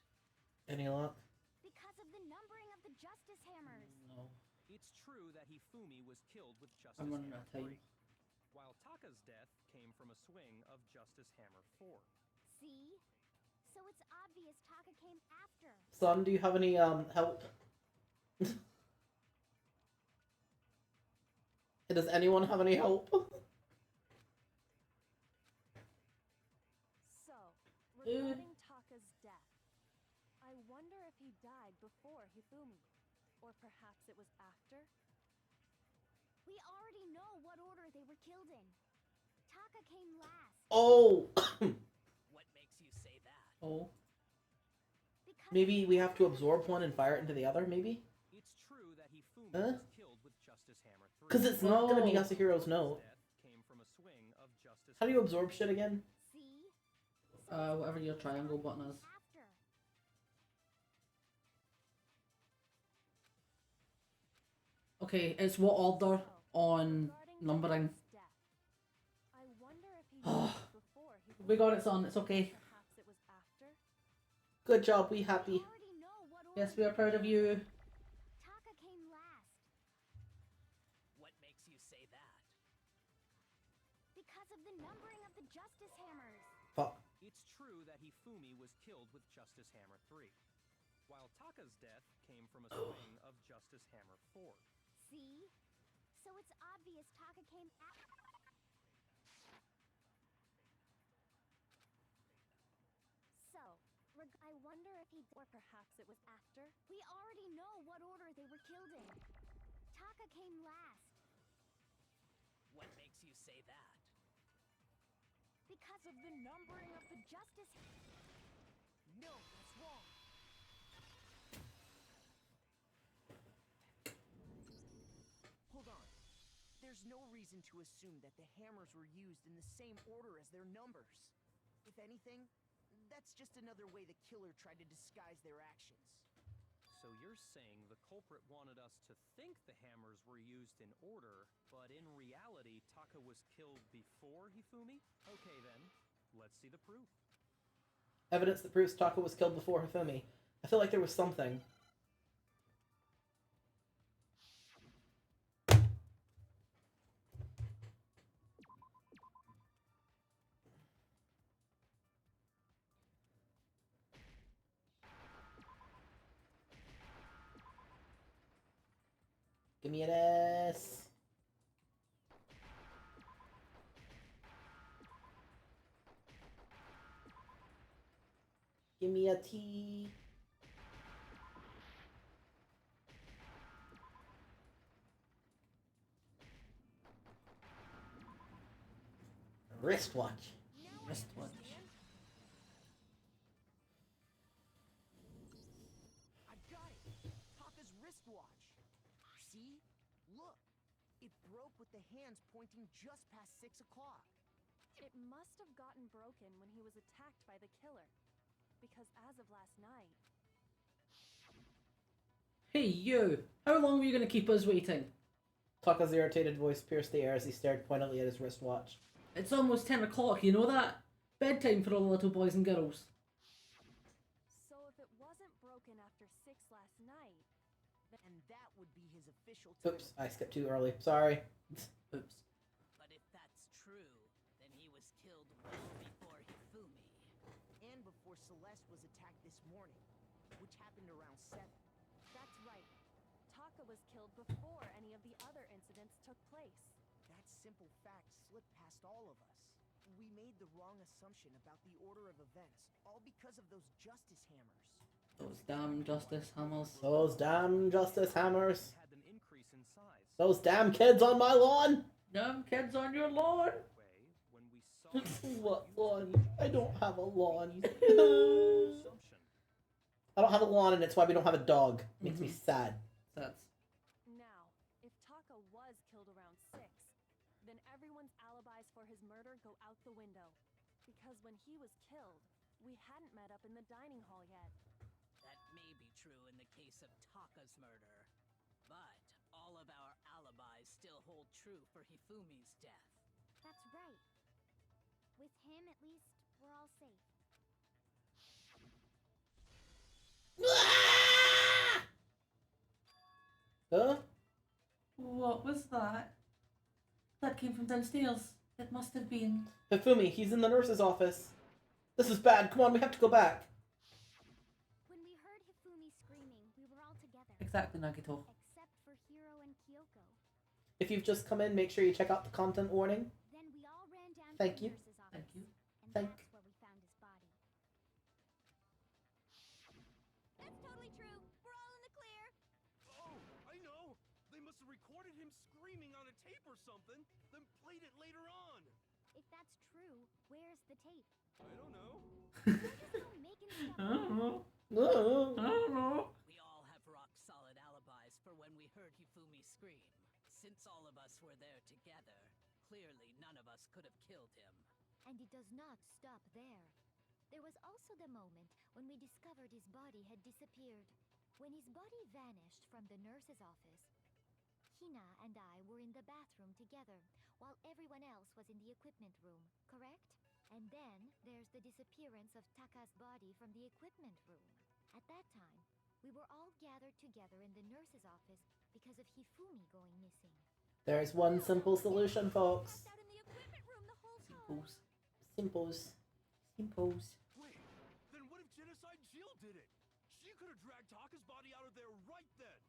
Any luck? Because of the numbering of the Justice Hammers. No. It's true that Hifumi was killed with Justice I'm running Hammer out of time. 3, while Taka's death came from a swing of Justice Hammer 4. See? So it's obvious Taka came after. Son, do you have any help? Does anyone have any help? So, regarding Taka's death, I wonder if he died before Hifumi. Or perhaps it was after? We already know what order they were killed in. Taka came last. Oh! What makes you say that? Oh. Maybe we have to absorb one and fire it into the other, maybe? It's true that Hifumi Huh? was killed with Justice Hammer 3. Because it's not going to be No. Yasuhiro's note. Death came from a swing of Justice How do you absorb shit again? See? Whatever your triangle button is. After. Okay, it's what order on numbering? I wonder if he died before Hifumi. We got it, son. It's okay. Perhaps it was after? Good job, we happy. Already know what order. Yes, we are proud of you. Taka came last. What makes you say that? Because of the numbering of the Justice Hammers. Fuck. It's true that Hifumi was killed with Justice Hammer 3, while Taka's death came from a swing of Justice Hammer 4. See? So it's obvious Taka came after. So, I wonder if he... Or perhaps it was after? We already know what order they were killed in. Taka came last. What makes you say that? Because of the numbering of the Justice... No, that's wrong. Hold on. There's no reason to assume that the hammers were used in the same order as their numbers. If anything, that's just another way the killer tried to disguise their actions. So you're saying the culprit wanted us to think the hammers were used in order, but in reality, Taka was killed before Hifumi? Okay then, let's see the proof. Evidence that proves Taka was killed before Hifumi. I feel like there was something. Give me an S. Give me a T. Wristwatch. Wristwatch. I got it. Taka's wristwatch. See? Look. It broke with the hands pointing just past 6 o'clock. It must have gotten broken when he was attacked by the killer. Because as of last night... Hey, you! How long were you going to keep us waiting? Taka's irritated voice pierced the air as he stared pointedly at his wristwatch. It's almost 10 o'clock, you know that? Bedtime for all the little boys and girls. So if it wasn't broken after 6 last night... And that would be his official time. Oops, I skipped too early. Sorry. Oops. But if that's true, then he was killed well before Hifumi. And before Celeste was attacked this morning, which happened around 7. That's right. Taka was killed before any of the other incidents took place. That simple fact slipped past all of us. We made the wrong assumption about the order of events, all because of those justice hammers. Those damn justice hammers. Those damn justice hammers. Had them increase in size. Those damn kids on my lawn. Damn kids on your lawn. Way, when we saw What lawn? I don't have a lawn. assumption. I don't have a lawn, and it's why we don't have a dog. Makes me sad. That's... Now, if Taka was killed around 6, then everyone's alibis for his murder go out the window. Because when he was killed, we hadn't met up in the dining hall yet. That may be true in the case of Taka's murder. But all of our alibis still hold true for Hifumi's death. That's right. With him, at least, we're all safe. Huh? What was that? That came from downstairs. It must have been... Hifumi, he's in the nurse's office. This is bad. Come on, we have to go back. When we heard Hifumi screaming, we were all together. Exactly, Nagito. Except for Hiro and Kyoko. If you've just come in, make sure you check out the content warning. Then we all ran down Thank to the you. nurse's office. Thank you. And Thank- that's where we found his body. That's totally true. We're all in the clear. Oh, I know! They must have recorded him screaming on a tape or something, then played it later on! If that's true, where's the tape? I don't know. We're just all making stuff I up. don't know. No. I don't know. We all have rock-solid alibis for when we heard Hifumi scream. Since all of us were there together, clearly none of us could have killed him. And it does not stop there. There was also the moment when we discovered his body had disappeared. When his body vanished from the nurse's office, Hina and I were in the bathroom together, while everyone else was in the equipment room, correct? And then there's the disappearance of Taka's body from the equipment room. At that time, we were all gathered together in the nurse's office because of Hifumi going missing. There's one simple solution, folks. Passed out in the equipment room the whole time. Simples. Simples. Simples. Wait, then what if Genocide Jill did it? She could have dragged Taka's body out of there right then!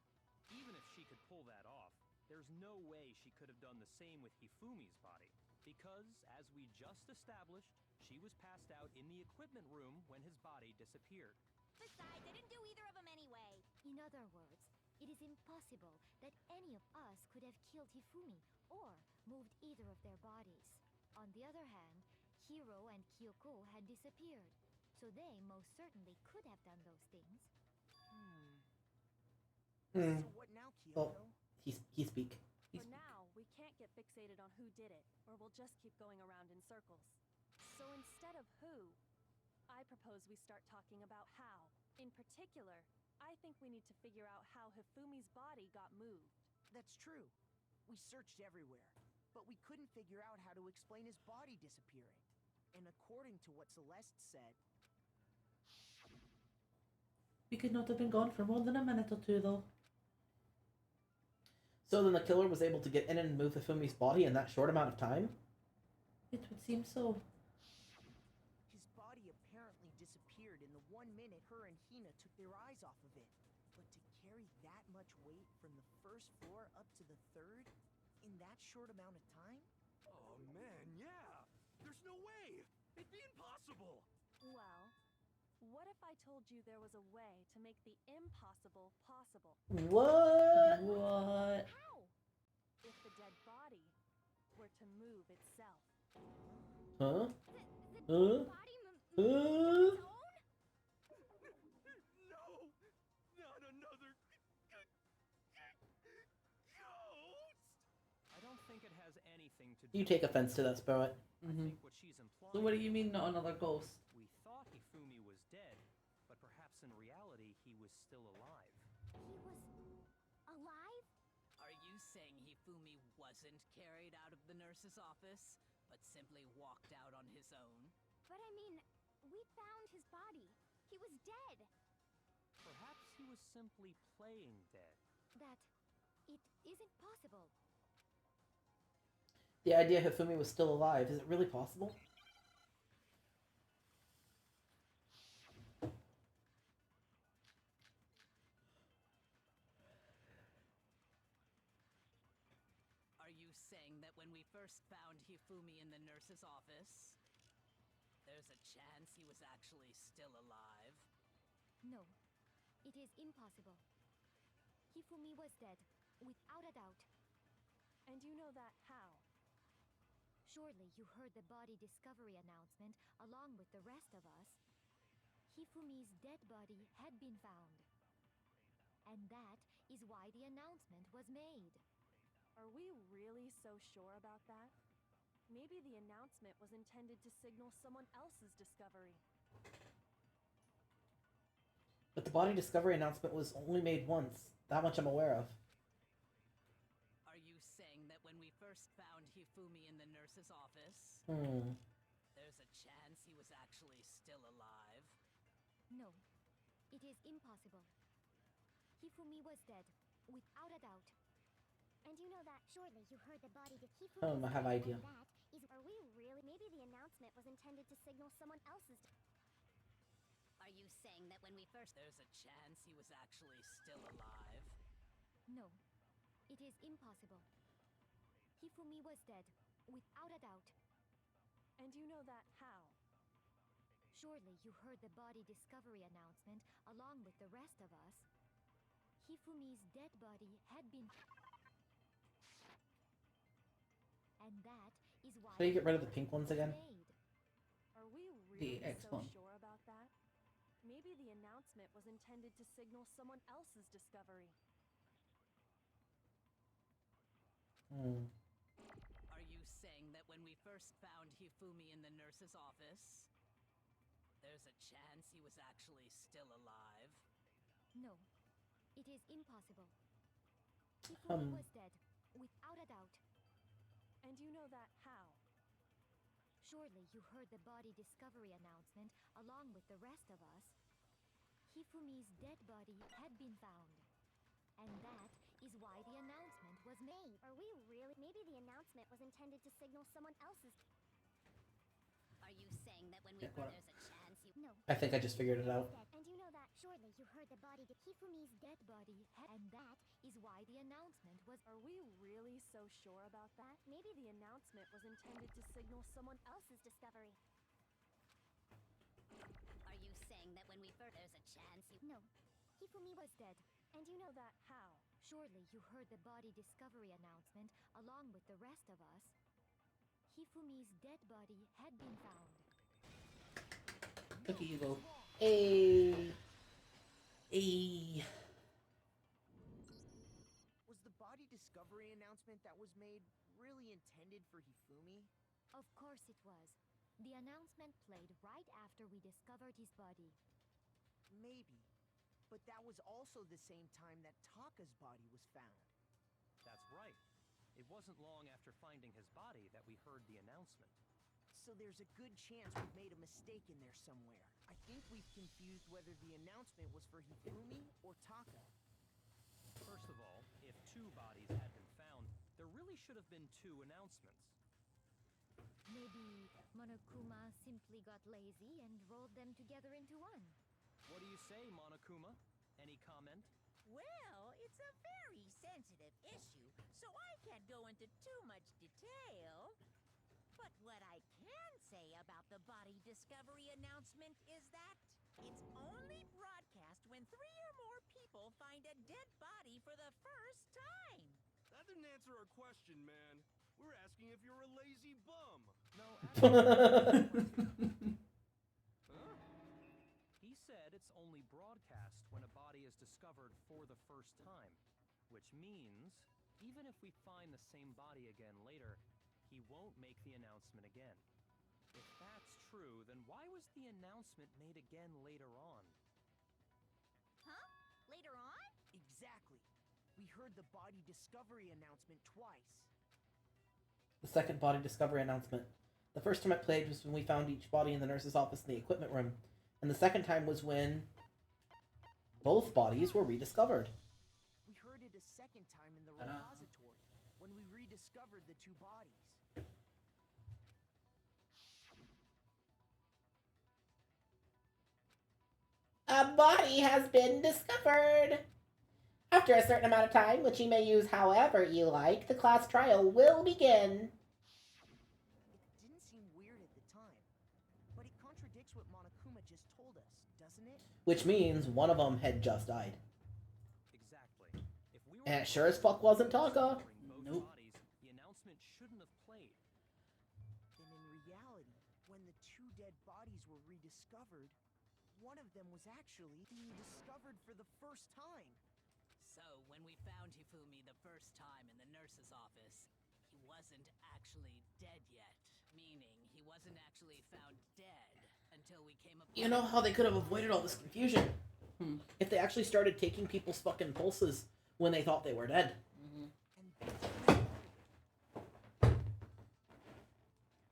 Even if she could pull that off, there's no way she could have done the same with Hifumi's body. Because, as we just established, she was passed out in the equipment room when his body disappeared. Besides, I didn't do either of them anyway. In other words, it is impossible that any of us could have killed Hifumi or moved either of their bodies. On the other hand, Hiro and Kyoko had disappeared, so they most certainly could have done those things. Hmm. So what now, Kyoko? Oh, he speak. For now, we can't get fixated on who did it, or we'll just keep going around in circles. So instead of who, I propose we start talking about how. In particular, I think we need to figure out how Hifumi's body got moved. That's true. We searched everywhere, but we couldn't figure out how to explain his body disappearing. And according to what Celeste said, We could not have been gone for more than a minute or two, though. So then the killer was able to get in and move Hifumi's body in that short amount of time? It would seem so. his body apparently disappeared in the 1 minute her and Hina took their eyes off of it. But to carry that much weight from the first floor up to the 3rd in that short amount of time? Oh man, yeah! There's no way! It'd be impossible! Well, What if I told you there was a way to make the impossible possible? What? What? How? If the dead body were to move itself. Huh? The Huh? body moved on its own? No! Not another ghost! I don't think it has anything to do. You take offense to that, Spirit. I think what she's implying. So what do you mean not another ghost? We thought Hifumi was dead, but perhaps in reality he was still alive. He was alive? Are you saying Hifumi wasn't carried out of the nurse's office, but simply walked out on his own? But I mean, we found his body. He was dead. Perhaps he was simply playing dead. That it isn't possible. The idea Hifumi was still alive, is it really possible? Are you saying that when we first found Hifumi in the nurse's office, there's a chance he was actually still alive? No, it is impossible. Hifumi was dead, without a doubt. And you know that how? Surely you heard the body discovery announcement along with the rest of us. Hifumi's dead body had been found. And that is why the announcement was made. Are we really so sure about that? Maybe the announcement was intended to signal someone else's discovery. But the body discovery announcement was only made once. That much I'm aware of. Are you saying that when we first found Hifumi in the nurse's office, there's a chance he was actually still alive? No, it is impossible. Hifumi was dead, without a doubt. And you know that surely you heard the body to Hifumi. I have an idea. That is, are we really? Maybe the announcement was intended to signal someone else's. Are you saying that when we first... There's a chance he was actually still alive? No, it is impossible. Hifumi was dead, without a doubt. And you know that how? Surely you heard the body discovery announcement along with the rest of us. Hifumi's dead body had been... And that is why... How do you get rid of the pink ones again? Made. Are we really X so one. sure about that? Maybe the announcement was intended to signal someone else's discovery. Are you saying that when we first found Hifumi in the nurse's office, there's a chance he was actually still alive? No, it is impossible. Hifumi was dead, without a doubt. And you know that how? Surely you heard the body discovery announcement along with the rest of us. Hifumi's dead body had been found. And that is why the announcement was made. Are we really? Maybe the announcement was intended to signal someone else's... Are you saying that when we Yeah, there's a chance he... No. I think I just figured it out. And you know that surely you heard the body to Hifumi's dead body and that is why the announcement was... Are we really so sure about that? Maybe the announcement was intended to signal someone else's discovery. Are you saying that when we first... There's a chance he... No. Hifumi was dead. And you know that how? Surely you heard the body discovery announcement along with the rest of us. Hifumi's dead body had been found. Look at you go. Hey. Hey. Was the body discovery announcement that was made really intended for Hifumi? Of course it was. The announcement played right after we discovered his body. Maybe. But that was also the same time that Taka's body was found. That's right. It wasn't long after finding his body that we heard the announcement. So there's a good chance we've made a mistake in there somewhere. I think we've confused whether the announcement was for Hifumi or Taka. First of all, if two bodies had been found, there really should have been two announcements. Maybe Monokuma simply got lazy and rolled them together into one. What do you say, Monokuma? Any comment? Well, it's a very sensitive issue, so I can't go into too much detail. But what I can say about the body discovery announcement is that It's only broadcast when 3 or more people find a dead body for the first time. That didn't answer our question, man. We're asking if you're a lazy bum. No, actually, huh? He said it's only broadcast when a body is discovered for the first time, which means even if we find the same body again later, he won't make the announcement again. If that's true, then why was the announcement made again later on? Huh? Later on? Exactly. We heard the body discovery announcement twice. The second body discovery announcement. The first time it played was when we found each body in the nurse's office in the equipment room. And the second time was when both bodies were rediscovered. We heard it a second time in the repository, when we rediscovered the 2 bodies. A body has been discovered! After a certain amount of time, which you may use however you like, the class trial will begin. It didn't seem weird at the time, but it contradicts what Monokuma just told us, doesn't it? Which means one of them had just died. Exactly. If we were And it sure as fuck wasn't Taka. Nope. Bodies, the announcement shouldn't have played. Then in reality, when the 2 dead bodies were rediscovered, one of them was actually being discovered for the first time. So, when we found Hifumi the first time in the nurse's office, he wasn't actually dead yet. Meaning, he wasn't actually found dead until we came up. You know how they could have avoided all this confusion? If they actually started taking people's fucking pulses when they thought they were dead.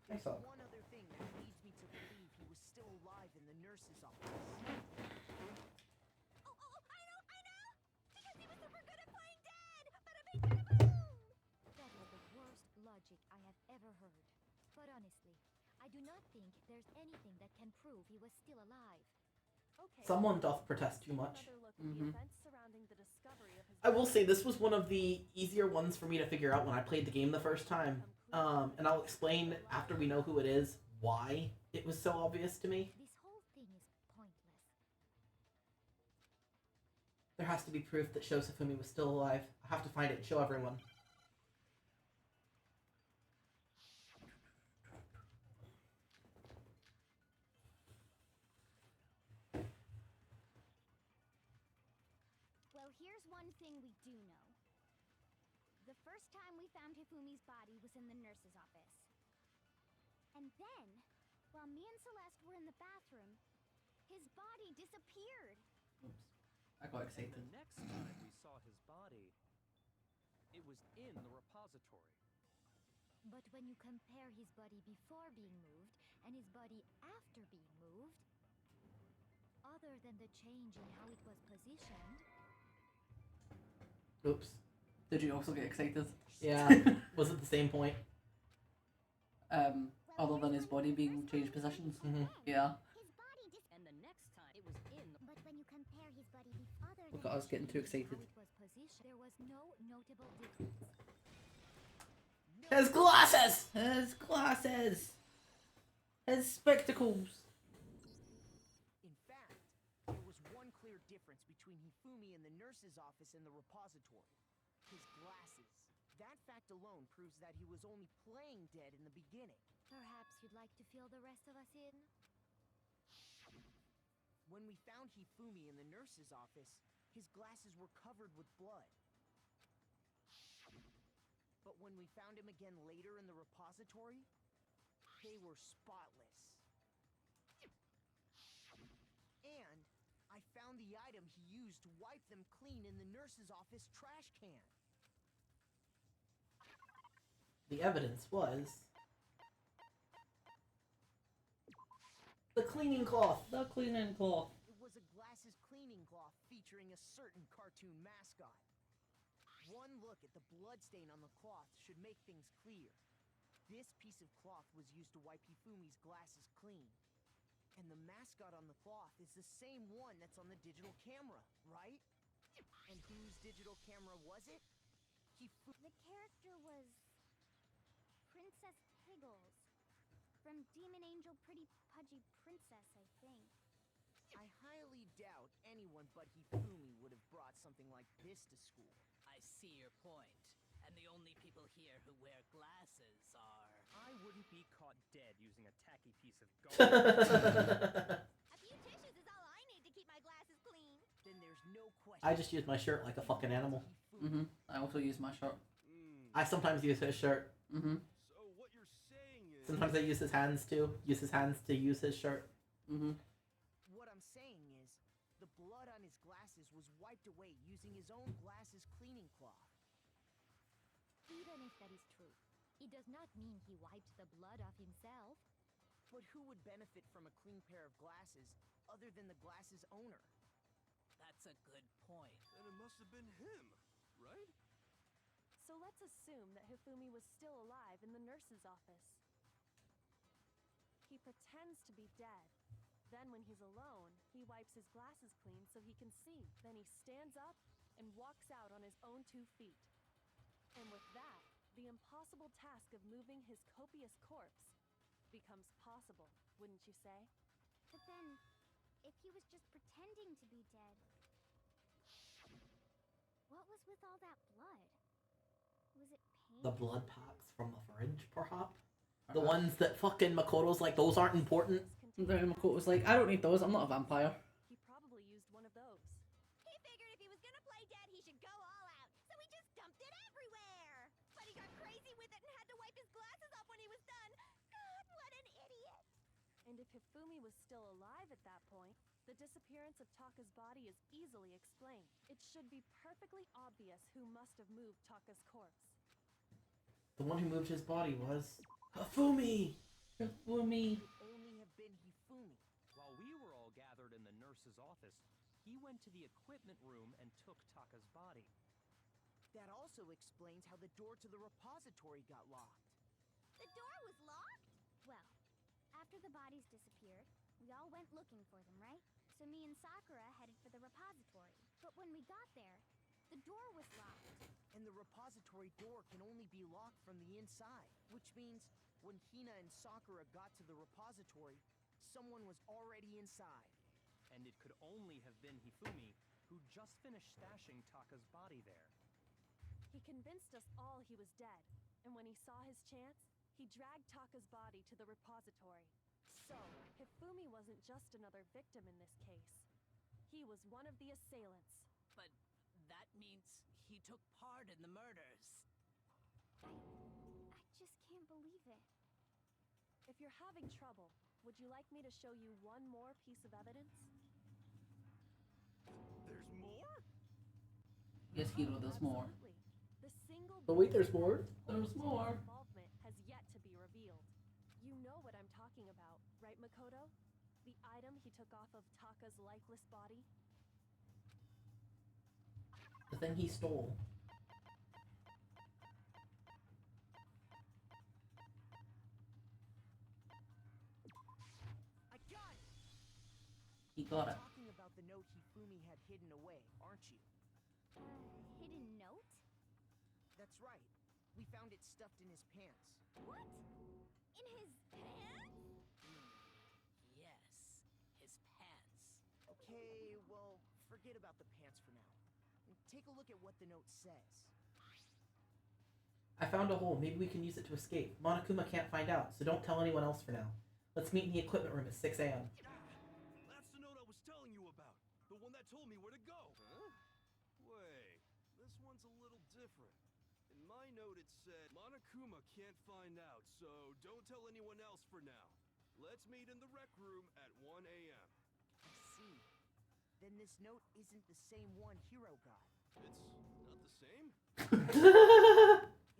I saw. One other thing that leads me to believe he was still alive in the nurse's office. Oh, I know! Because he was super good at playing dead! Bada bing, bada boom! That was the worst logic I have ever heard. But honestly, I do not think there's anything that can prove he was still alive. Okay. Someone doth protest too much. Another look at the events surrounding the discovery of his I will say this was one of the easier ones for me to figure out when I played the game the first time. And I'll explain after we know who it is why it was so obvious to me. This whole thing is pointless. There has to be proof that shows Hifumi was still alive. I have to find it and show everyone. Well, here's one thing we do know. The first time we found Hifumi's body was in the nurse's office. And then, while me and Celeste were in the bathroom, his body disappeared. Oops. I got And excited. the next time we saw his body, it was in the repository. But when you compare his body before being moved and his body after being moved, other than the change in how it was positioned... Oops. Did you also get excited? Yeah. Was it the same point? Other than his body being changed positions? Yeah. His body And the next time, it was in the... But when you compare his body other Look than at us getting too the change in excited. how it was positioned, there was no notable difference. His glasses! His glasses! His spectacles! In fact, there was one clear difference between Hifumi in the nurse's office and the repository. His glasses. That fact alone proves that he was only playing dead in the beginning. Perhaps you'd like to fill the rest of us in? When we found Hifumi in the nurse's office, his glasses were covered with blood. But when we found him again later in the repository, they were spotless. And I found the item he used to wipe them clean in the nurse's office trash can. The evidence was... the cleaning cloth! The cleaning cloth. It was a glasses cleaning cloth featuring a certain cartoon mascot. One look at the bloodstain on the cloth should make things clear. This piece of cloth was used to wipe Hifumi's glasses clean. And the mascot on the cloth is the same one that's on the digital camera, right? And whose digital camera was it? The character was... Princess Piggles. From Demon Angel Pretty Pudgy Princess, I think. I highly doubt anyone but Hifumi would have brought something like this to school. I see your point. And the only people here who wear glasses are... I wouldn't be caught dead using a tacky piece of gold. A few tissues is all I need to keep my glasses clean. Then there's no question. I just use my shirt like a fucking animal. Mm-hmm. I also use my shirt. I sometimes use his shirt. Mm-hmm. So what you're saying is... Sometimes I use his hands too. Use his hands to use his shirt. Mm-hmm. What I'm saying is, the blood on his glasses was wiped away using his own glasses cleaning cloth. Even if that is true, it does not mean he wiped the blood off himself. But who would benefit from a clean pair of glasses other than the glasses owner? That's a good point. Then it must have been him, right? So let's assume that Hifumi was still alive in the nurse's office. He pretends to be dead. Then when he's alone, he wipes his glasses clean so he can see. Then he stands up and walks out on his own 2 feet. And with that, the impossible task of moving his copious corpse becomes possible, wouldn't you say? But then, if he was just pretending to be dead, what was with all that blood? Was it paint? The blood packs from the fridge, perhaps? The ones that fucking Makoto's like, those aren't important. And then Makoto's like, I don't need those, I'm not a vampire. He probably used one of those. He figured if he was gonna play dead, he should go all out, so he just dumped it everywhere. But he got crazy with it and had to wipe his glasses off when he was done. God, what an idiot! And if Hifumi was still alive at that point, the disappearance of Taka's body is easily explained. It should be perfectly obvious who must have moved Taka's corpse. The one who moved his body was Hifumi! Hifumi. Could only have been Hifumi. While we were all gathered in the nurse's office, he went to the equipment room and took Taka's body. That also explains how the door to the repository got locked. The door was locked? Well, after the bodies disappeared, we all went looking for them, right? So me and Sakura headed for the repository. But when we got there, the door was locked. And the repository door can only be locked from the inside. Which means, when Hina and Sakura got to the repository, someone was already inside. And it could only have been Hifumi, who just finished stashing Taka's body there. He convinced us all he was dead, and when he saw his chance, he dragged Taka's body to the repository. So, Hifumi wasn't just another victim in this case. He was one of the assailants. But that means he took part in the murders. I just can't believe it. If you're having trouble, would you like me to show you one more piece of evidence? There's more? Yes, Hiro, there's more. Absolutely. The single But wait, there's more? There's more. involvement has yet to be revealed. You know what I'm talking about, right, Makoto? The item he took off of Taka's lifeless body? The thing he stole. I got it! He got it. Talking about the note Hifumi had hidden away, aren't you? Hidden note? That's right. We found it stuffed in his pants. What? In his pants? Yes, his pants. Okay, well, forget about the pants for now. And take a look at what the note says. I found a hole. Maybe we can use it to escape. Monokuma can't find out, so don't tell anyone else for now. Let's meet in the equipment room at 6 a.m. That's the note I was telling you about. The one that told me where to go. Huh? Wait, this one's a little different. In my note it said, Monokuma can't find out, so don't tell anyone else for now. Let's meet in the rec room at 1 a.m. I see. Then this note isn't the same one Hiro got. It's not the same?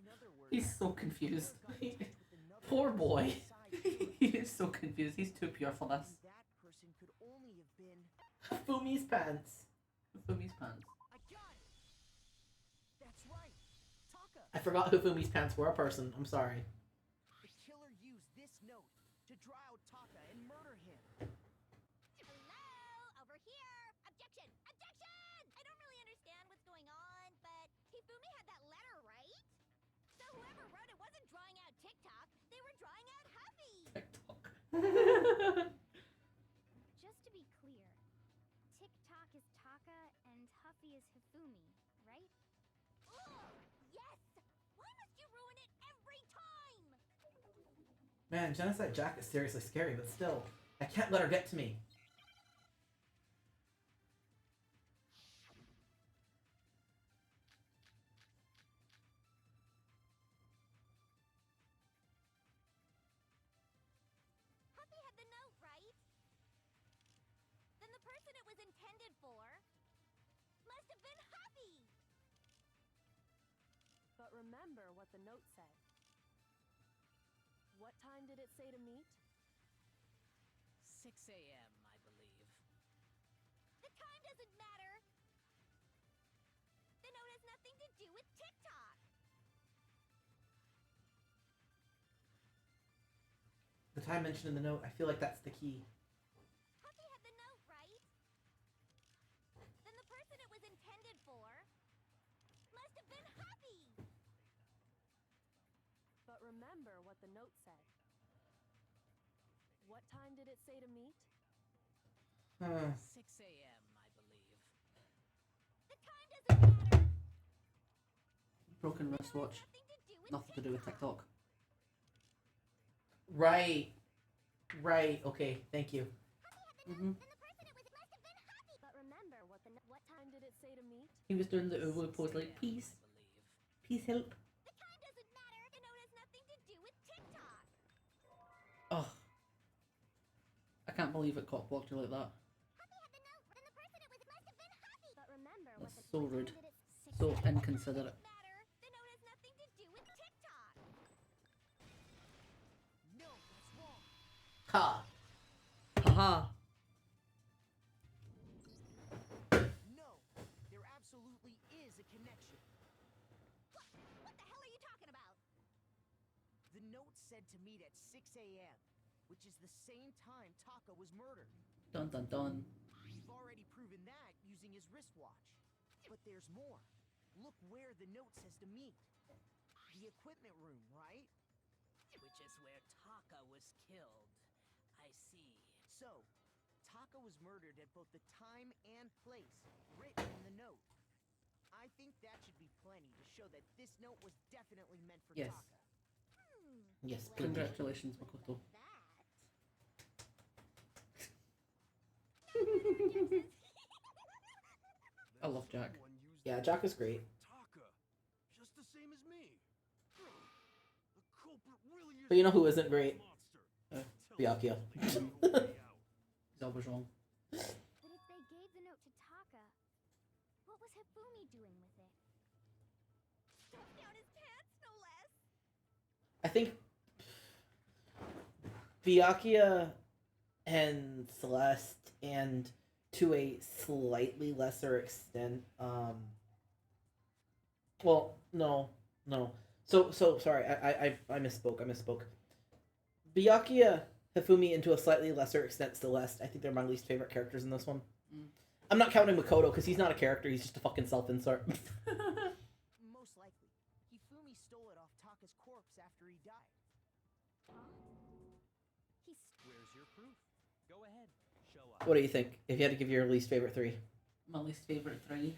In other words, He's so confused. Hiro got in touch with another Poor person boy. inside Hiro. He is so confused. He's too pure for this. And that person could only have been... Fumi's pants. Fumi's pants. I got it! That's right! Taka! I forgot who Fumi's pants were a person. I'm sorry. The killer used this note to draw out Taka and murder him. Hello? Over here! Objection! Objection! I don't really understand what's going on, but Hifumi had that letter, right? So whoever wrote it wasn't drawing out TikTok, they were drawing out Huffy! TikTok. Just to be clear, Hifumi, right? Ugh, yes! Why must you ruin it every time? Man, Genocide Jack is seriously scary, but still, I can't let her get to me. Happy had the note, right? Then the person it was intended for must have been Happy! But remember what the note said. What time did it say to meet? 6 a.m., I believe. The time doesn't matter! The note has nothing to do with TikTok! The time mentioned in the note, I feel like that's the key. Happy had the note, right? Then the person it was intended for must have been Happy! But remember what the note said. What time did it say to meet? 6 a.m., I believe. The time doesn't matter! Broken wristwatch. Nothing to do with TikTok. Right. Right, okay, thank you. Mm-hmm. Then the person it was must have been Happy! But remember what time did it say to meet? He was doing the Uwu pose like, peace. Peace help. The time doesn't matter! The note has nothing to do with TikTok! Oh. I can't believe it cock blocked you like that. Happy had the note! Then the person it was must have been Happy! But remember That's what so what time rude. did it So inconsiderate. Matter! The note has nothing to do with TikTok! No, that's wrong. Ha! Haha. No, there absolutely is a connection. What the hell are you talking about? The note said to meet at 6 a.m., which is the same time Taka was murdered. Dun dun dun. We've already proven that using his wristwatch. But there's more. Look where the note says to meet. The equipment room, right? Which is where Taka was killed. I see. So, Taka was murdered at both the time and place written in the note. I think that should be plenty to show that this note was definitely meant for Yes. Taka. Yes, Well, good. Congratulations, Makoto. I love Jack. Someone used Yeah, the Jack is note great. for Taka, just the same as me. The culprit really is But you know who isn't great? monster. Byakuya. Tell him the way out. He's always wrong. But if they gave the note to Taka, what was Hifumi doing with it? Stuffed down his pants, no less! I think Byakuya and Celeste, and to a slightly lesser extent, well, no. So sorry, I misspoke. Byakuya, Hifumi, and to a slightly lesser extent, Celeste. I think they're my least favorite characters in this one. Mm. I'm not counting Makoto because he's not a character. He's just a fucking self-insert. Most likely, Hifumi stole it off Taka's corpse after he died. Where's your proof? Go ahead. Show up. What do you think? If you had to give your least favorite three, My least favorite three.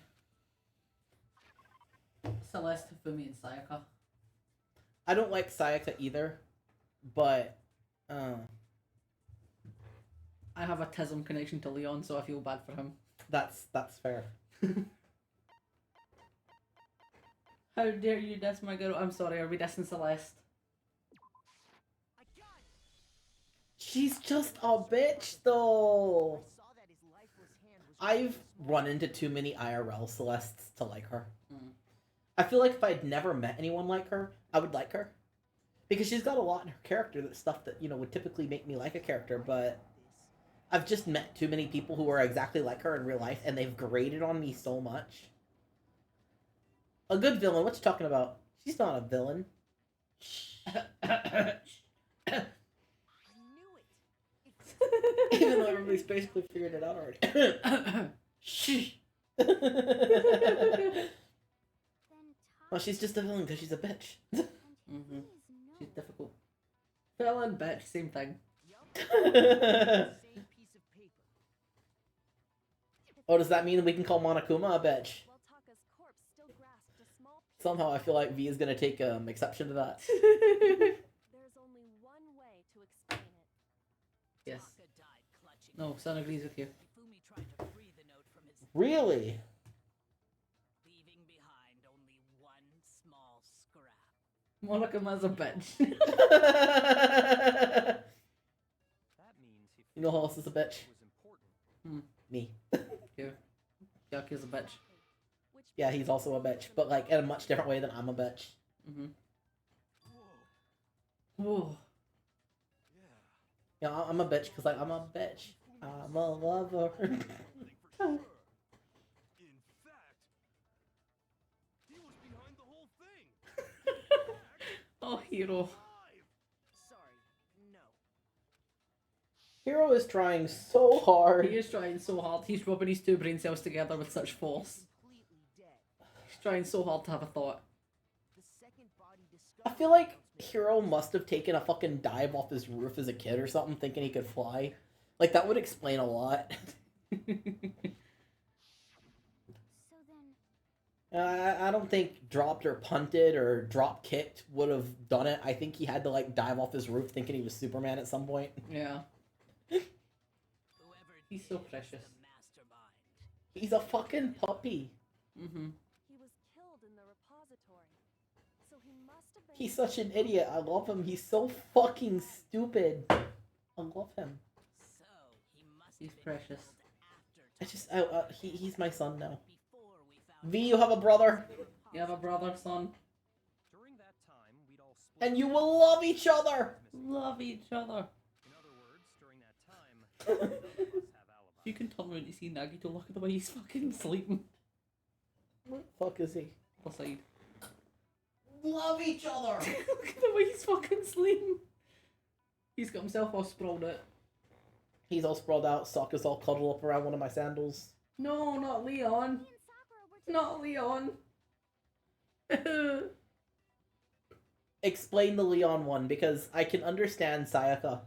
Celeste, Hifumi, and Sayaka. I don't like Sayaka either, but I have a TISM connection to Leon, so I feel bad for him. that's fair. How dare you diss my girl? I'm sorry, are we dissing Celeste? I got it! She's just a bitch, though. I saw that his lifeless hand was I've run into too many IRL Celestes to like her. Mm. I feel like if I'd never met anyone like her, I would like her. Because she's got a lot in her character, that stuff that, would typically make me like a character, but I've just met too many people who are exactly like her in real life, and they've grated on me so much. A good villain? What you talking about? She's not a villain. I knew it! Even though everybody's basically figured it out already. Shh. Then Well, she's just a villain because she's a bitch. and Mhm. Hifumi's She's note. difficult. Villain, bitch, same thing. Yup. Same piece of paper. Oh, does that mean we can call Monokuma a bitch? While Taka Somehow I feel like V is gonna take exception to that. There's only one way to explain it. Yes. Taka died clutching. No, Son agrees with you. Hifumi tried to free the note from his Really? leaving behind only one small scrap. Monokuma's a bitch. That means he You know who else is a bitch? was important. Me. Yeah. Yaku's a bitch. Which Yeah, he's also a bitch, but like in a much different way than I'm a bitch. Mm-hmm. Whoa. Whoa. Yeah. Yeah, I'm a bitch because like I'm a bitch. I'm a lover. Thing for sure. In fact, he was behind the whole thing. Oh, Hero. Alive. Sorry, no. Hero is trying so hard. He is trying so hard. He's rubbing his two brain cells together with such force. Completely dead. He's trying so hard to have a thought. The second body I discovered feel like tells me- Hero must have taken a fucking dive off his roof as a kid or something, thinking he could fly. Like that would explain a lot. So then, I don't think dropped or punted or drop kicked would have done it. I think he had to like dive off his roof thinking he was Superman at some point. Yeah. Whoever He's did so it was precious. the mastermind. He's a fucking puppy. Mm-hmm. He was killed in the repository. So he must have been. He's such an idiot. I love him. He's so fucking stupid. I love him. So he must He's have been precious. killed I after just, Taka he's my son now. before we found V, you have a brother, You have a brother, son. During that time, we'd all split and you will love each other. Love each other. In other words, during that time, none of us have alibis. You can turn around to see Nagito. Look at the way he's fucking sleeping. Where the fuck is he? Aside. Love each other. Look at the way he's fucking sleeping. He's got himself all sprawled out. He's all sprawled out. Sokka's all cuddled up around one of my sandals. No, not Leon. me and Sakura were Not Leon. Explain the Leon one because I can understand Sayaka.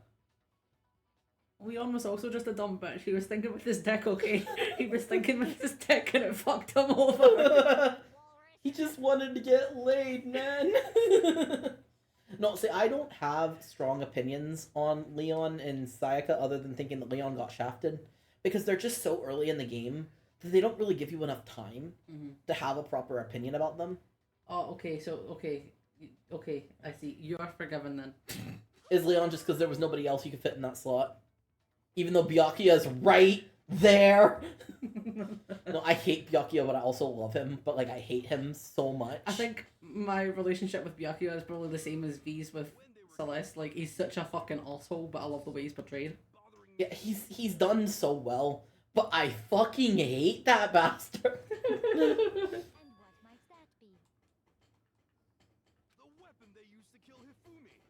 Leon was also just a dumb bitch. He was thinking with his dick, okay? He was thinking with his dick and it fucked him over. He just wanted to get laid, man. No, see, I don't have strong opinions on Leon and Sayaka other than thinking that Leon got shafted. Because they're just so early in the game that they don't really give you enough time to have a proper opinion about them. Oh, okay, so, okay, I see. You are forgiven then. Is Leon just because there was nobody else you could fit in that slot? Even though Byakuya is right there. No, I hate Byakuya, but I also love him. But, like, I hate him so much. I think my relationship with Byakuya is probably the same as V's with Celeste. Like, he's such a fucking asshole, but I love the way he's portrayed. Yeah, he's done so well. But I fucking hate that bastard. And what might that be? The weapon they used to kill Hifumi.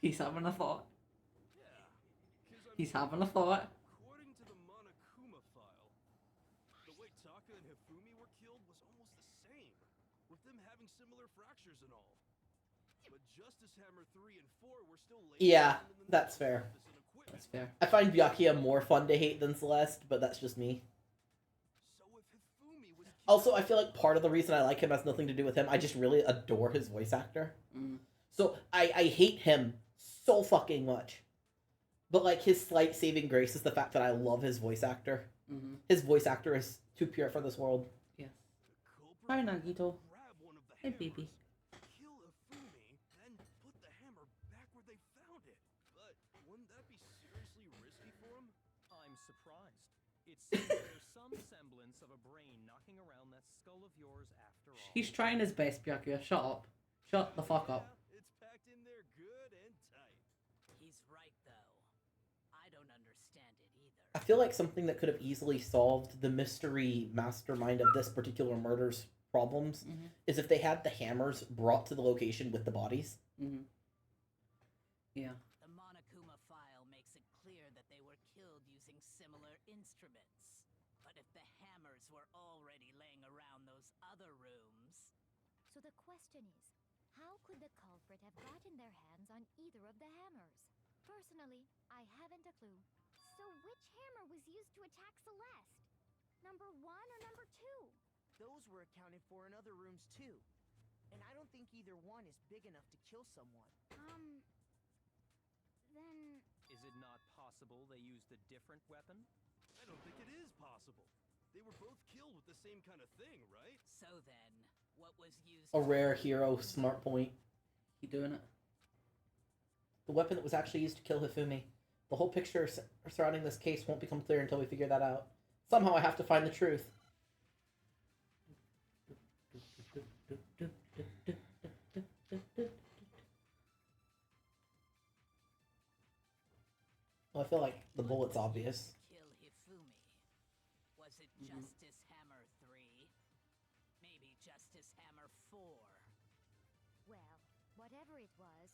He's having a thought. Yeah. 'Cause I He's mean, having a thought. according to the Monokuma file, the way Taka and Hifumi were killed was almost the same, with them having similar fractures and all. But Justice Hammer 3 and 4 were still laid Yeah, down in the that's medical fair. office and equipment. That's fair. I find Byakuya more fun to hate than Celeste, but that's just me. So if Hifumi was killed, Also, I feel like part of the reason I like him has nothing to do with him. I just really adore his voice actor. Mm. So I hate him so fucking much. But like his slight saving grace is the fact that I love his voice actor. Mm-hmm. His voice actor is too pure for this world. Yes. the culprit Hi, Nagito. grab one of the Hey, hammers, baby. kill Hifumi, then put the hammer back where they found it. But wouldn't that be seriously risky for him? I'm surprised. It seems there's some semblance of a brain knocking around that skull of yours after all. He's trying his best, Byakuya. Shut up. Shut the fuck up. Yeah, it's packed in there good and tight. He's right, though. I don't understand it either. I feel like something that could have easily solved the mystery mastermind of this particular murder's problems Mhm. is if they had the hammers brought to the location with the bodies. Mm-hmm. Yeah. The Monokuma file makes it clear that they were killed using similar instruments. But if the hammers were already laying around those other rooms... So the question is, how could the culprit have gotten their hands on either of the hammers? Personally, I haven't a clue. So which hammer was used to attack Celeste? Number 1 or number 2? those were accounted for in other rooms too. And I don't think either one is big enough to kill someone. Then... Is it not possible they used a different weapon? I don't think it is possible. They were both killed with the same kind of thing, right? So then, what was used? A rare hero smart point. Keep doing it. The weapon that was actually used to kill Hifumi. The whole picture surrounding this case won't become clear until we figure that out. Somehow I have to find the truth. Well, I feel like the bullet's obvious. Kill Hifumi. Was it Justice Hammer 3? Maybe Justice Hammer 4? Well, whatever it was,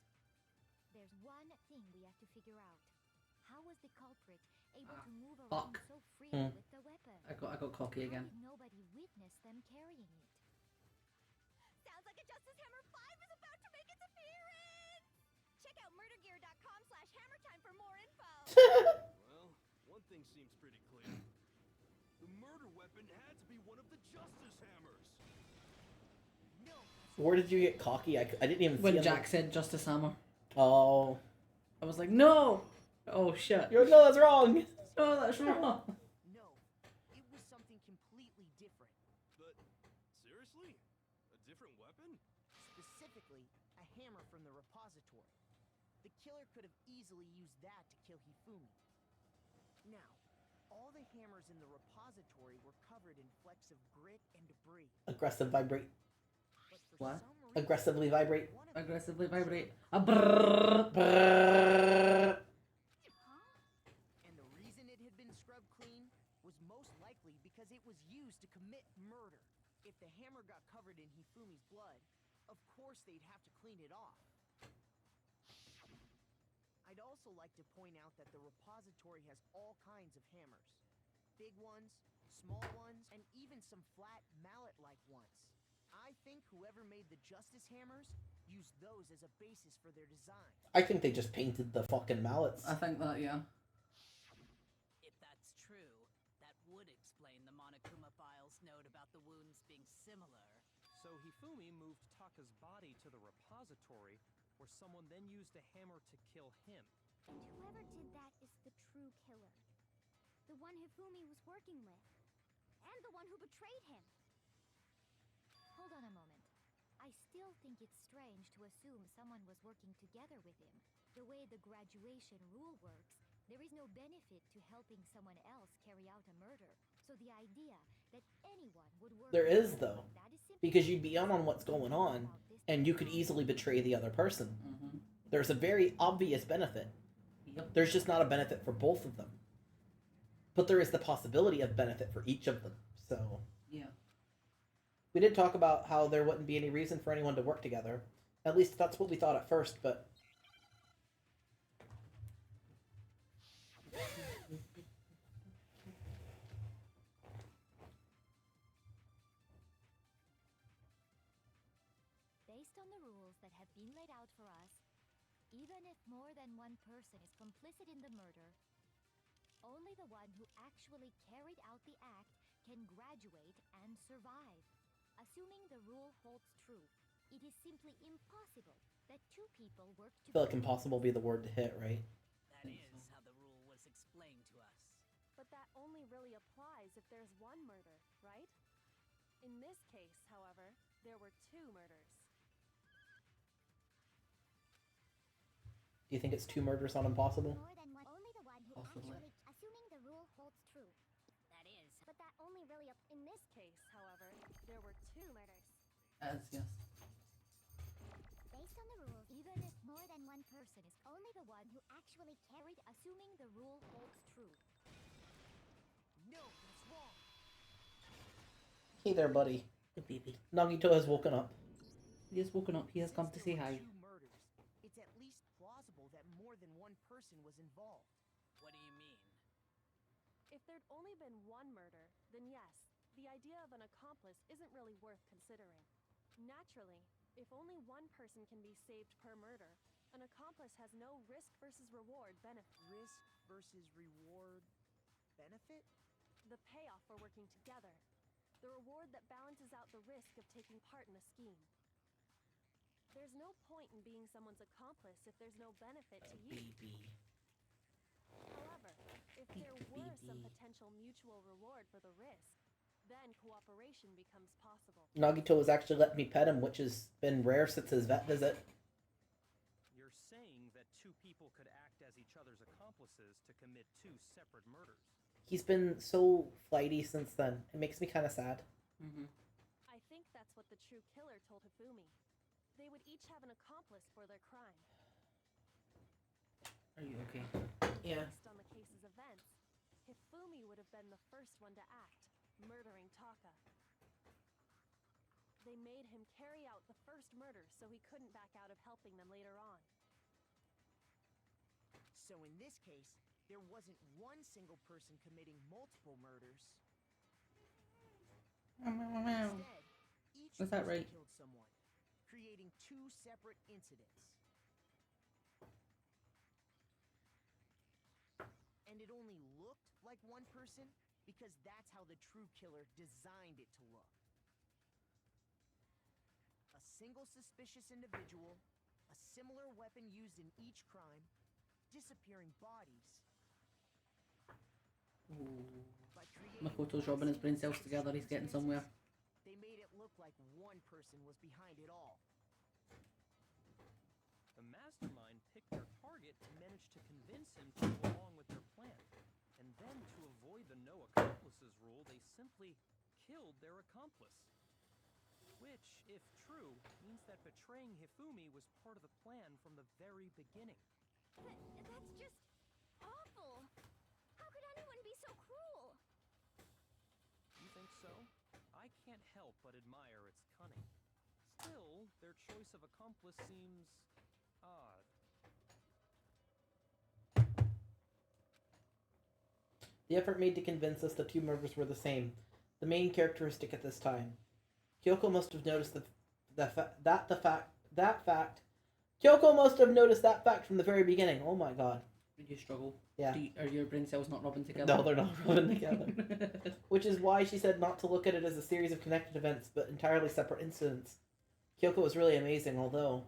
there's one thing we have to figure out. How was the culprit able to move around so freely with the weapon? I got cocky again. How did nobody witness them carrying it? Sounds like a Justice Hammer 5 is about to make its appearance! Check out murdergear.com/hammertime for more info! Well, one thing seems pretty clear. The murder weapon had to be one of the Justice Hammers. No. Where did you get cocky? I didn't even see When him. Jack said Justice Hammer, Oh. I was like, no! Oh shit. You're like, no, that's wrong! Oh, that's wrong. No, it was something completely different. But, seriously? A different weapon? Specifically, a hammer from the repository. The killer could have easily used that to kill Hifumi. Now, all the hammers in the repository were covered in flecks of grit and debris. Aggressive vibrate. But for What? some reason, Aggressively vibrate. one of them Aggressively was vibrate. struck. A brrrr. Brrrr. And the reason it had been scrubbed clean was most likely because it was used to commit murder. If the hammer got covered in Hifumi's blood, of course they'd have to clean it off. I'd also like to point out that the repository has all kinds of hammers. Big ones, small ones, and even some flat mallet-like ones. I think whoever made the Justice Hammers used those as a basis for their design. I think they just painted the fucking mallets. I think that, yeah. If that's true, that would explain the Monokuma file's note about the wounds being similar. So Hifumi moved Taka's body to the repository, where someone then used a hammer to kill him. And whoever did that is the true killer. The one Hifumi was working with. And the one who betrayed him. Hold on a moment. I still think it's strange to assume someone was working together with him. The way the graduation rule works, there is no benefit to helping someone else carry out a murder. So the idea that anyone would work... There is, together, though. that is simply Because you'd be on what's going on, and you could easily betray the other person. Mm-hmm. There's a very obvious benefit. Yep. There's just not a benefit for both of them. But there is the possibility of benefit for each of them. So Yeah. we did talk about how there wouldn't be any reason for anyone to work together. At least that's what we thought at first, but... Based on the rules that have been laid out for us, even if more than one person is complicit in the murder, only the one who actually carried out the act can graduate and survive. Assuming the rule holds true, it is simply impossible that two people work I feel like together. impossible will be the word to hit, right? That is how the rule was explained to us. But that only really applies if there's one murder, right? In this case, however, there were two murders. Do you think it's two murders on impossible? More than one. Only the one who Possibly. actually, assuming the rule holds true. That is. But that only really In this case, however, there were two murders. As, yes. based on the rules, even if more than one person is only the one who actually carried, assuming the rule holds true. No, that's wrong. Hey there, buddy. The baby. Nagito has woken up. He has woken up. He has come to say hi. Two murders. It's at least plausible that more than one person was involved. What do you mean? If there'd only been one murder, then yes, the idea of an accomplice isn't really worth considering. Naturally, if only one person can be saved per murder, an accomplice has no risk versus reward benefit. Risk versus reward benefit? The payoff for working together. The reward that balances out the risk of taking part in a scheme. There's no point in being someone's accomplice if there's no benefit to you. Baby. However, if there were some potential mutual reward for the risk, then cooperation becomes possible. Nagito was actually letting me pet him, which has been rare since his vet visit. You're saying that two people could act as each other's accomplices to commit two separate murders. He's been so flighty since then. It makes me kind of sad. Mm-hmm. I think that's what the true killer told Hifumi. They would each have an accomplice for their crime. Are you okay? Yeah. Based on the case's events, Hifumi would have been the first one to act, murdering Taka. They made him carry out the first murder so he couldn't back out of helping them later on. So in this case, there wasn't one single person committing multiple murders. Instead, each Was that person right? killed someone, creating two separate incidents. And it only looked like one person because that's how the true killer designed it to look. A single suspicious individual, a similar weapon used in each crime, disappearing bodies. By creating Makoto's one rubbing his brain single cells together, he's getting suspicious somewhere. instance, they made it look like one person was behind it all. The mastermind picked their target and managed to convince him to go along with their plan. And then, to avoid the no accomplices rule, they simply killed their accomplice. Which, if true, means that betraying Hifumi was part of the plan from the very beginning. That's just awful. How could anyone be so cruel? You think so? I can't help but admire its cunning. Still, their choice of accomplice seems odd. The effort made to convince us the two murders were the same, the main characteristic at this time. Kyoko must have noticed Kyoko must have noticed that fact from the very beginning. Oh my god. Did you struggle? Yeah. Are your brain cells not rubbing together? No, they're not rubbing together. Which is why she said not to look at it as a series of connected events, but entirely separate incidents. Kyoko is really amazing, although,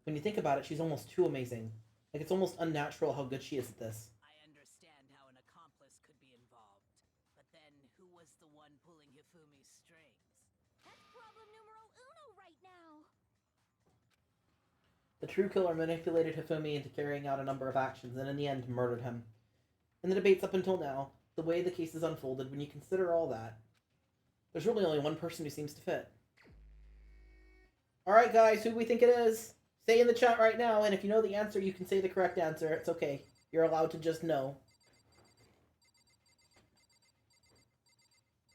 when you think about it, she's almost too amazing. Like, it's almost unnatural how good she is at this. I understand how an accomplice could be involved, but then who was the one pulling Hifumi's strings? That's problem numero uno right now. The true killer manipulated Hifumi into carrying out a number of actions and in the end murdered him. In the debates up until now, the way the case has unfolded, when you consider all that, there's really only one person who seems to fit. Alright guys, who do we think it is? Say in the chat right now, and if you know the answer, you can say the correct answer. It's okay. You're allowed to just know.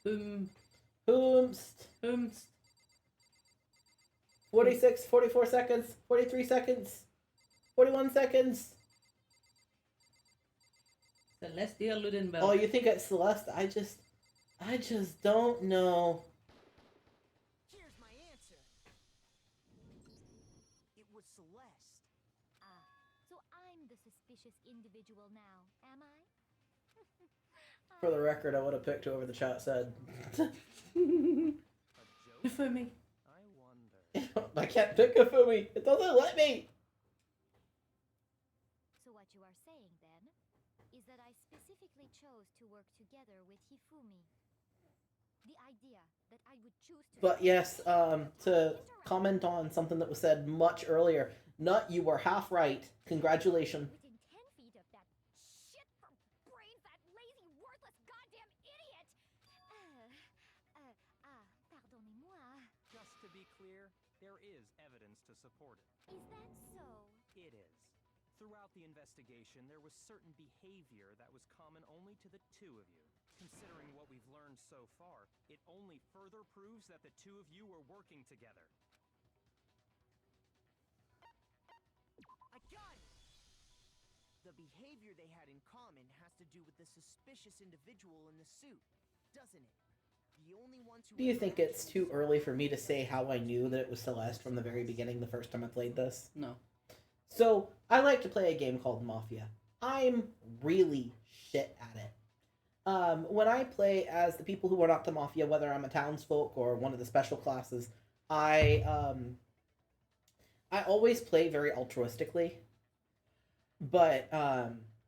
Whomst. 46, 44 seconds, 43 seconds, 41 seconds. Celestia Ludenberg. Oh, you think it's Celeste? I just don't know. Here's my answer. It was Celeste. So I'm the suspicious individual now, am I? For the record, I would have picked whoever the chat said. A joke? Hifumi. I wonder. I can't pick Hifumi. It doesn't let me. So what you are saying then is that I specifically chose to work together with Hifumi. The idea that I would choose to. But yes, to comment on something that was said much earlier, Nut, you were half right. Congratulations. Within 10 feet of that shit for brains, that lazy, worthless, goddamn idiot. Pardonnez-moi. Just to be clear, there is evidence to support it. Is that so? It is. Throughout the investigation, there was certain behavior that was common only to the two of you. Considering what we've learned so far, it only further proves that the two of you were working together. I got it! The behavior they had in common has to do with the suspicious individual in the suit, doesn't it? The only ones who... Do you think it's too early for me to say how I knew that it was Celeste from the very beginning the first time I played this? No. So, I like to play a game called Mafia. I'm really shit at it. When I play as the people who are not the Mafia, whether I'm a townsfolk or one of the special classes, I always play very altruistically. But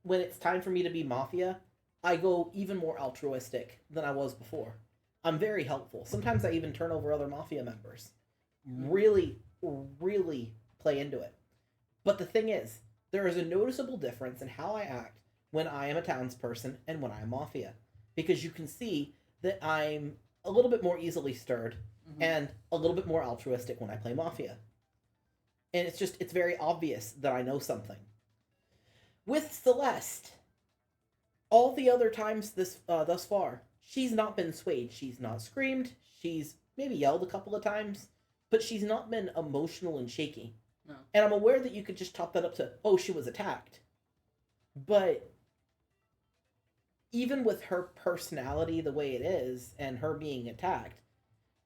when it's time for me to be Mafia, I go even more altruistic than I was before. I'm very helpful. Sometimes I even turn over other Mafia members. Really, really play into it. But the thing is, there is a noticeable difference in how I act when I am a townsperson and when I am Mafia. Because you can see that I'm a little bit more easily stirred and a little bit more altruistic when I play Mafia. And it's very obvious that I know something. With Celeste, all the other times thus far, she's not been swayed. She's not screamed. She's maybe yelled a couple of times, but she's not been emotional and shaky. No. And I'm aware that you could just top that up to, oh, she was attacked. But even with her personality the way it is and her being attacked,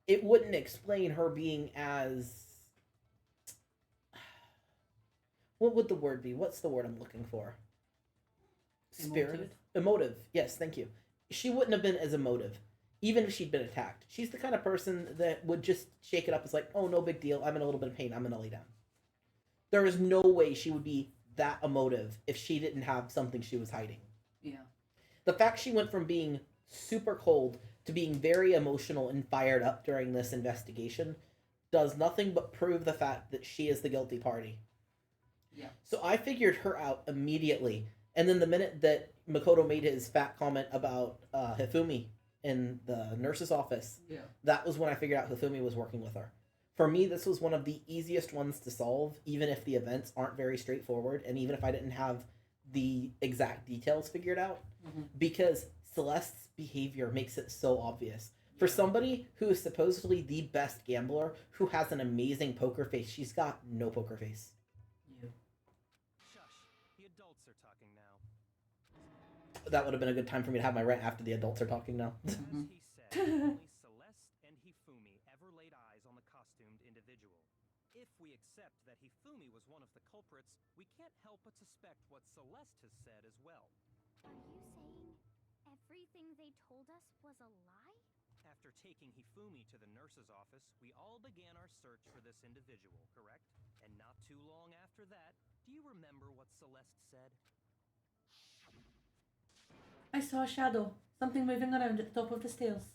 it wouldn't explain her being as... What would the word be? What's the word I'm looking for? Spirited? Emotive. Yes, thank you. She wouldn't have been as emotive, even if she'd been attacked. She's the kind of person that would just shake it up as like, oh, no big deal. I'm in a little bit of pain. I'm going to lay down. There is no way she would be that emotive if she didn't have something she was hiding. Yeah. The fact she went from being super cold to being very emotional and fired up during this investigation does nothing but prove the fact that she is the guilty party. Yeah. So I figured her out immediately. And then the minute that Makoto made his fat comment about Hifumi in the nurse's office, that was when I figured out Hifumi was working with her. For me, this was one of the easiest ones to solve, even if the events aren't very straightforward, and even if I didn't have the exact details figured out, because Celeste's behavior makes it so obvious. For somebody who is supposedly the best gambler, who has an amazing poker face, she's got no poker face. That would have been a good time for me to have my rant after the adults are talking now. As he said, only Celeste and Hifumi ever laid eyes on the costumed individual. If we accept that Hifumi was one of the culprits, we can't help but suspect what Celeste has said as well. Are you saying everything they told us was a lie? After taking Hifumi to the nurse's office, we all began our search for this individual, correct? And not too long after that, do you remember what Celeste said? I saw a shadow. Something moving around at the top of the stairs.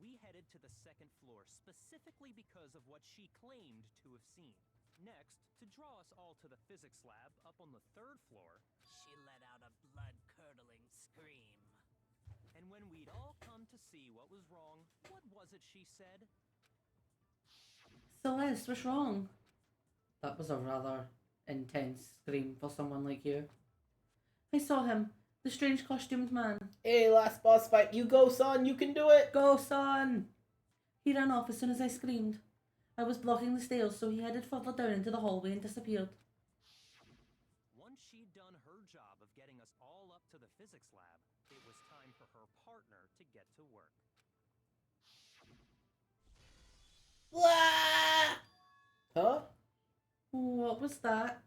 We headed to the second floor specifically because of what she claimed to have seen. Next, to draw us all to the physics lab up on the third floor, She let out a blood-curdling scream. and when we'd all come to see what was wrong, what was it she said? Celeste, what's wrong? That was a rather intense scream for someone like you. I saw him. The strange costumed man. Hey, last boss fight. You go, son. You can do it. Go, son! He ran off as soon as I screamed. I was blocking the stairs, so he headed further down into the hallway and disappeared. Once she'd done her job of getting us all up to the physics lab, it was time for her partner to get to work. Huh? What was that?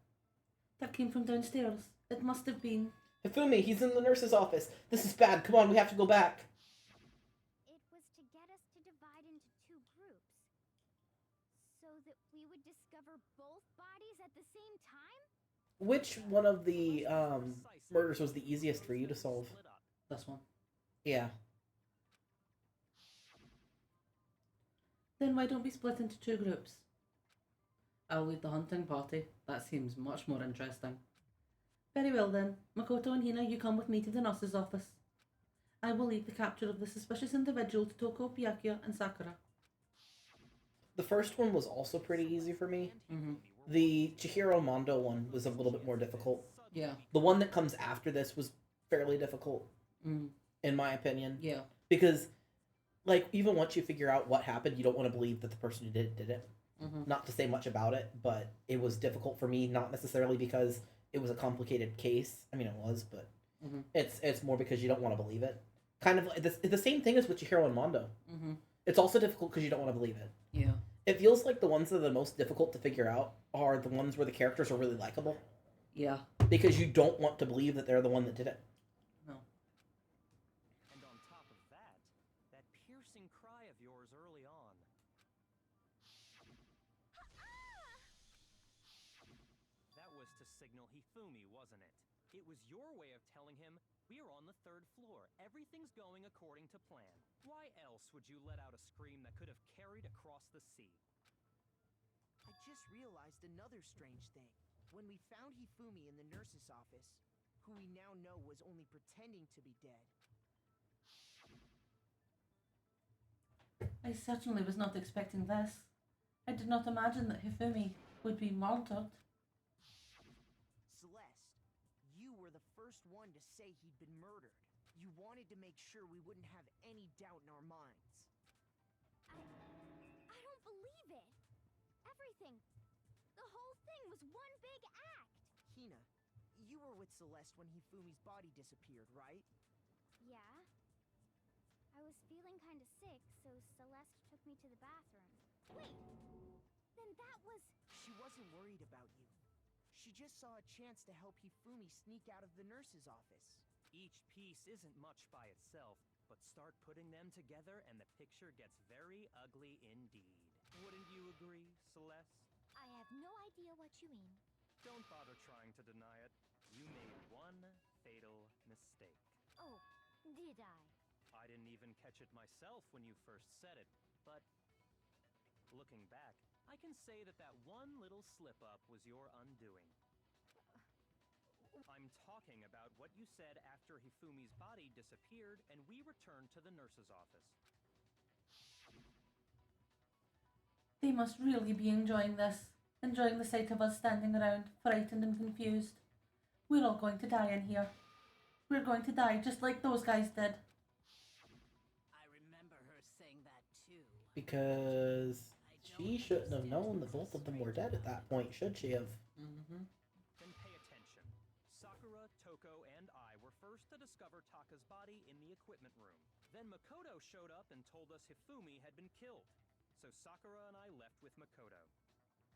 That came from downstairs. It must have been... Hifumi, he's in the nurse's office. This is bad. Come on, we have to go back. It was to get us to divide into two groups. So that we would discover both bodies at the same time? Which one of the murders was the easiest for you to solve? This one. Yeah. Then why don't we split into two groups? I'll lead the hunting party. That seems much more interesting. Very well then. Makoto and Hina, you come with me to the nurse's office. I will lead the capture of the suspicious individual to Toko, Byakuya, and Sakura. The first one was also pretty easy for me. The Chihiro Mondo one was a little bit more difficult. Yeah. The one that comes after this was fairly difficult, in my opinion. Yeah. Because, like, even once you figure out what happened, you don't want to believe that the person who did it. Not to say much about it, but it was difficult for me, not necessarily because it was a complicated case. I mean, it was, but it's more because you don't want to believe it. Kind of like the same thing as with Chihiro and Mondo. It's also difficult because you don't want to believe it. Yeah. It feels like the ones that are the most difficult to figure out are the ones where the characters are really likable. Yeah. Because you don't want to believe that they're the one that did it. No. was your way of telling him, we're on the 3rd floor. Everything's going according to plan. Why else would you let out a scream that could have carried across the sea? I just realized another strange thing. When we found Hifumi in the nurse's office, who we now know was only pretending to be dead. I certainly was not expecting this. I did not imagine that Hifumi would be murdered. Celeste, you were the first one to say he'd been murdered. You wanted to make sure we wouldn't have any doubt in our minds. I don't believe it. Everything. The whole thing was one big act. Hina, you were with Celeste when Hifumi's body disappeared, right? Yeah. I was feeling kind of sick, so Celeste took me to the bathroom. Wait! Then that was... She wasn't worried about you. She just saw a chance to help Hifumi sneak out of the nurse's office. Each piece isn't much by itself, but start putting them together and the picture gets very ugly indeed. Wouldn't you agree, Celeste? I have no idea what you mean. Don't bother trying to deny it. You made one fatal mistake. Oh, did I? I didn't even catch it myself when you first said it, but looking back, I can say that that one little slip-up was your undoing. I'm talking about what you said after Hifumi's body disappeared and we returned to the nurse's office. They must really be enjoying this. Enjoying the sight of us standing around, frightened and confused. We're all going to die in here. We're going to die just like those guys did. I remember her saying that too. Because she shouldn't have known that both of them were dead at that point, should she have? Mm-hmm. Then pay attention. Sakura, Toko, and I were first to discover Taka's body in the equipment room. Then Makoto showed up and told us Hifumi had been killed. So Sakura and I left with Makoto.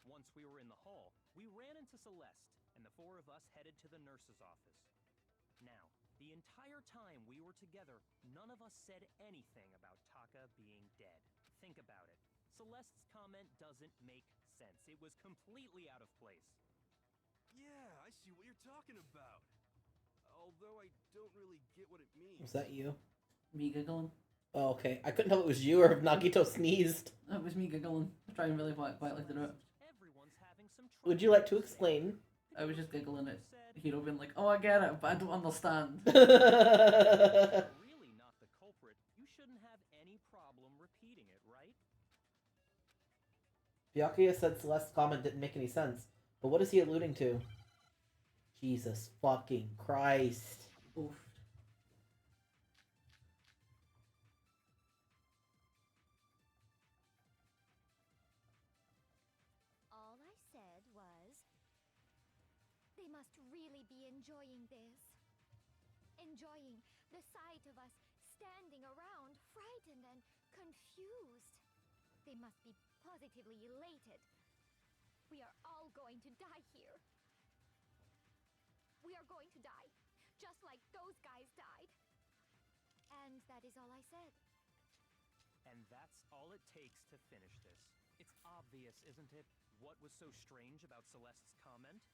Once we were in the hall, we ran into Celeste, and the 4 of us headed to the nurse's office. Now, the entire time we were together, none of us said anything about Taka being dead. Think about it. Celeste's comment doesn't make sense. It was completely out of place. Yeah, I see what you're talking about. Although I don't really get what it means. Was that you? Me giggling. Oh, okay. I couldn't tell it was you or if Nagito sneezed. That was me giggling. Trying really quite like the note. Everyone's having some trouble. Would you like to explain? I was just giggling at Hiro being like, oh, I get it, but I don't understand. If you're really not the culprit, you shouldn't have any problem repeating it, right? Byakuya said Celeste's comment didn't make any sense. But what is he alluding to? Jesus fucking Christ. Oof. All I said was... They must really be enjoying this. Enjoying the sight of us standing around, frightened and confused. They must be positively elated. We are all going to die here. We are going to die, just like those guys died. And that is all I said. And that's all it takes to finish this. It's obvious, isn't it? What was so strange about Celeste's comment?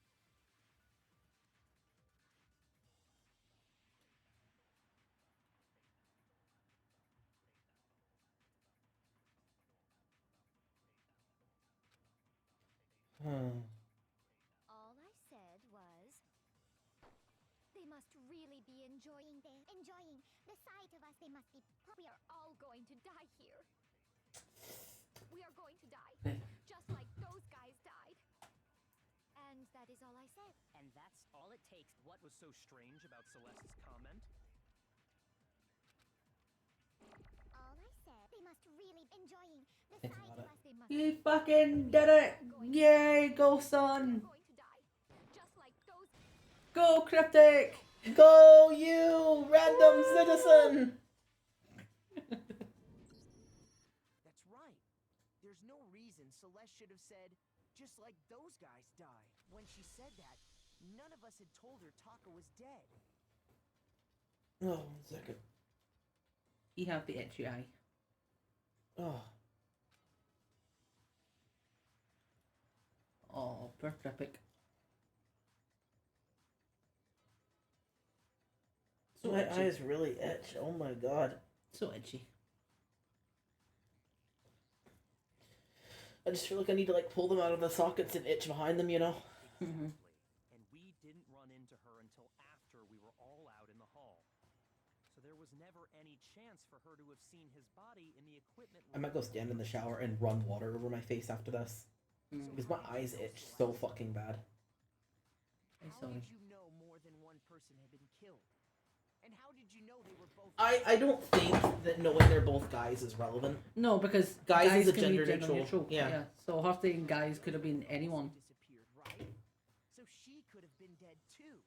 All I said was... They must really be enjoying this. Enjoying the sight of us. They must be... We are all going to die here. We are going to die, just like those guys died. And that is all I said. And that's all it takes. What was so strange about Celeste's comment? All I said, they must really enjoying the sight of us. They must You fucking did it! Yay, go son! going to die, just like those. Go Cryptic! Go you, random citizen! That's right. There's no reason Celeste should have said, just like those guys died. When she said that, none of us had told her Taka was dead. Oh, 1 second. You have the itchy eye. Oh. Oh, poor Cryptic. So My edgy. eyes really itch. Oh my god. So edgy. I just feel like I need to like pull them out of the sockets and itch behind them, you know? Mm-hmm. And we didn't run into her until after we were all out in the hall. So there was never any chance for her to have seen his body in the equipment I might go stand in the shower and run water over my face after this. Because my eyes itch so fucking bad. I'm How sorry. did you know more than one person had been killed? And how did you know they were both? I don't think that knowing they're both guys is relevant. No, because Guys is a can be gender neutral. Yeah. So her saying guys could have been anyone. Disappeared, right? So she could have been dead too.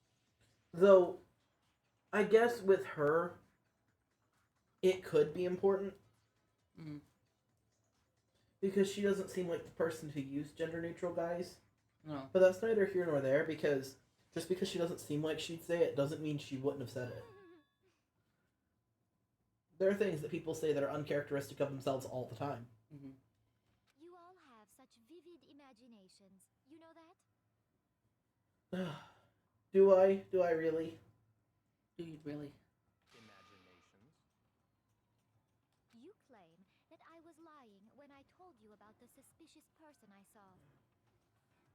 Though, I guess with her, it could be important. Mm. Because she doesn't seem like the person who used gender neutral guys. No. But that's neither here nor there, because just because she doesn't seem like she'd say it doesn't mean she wouldn't have said it. There are things that people say that are uncharacteristic of themselves all the time. Mm-hmm. You all have such vivid imaginations. You know that? Do I? Do I really? Do you really? imaginations. You claim that I was lying when I told you about the suspicious person I saw.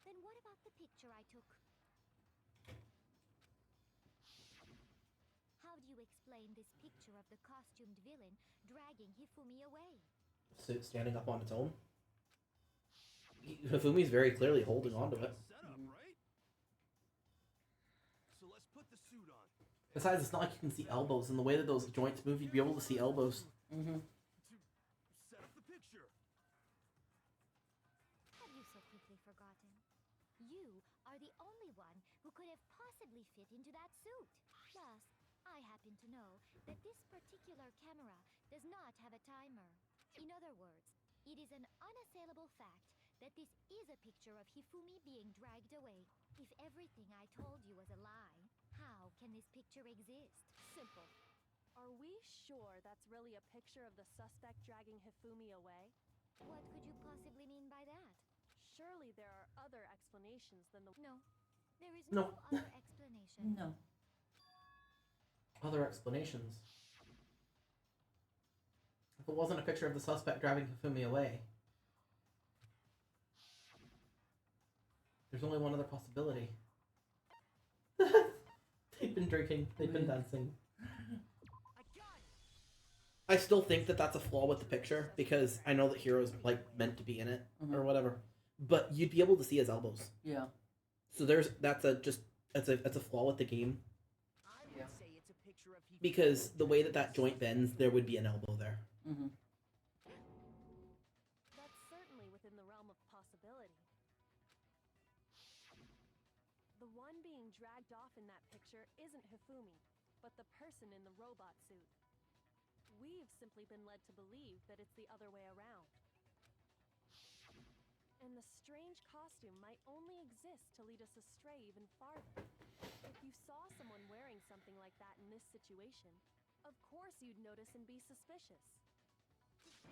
Then what about the picture I took? How do you explain this picture of the costumed villain dragging Hifumi away? Standing up on its own? Hifumi's very clearly holding onto it. Setup, right? So let's put the suit on. Besides, it's not like you can see elbows. In the way that those joints move, you'd be able to see elbows. Mm-hmm. To set up the picture. Have you so quickly forgotten? You are the only one who could have possibly fit into that suit. Plus, I happen to know that this particular camera does not have a timer. In other words, it is an unassailable fact that this is a picture of Hifumi being dragged away. If everything I told you was a lie, how can this picture exist? Simple. Are we sure that's really a picture of the suspect dragging Hifumi away? What could you possibly mean by that? Surely there are other explanations than the... No, there is No. no other explanation. No. Other explanations. If it wasn't a picture of the suspect driving Hifumi away, there's only one other possibility. They've been drinking. They've been dancing. I still think that that's a flaw with the picture because I know that Hero's like meant to be in it or whatever, but you'd be able to see his elbows. Yeah. So that's a flaw with the game I would say it's a picture of Hifumi because the way that joint bends, there would be an elbow there. Mm-hmm. That's certainly within the realm of possibility. The one being dragged off in that picture isn't Hifumi, but the person in the robot suit. We've simply been led to believe that it's the other way around. And the strange costume might only exist to lead us astray even farther. If you saw someone wearing something like that in this situation, of course you'd notice and be suspicious.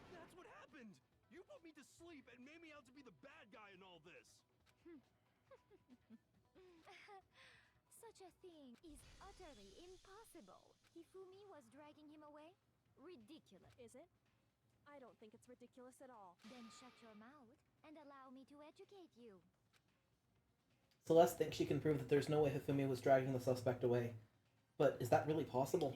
That's what happened! You put me to sleep and made me out to be the bad guy in all this! Such a thing is utterly impossible. Hifumi was dragging him away? Ridiculous. Is it? I don't think it's ridiculous at all. Then shut your mouth and allow me to educate you. Celeste thinks she can prove that there's no way Hifumi was dragging the suspect away. But is that really possible?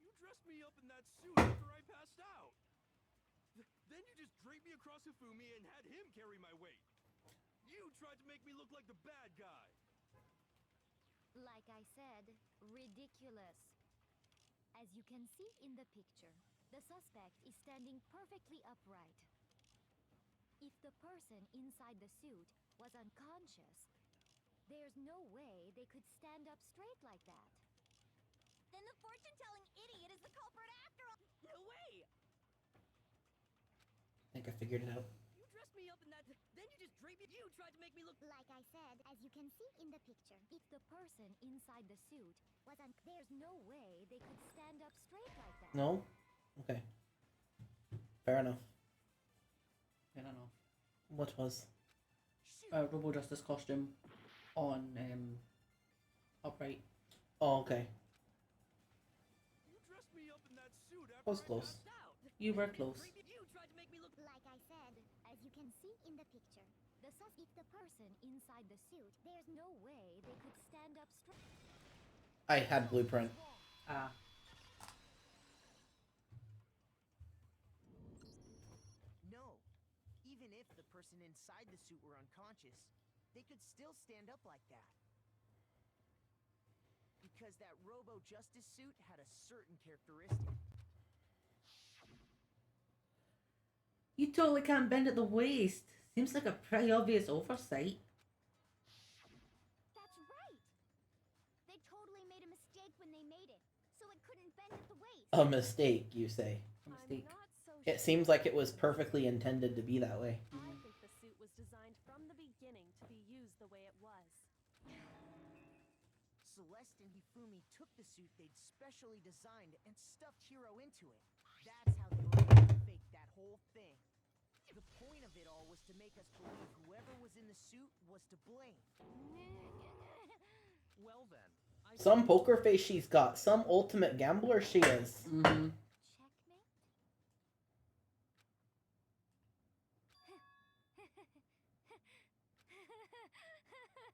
You dressed me up in that suit after I passed out! Then you just draped me across Hifumi and had him carry my weight! You tried to make me look like the bad guy! Like I said, ridiculous. As you can see in the picture, the suspect is standing perfectly upright. If the person inside the suit was unconscious, there's no way they could stand up straight like that. Then the fortune-telling idiot is the culprit after all. No way! I think I figured it out. You dressed me up in that, then you just draped me. You tried to make me look. Like I said, as you can see in the picture, if the person inside the suit was there's no way they could stand up straight like that. No? Okay. Fair enough. I don't know. What was? Robo Justice costume on Upright. Oh, okay. You dressed me up in that suit after I was close. passed out. You were close. You tried to make me look. Like I said, as you can see in the picture, if the person inside the suit, there's no way they could stand up straight. I had Blueprint. Ah. No. Even if the person inside the suit were unconscious, they could still stand up like that. Because that Robo Justice suit had a certain characteristic. You totally can't bend at the waist. Seems like a pretty obvious oversight. That's right. They totally made a mistake when they made it, so it couldn't bend at the waist. A mistake, you say? A mistake. I'm not so It seems like it was perfectly intended to be that way. I think the suit was designed from the beginning to be used the way it was. Celeste and Hifumi took the suit they'd specially designed and stuffed Hiro into it. That's how they were able to fake that whole thing. The point of it all was to make us believe whoever was in the suit was to blame. Well then, I Some poker face she's got. Some ultimate gambler she is. Mm-hmm.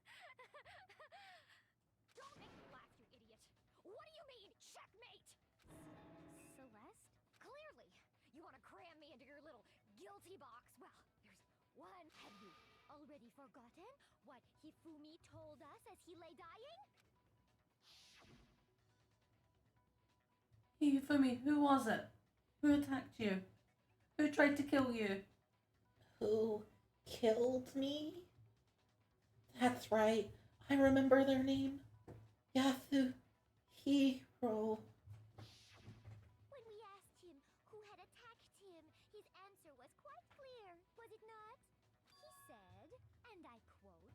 Checkmate? Don't make me laugh, you idiot! What do you mean, checkmate? Celeste? Clearly, you want to cram me into your little guilty box. Well, there's one. Have you already forgotten what Hifumi told us as he lay dying? Hey, Fumi, who was it? Who attacked you? Who tried to kill you? Who killed me? That's right. I remember their name. Yasuhiro. When we asked him who had attacked him, his answer was quite clear, was it not? He said, and I quote,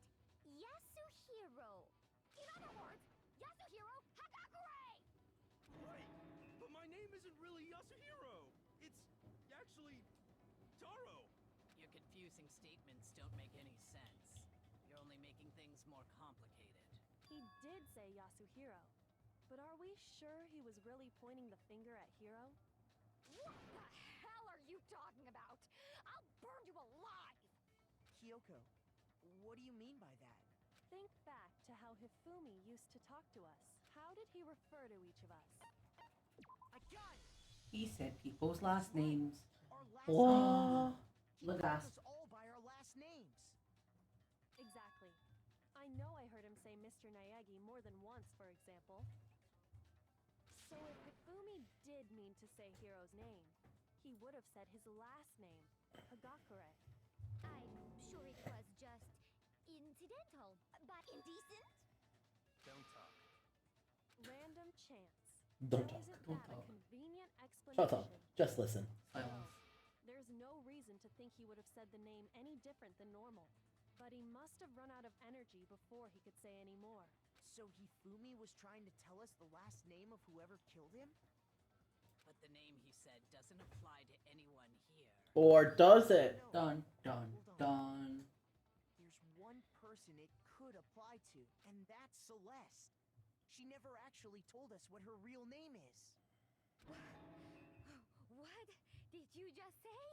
Yasuhiro. In other words, Yasuhiro Hagakure! Right, but my name isn't really Yasuhiro. It's actually Taro. Your confusing statements don't make any sense. You're only making things more complicated. He did say Yasuhiro. But are we sure he was really pointing the finger at Hiro? What the hell are you talking about? I'll burn you alive! Kyoko, what do you mean by that? Think back to how Hifumi used to talk to us. How did he refer to each of us? I got it! He said people's last names. Our last What? He Look called at us all by our last names. Exactly. I know I heard him say Mr. Naegi more than once, for example. So if Hifumi did mean to say Hiro's name, he would have said his last name, Hagakure. I'm sure it was just incidental, but indecent? don't talk. Random chance. Don't Now, talk. Isn't Don't that talk. a convenient explanation? Shut up. Just listen. Silence. There's no reason to think he would have said the name any different than normal. But he must have run out of energy before he could say any more. So Hifumi was trying to tell us the last name of whoever killed him? But the name he said doesn't apply to anyone here. Or does it? No. Dun, dun, Hold on. dun. There's one person it could apply to, and that's Celeste. She never actually told us what her real name is. What did you just say?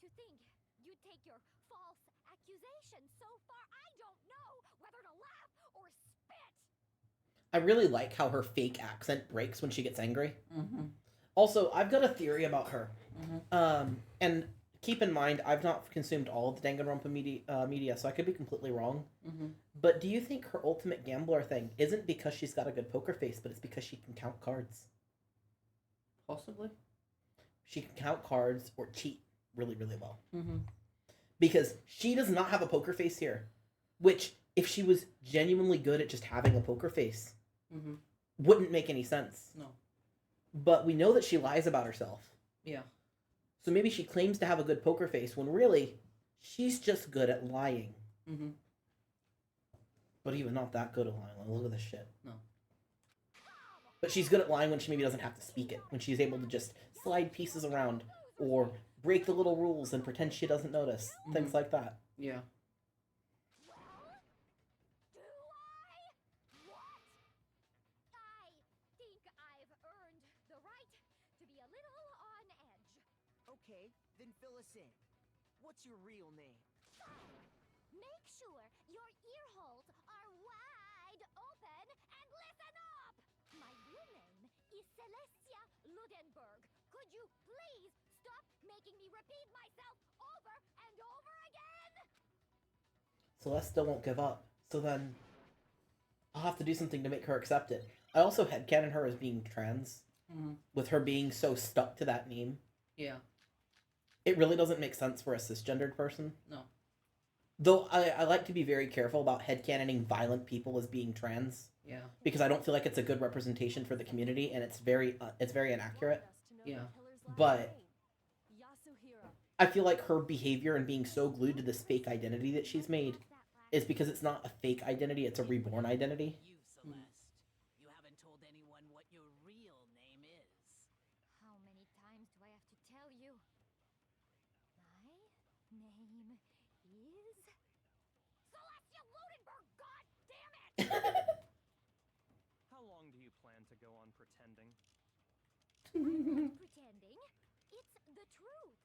To think you take your false accusation so far, I don't know whether to laugh or spit! I really like how her fake accent breaks when she gets angry. Mm-hmm. Also, I've got a theory about her. Mm-hmm. And keep in mind, I've not consumed all of the Danganronpa media, so I could be completely wrong. Mm-hmm. But do you think her ultimate gambler thing isn't because she's got a good poker face, but it's because she can count cards? Possibly. She can count cards or cheat really, really well. Mm-hmm. Because she does not have a poker face here. Which, if she was genuinely good at just having a poker face, Mm-hmm. wouldn't make any sense. No. But we know that she lies about herself. Yeah. So maybe she claims to have a good poker face when really, she's just good at lying. Mm-hmm. But even not that good at lying. Like, look at this shit. No. But she's good at lying when she maybe doesn't have to speak it. When she's able to just slide pieces around. or break the little rules and pretend she doesn't notice. Things like that. Yeah. Well, do I? What? I think I've earned the right to be a little on edge. Okay, then fill us in. What's your real name? Make sure your ear holes are wide open and listen up! My real name is Celestia Ludenberg. Could you please stop making me repeat myself over and over again? Celeste still won't give up. So then I'll have to do something to make her accept it. I also headcanon her as being trans, with her being so stuck to that name. Yeah. It really doesn't make sense for a cisgendered person. No. Though I like to be very careful about headcanoning violent people as being trans. Yeah. Because I don't feel like it's a good representation for the community, and it's very inaccurate. Yeah. But I feel like her behavior and being so glued to this fake identity that she's made is because it's not a fake identity, it's a reborn identity. You, Celeste. You haven't told anyone what your real name is. How many times do I have to tell you? My name is Celestia Ludenberg, god damn it! How long do you plan to go on pretending? I'm not pretending. It's the truth.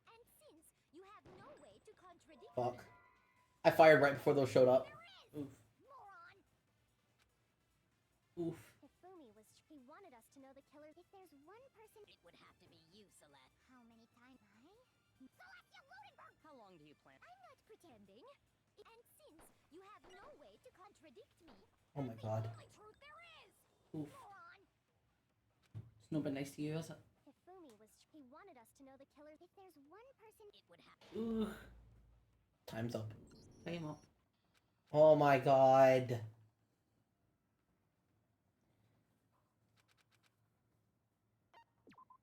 And since you have no way to contradict Fuck. me, I fired right before those showed up. there is, Oof. moron! Oof. Hifumi was. He wanted us to know the killer. If there's one person. It would have to be you, Celeste. How many times? Celestia Ludenberg! How long do you plan? I'm not pretending. And since you have no way to contradict me, Oh my that's god. the only truth there is, Oof. moron! It's not been nice to you, is it? Hifumi was. He wanted us to know the killer. If there's one person. It would have Ooh. Time's up. Time up. Oh my god.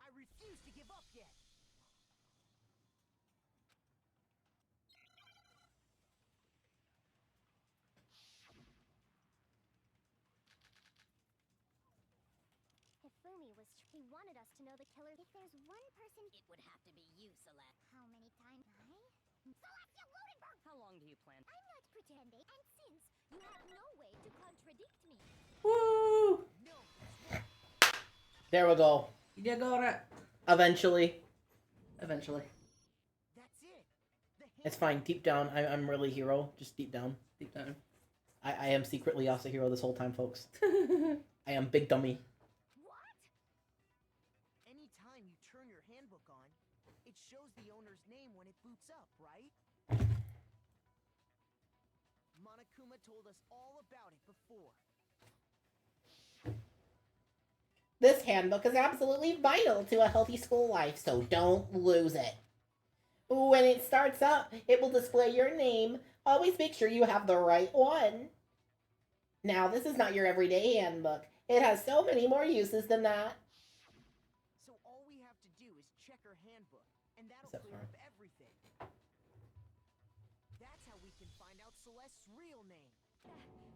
I refuse to give up yet. Hifumi was. He wanted us to know the killer. If there's one person. It would have to be you, Celeste. How many times? Celestia Ludenberg! How long do you plan? I'm not pretending. And since you have no way to contradict me, Woo! No. There we go. You got it. Eventually. Eventually. That's it. The It's fine. Deep down, I'm really hero. Just deep down. Deep down. I am secretly Yasuhiro this whole time, folks. I am big dummy. what? Anytime you turn your handbook on, it shows the owner's name when it boots up, right? Monokuma told us all about it before. This handbook is absolutely vital to a healthy school life, so don't lose it. When it starts up, it will display your name. Always make sure you have the right one. Now, this is not your everyday handbook. It has so many more uses than that. So all we have to do is check her handbook, and that'll Except clear for- up everything. That's how we can find out Celeste's real name.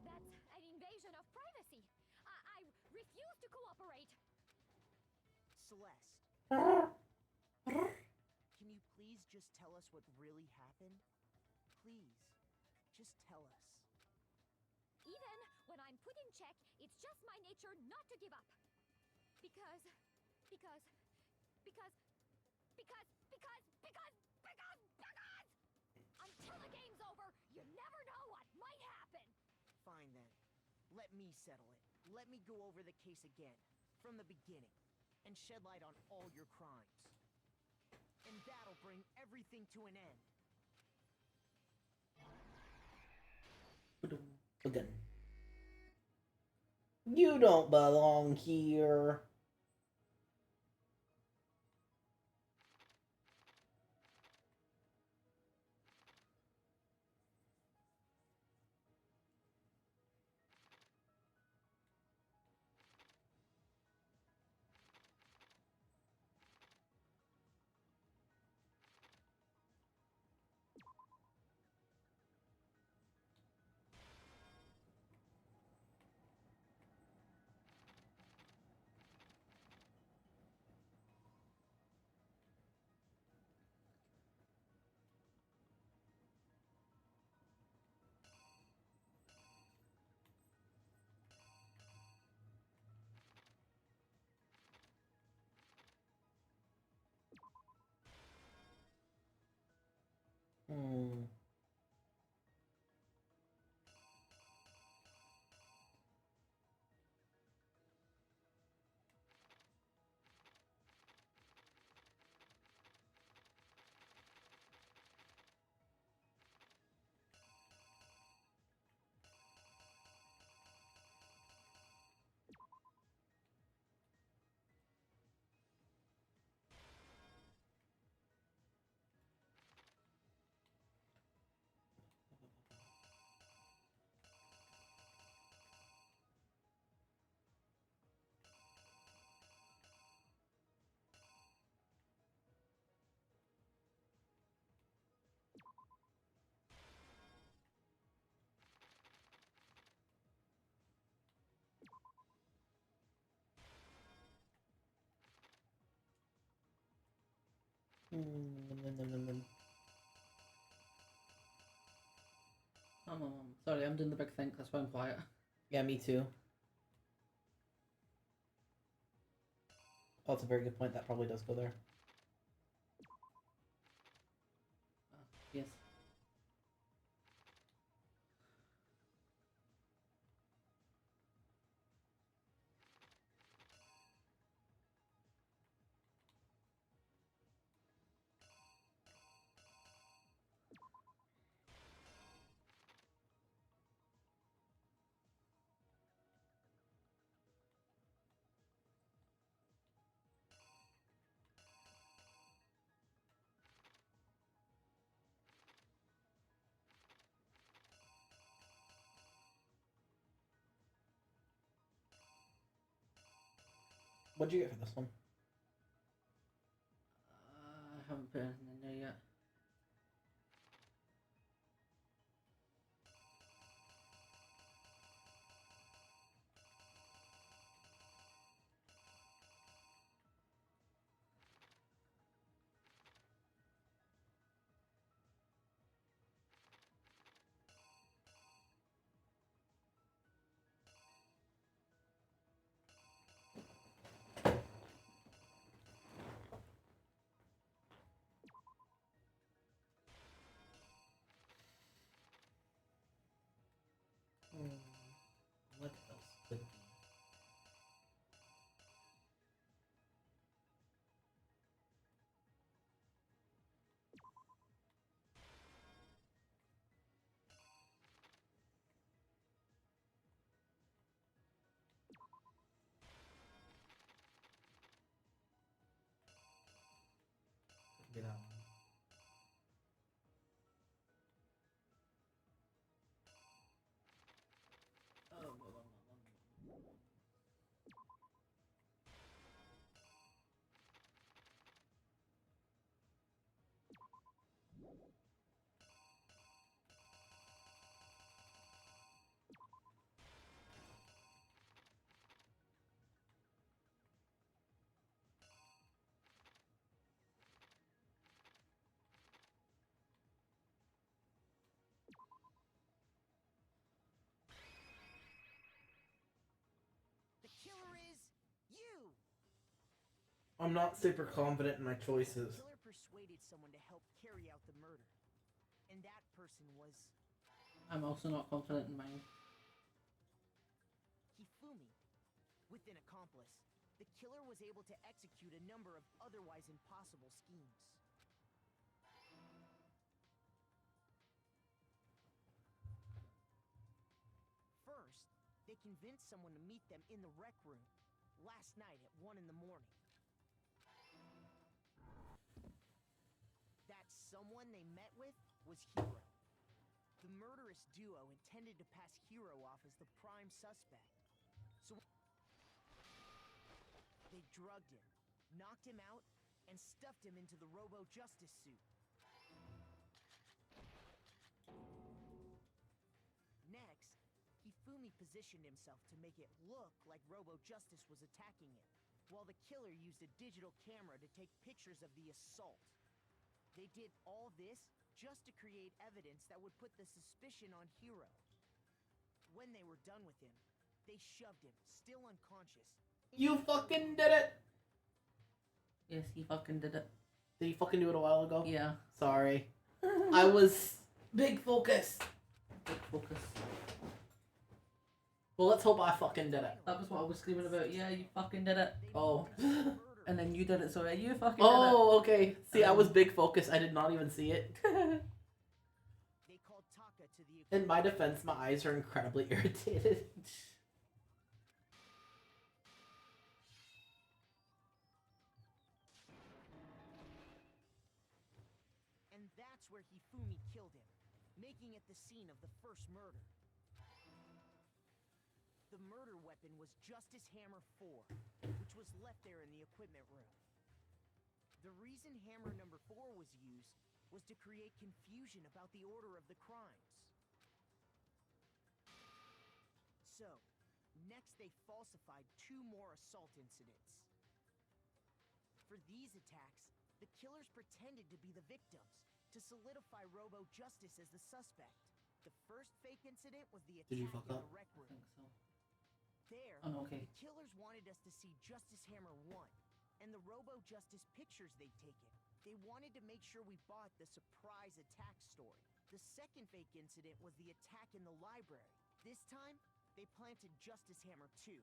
That's an invasion of privacy. I refuse to cooperate. Celeste, can you please just tell us what really happened? Please, just tell us. Even when I'm put in check, it's just my nature not to give up. Because until the game's over, you never know what might happen. Fine then. Let me settle it. Let me go over the case again, from the beginning, and shed light on all your crimes. And that'll bring everything to an end. Again. You don't belong here. Sorry, I'm doing the big think. That's why I'm quiet. Yeah, me too. Oh, that's a very good point. That probably does go there. Yes. What'd you get for this one? I haven't put anything in there yet. What else could be? Could be that one. The killer is you! I'm not super confident in my choices. The killer persuaded someone to help carry out the murder. And that person was I'm also not confident in mine. Hifumi. With an accomplice, the killer was able to execute a number of otherwise impossible schemes. First, they convinced someone to meet them in the rec room last night at 1 in the morning. That someone they met with was Hiro. The murderous duo intended to pass Hiro off as the prime suspect. So they drugged him, knocked him out, and stuffed him into the Robo-Justice suit. Next, Hifumi positioned himself to make it look like Robo-Justice was attacking him, while the killer used a digital camera to take pictures of the assault. They did all this just to create evidence that would put the suspicion on Hiro. When they were done with him, they shoved him, still unconscious. You fucking did it! Yes, he fucking did it. Did he fucking do it a while ago? Yeah. Sorry. I was big focus. Big focus. Well, let's hope I fucking did it. That was what I was screaming about. Yeah, you fucking did it. Oh. And then you did it, so you fucking did it. Oh, okay. See, I was big focus. I did not even see it. They called Taka to the In my defense, my eyes are incredibly irritated. And that's where Hifumi killed him, making it the scene of the first murder. The murder weapon was Justice Hammer 4, which was left there in the equipment room. The reason Hammer number 4 was used was to create confusion about the order of the crimes. So, next they falsified 2 more assault incidents. For these attacks, the killer killers pretended to be the victims to solidify Robo Justice as the suspect. The first fake incident was the Did you attack fuck in up? the rec I room. think so. There, Oh, okay. the killers wanted us to see Justice Hammer 1 and the Robo Justice pictures they'd taken. They wanted to make sure we bought the surprise attack story. The second fake incident was the attack in the library. This time, they planted Justice Hammer 2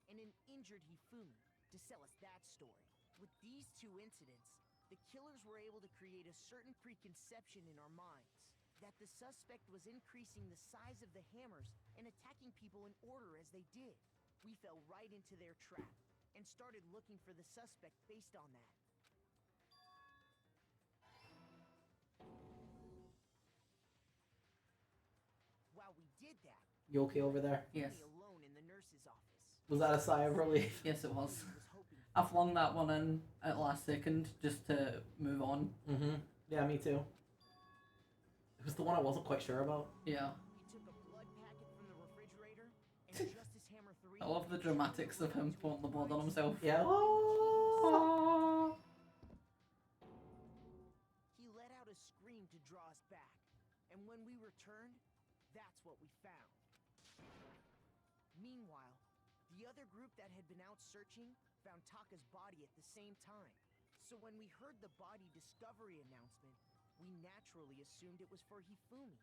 and an injured Hifumi to sell us that story. With these two incidents, the killers were able to create a certain preconception in our minds that the suspect was increasing the size of the hammers and attacking people in order as they did. We fell right into their trap and started looking for the suspect based on that. While we did that, You okay over there? Yes. we were alone in the nurse's office. Was that a sigh of relief? Yes, it was. He was hoping I flung that one in at last second just to move on. Mm-hmm. Yeah, me too. It was the one I wasn't quite sure about. Yeah. we took a blood packet from the refrigerator and Justice Hammer 3. I love the dramatics of him pouring the blood on himself. Yeah. Oh. He let out a scream to draw us back, and when we returned, that's what we found. Meanwhile, the other group that had been out searching found Taka's body at the same time. So when we heard the body discovery announcement, we naturally assumed it was for Hifumi.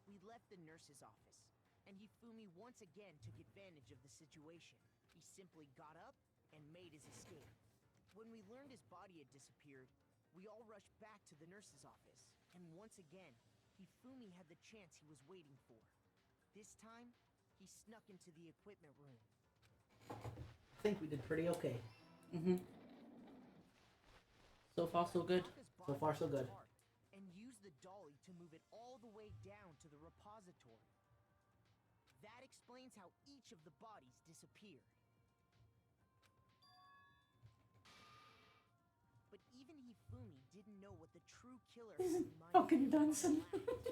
We left the nurse's office, and Hifumi once again took advantage of the situation. He simply got up and made his escape. When we learned his body had disappeared, we all rushed back to the nurse's office, and once again, Hifumi had the chance he was waiting for. This time, he snuck into the equipment room. I think we did pretty okay. Mhm. So far, so good. Taka's So body far, so was good. apart, and used the dolly to move it all the way down to the repository. That explains how each of the bodies disappeared. But even Hifumi didn't know what the true killer had in mind. Fucking dancing.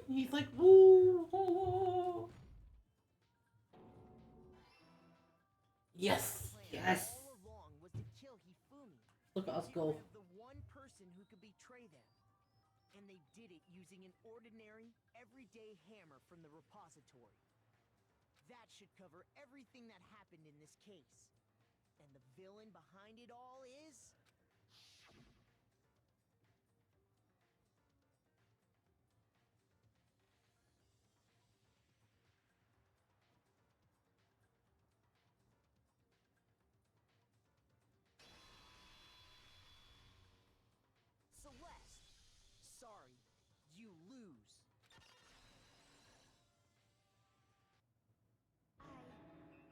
He's like, woo, woo, woo. Yes, The plan yes. all along was to kill Hifumi. Look at us Get go. rid of the one person who could betray them. And they did it using an ordinary, everyday hammer from the repository. That should cover everything that happened in this case. And the villain behind it all is... Celeste. Sorry, you lose. I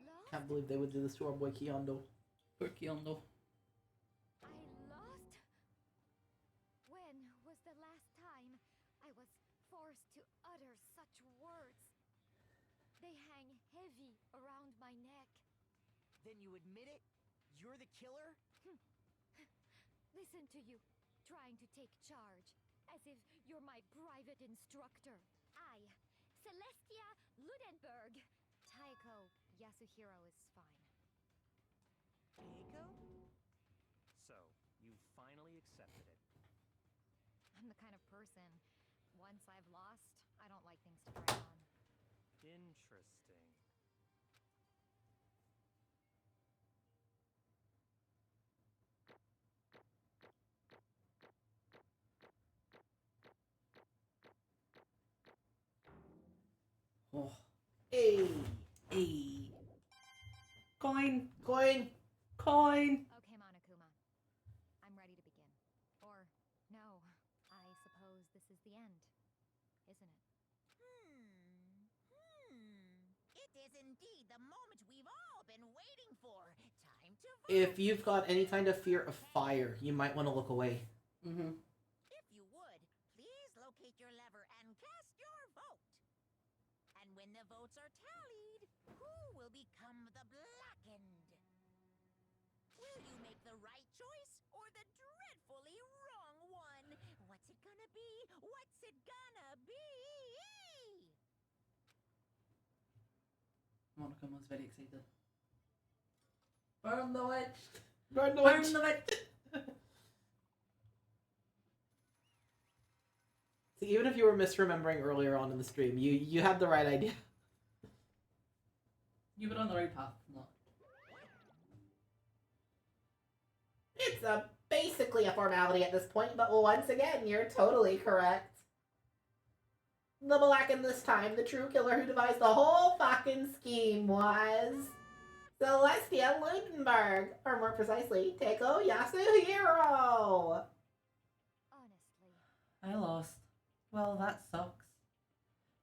lost? Can't believe they would do this to our boy Kyondo. Poor Kyondo. I lost? When was the last time I was forced to utter such words? They hang heavy around my neck. Then you admit it? You're the killer? Listen to you, trying to take charge, as if you're my private instructor. I, Celestia Ludenberg. Taiko Yasuhiro is fine. Eiko? So, you finally accepted it. I'm the kind of person, once I've lost, I don't like things to drag on. Interesting. Oh. Hey. Hey. Coin. Coin. Coin. Okay, Monokuma. I'm ready to begin. Or, no, I suppose this is the end, isn't it? It is indeed the moment we've all been waiting for. Time to vote. If you've got any kind of fear of fire, you might want to look away. Mhm. If you would, please locate your lever and cast your vote. And when the votes are tallied, who will become the blackened? Will you make the right choice or the dreadfully wrong one? What's it gonna be? What's it gonna be? Monica was very excited. Burn the witch. Burn the Burn witch. the witch. even if you were misremembering earlier on in the stream, you had the right idea. You were on the right path. No. It's basically a formality at this point, but once again, you're totally correct. The Blacken this time, the true killer who devised the whole fucking scheme was Celestia Ludenberg, or more precisely, Teiko Yasuhiro. Honestly. I lost. Well, that sucks.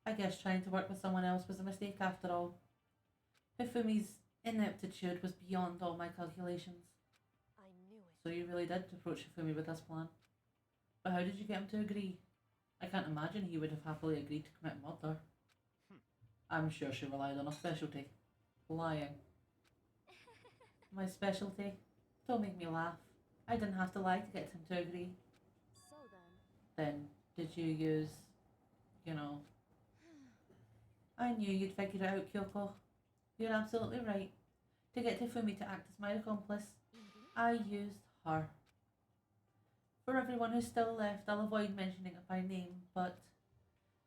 I guess trying to work with someone else was a mistake after all. Hifumi's ineptitude was beyond all my calculations. I knew it. So you really did approach Hifumi with this plan. But how did you get him to agree? I can't imagine he would have happily agreed to commit murder. I'm sure she relied on a specialty. Lying. My specialty? Don't make me laugh. I didn't have to lie to get him to agree. So then... Then, did you use... you know... I knew you'd figure it out, Kyoko. You're absolutely right. To get Hifumi to act as my accomplice, I used her. For everyone who's still left, I'll avoid mentioning it by name, but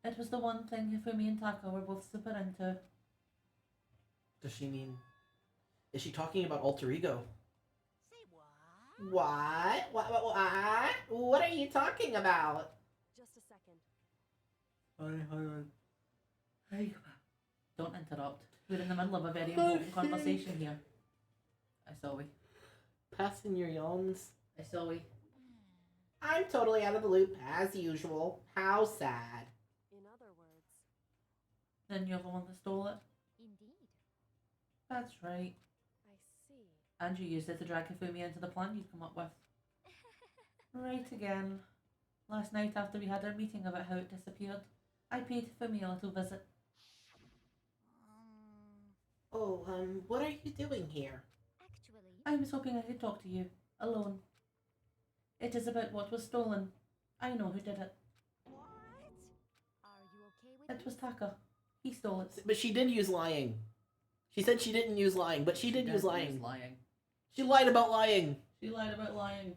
it was the one thing Hifumi and Taka were both super into. Does she mean... Is she talking about alter ego? Say what? What? What are you talking about? Just a second. Hold on. Don't interrupt. We're in the middle of a very important conversation here. I saw we. Passing your yawns. I saw we. I'm totally out of the loop, as usual. How sad. In other words, Then you're the one that stole it? Indeed. That's right. I see. And you used it to drag Hifumi into the plan you'd come up with. Right again. Last night after we had our meeting about how it disappeared, I paid Hifumi a little visit. Oh, what are you doing here? Actually, I was hoping I could talk to you, alone. It is about what was stolen. I know who did it. what? Are you okay with It was Taka. He stole it. But she did use lying. She said she didn't use lying, but she did use lying. Lying. She lied about lying. She lied about lying.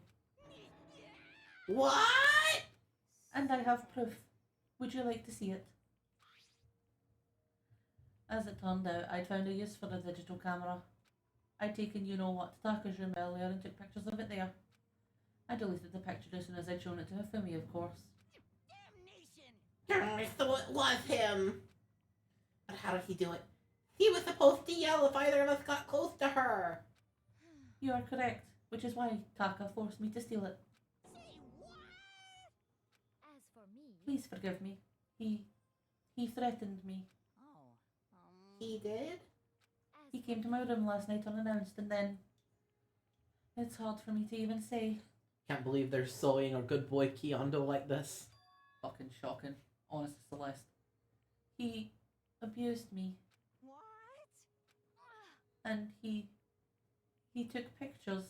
What? And I have proof. Would you like to see it? As it turned out, I'd found a use for the digital camera. I'd taken you-know-what to Taka's room earlier and took pictures of it there. I deleted the picture as soon as I'd shown it to Hifumi, of course. So it was him. But how did he do it? He was supposed to yell if either of us got close to her. You are correct, which is why Taka forced me to steal it. Say what? As for me, Please forgive me. He threatened me. Oh, He did? as He for came to my room last night unannounced and then... It's hard for me to even say. Can't believe they're sewing our good boy Kiondo like this. Fucking shocking. Honest as Celeste. He abused me what? and he took pictures.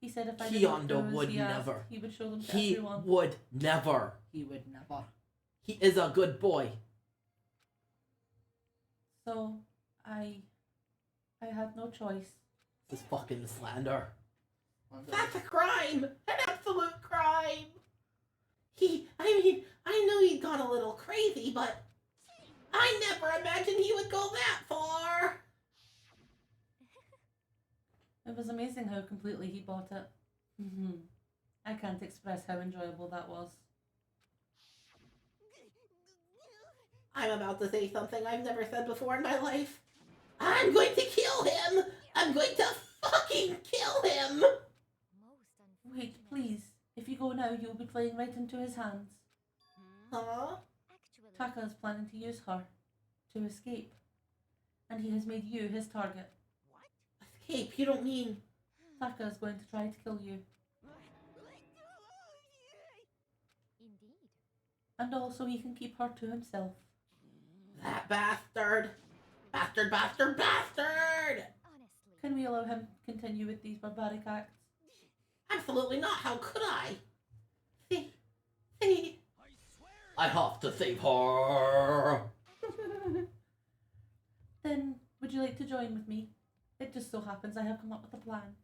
He said if I Kiondo didn't do as would he asked, never. he would show them to He everyone. would never. He would never. He is a good boy. So I had no choice. This is fucking slander. That's a crime! An absolute crime! I knew he'd gone a little crazy, but I never imagined he would go that far! It was amazing how completely he bought it. I can't express how enjoyable that was. I'm about to say something I've never said before in my life. I'm going to kill him! I'm going to fucking kill him! most unfortunate. Wait, please. If you go now, you'll be playing right into his hands. Huh? Actually, Taka is planning to use her to escape. And he has made you his target. Escape, you don't mean... Taka is going to try to kill you. indeed. And also he can keep her to himself. That bastard! Bastard, bastard, bastard! Honestly, Can we allow him to continue with these barbaric acts? Absolutely not, how could I? See, I swear! I have to save her! Then, would you like to join with me? It just so happens I have come up with a plan.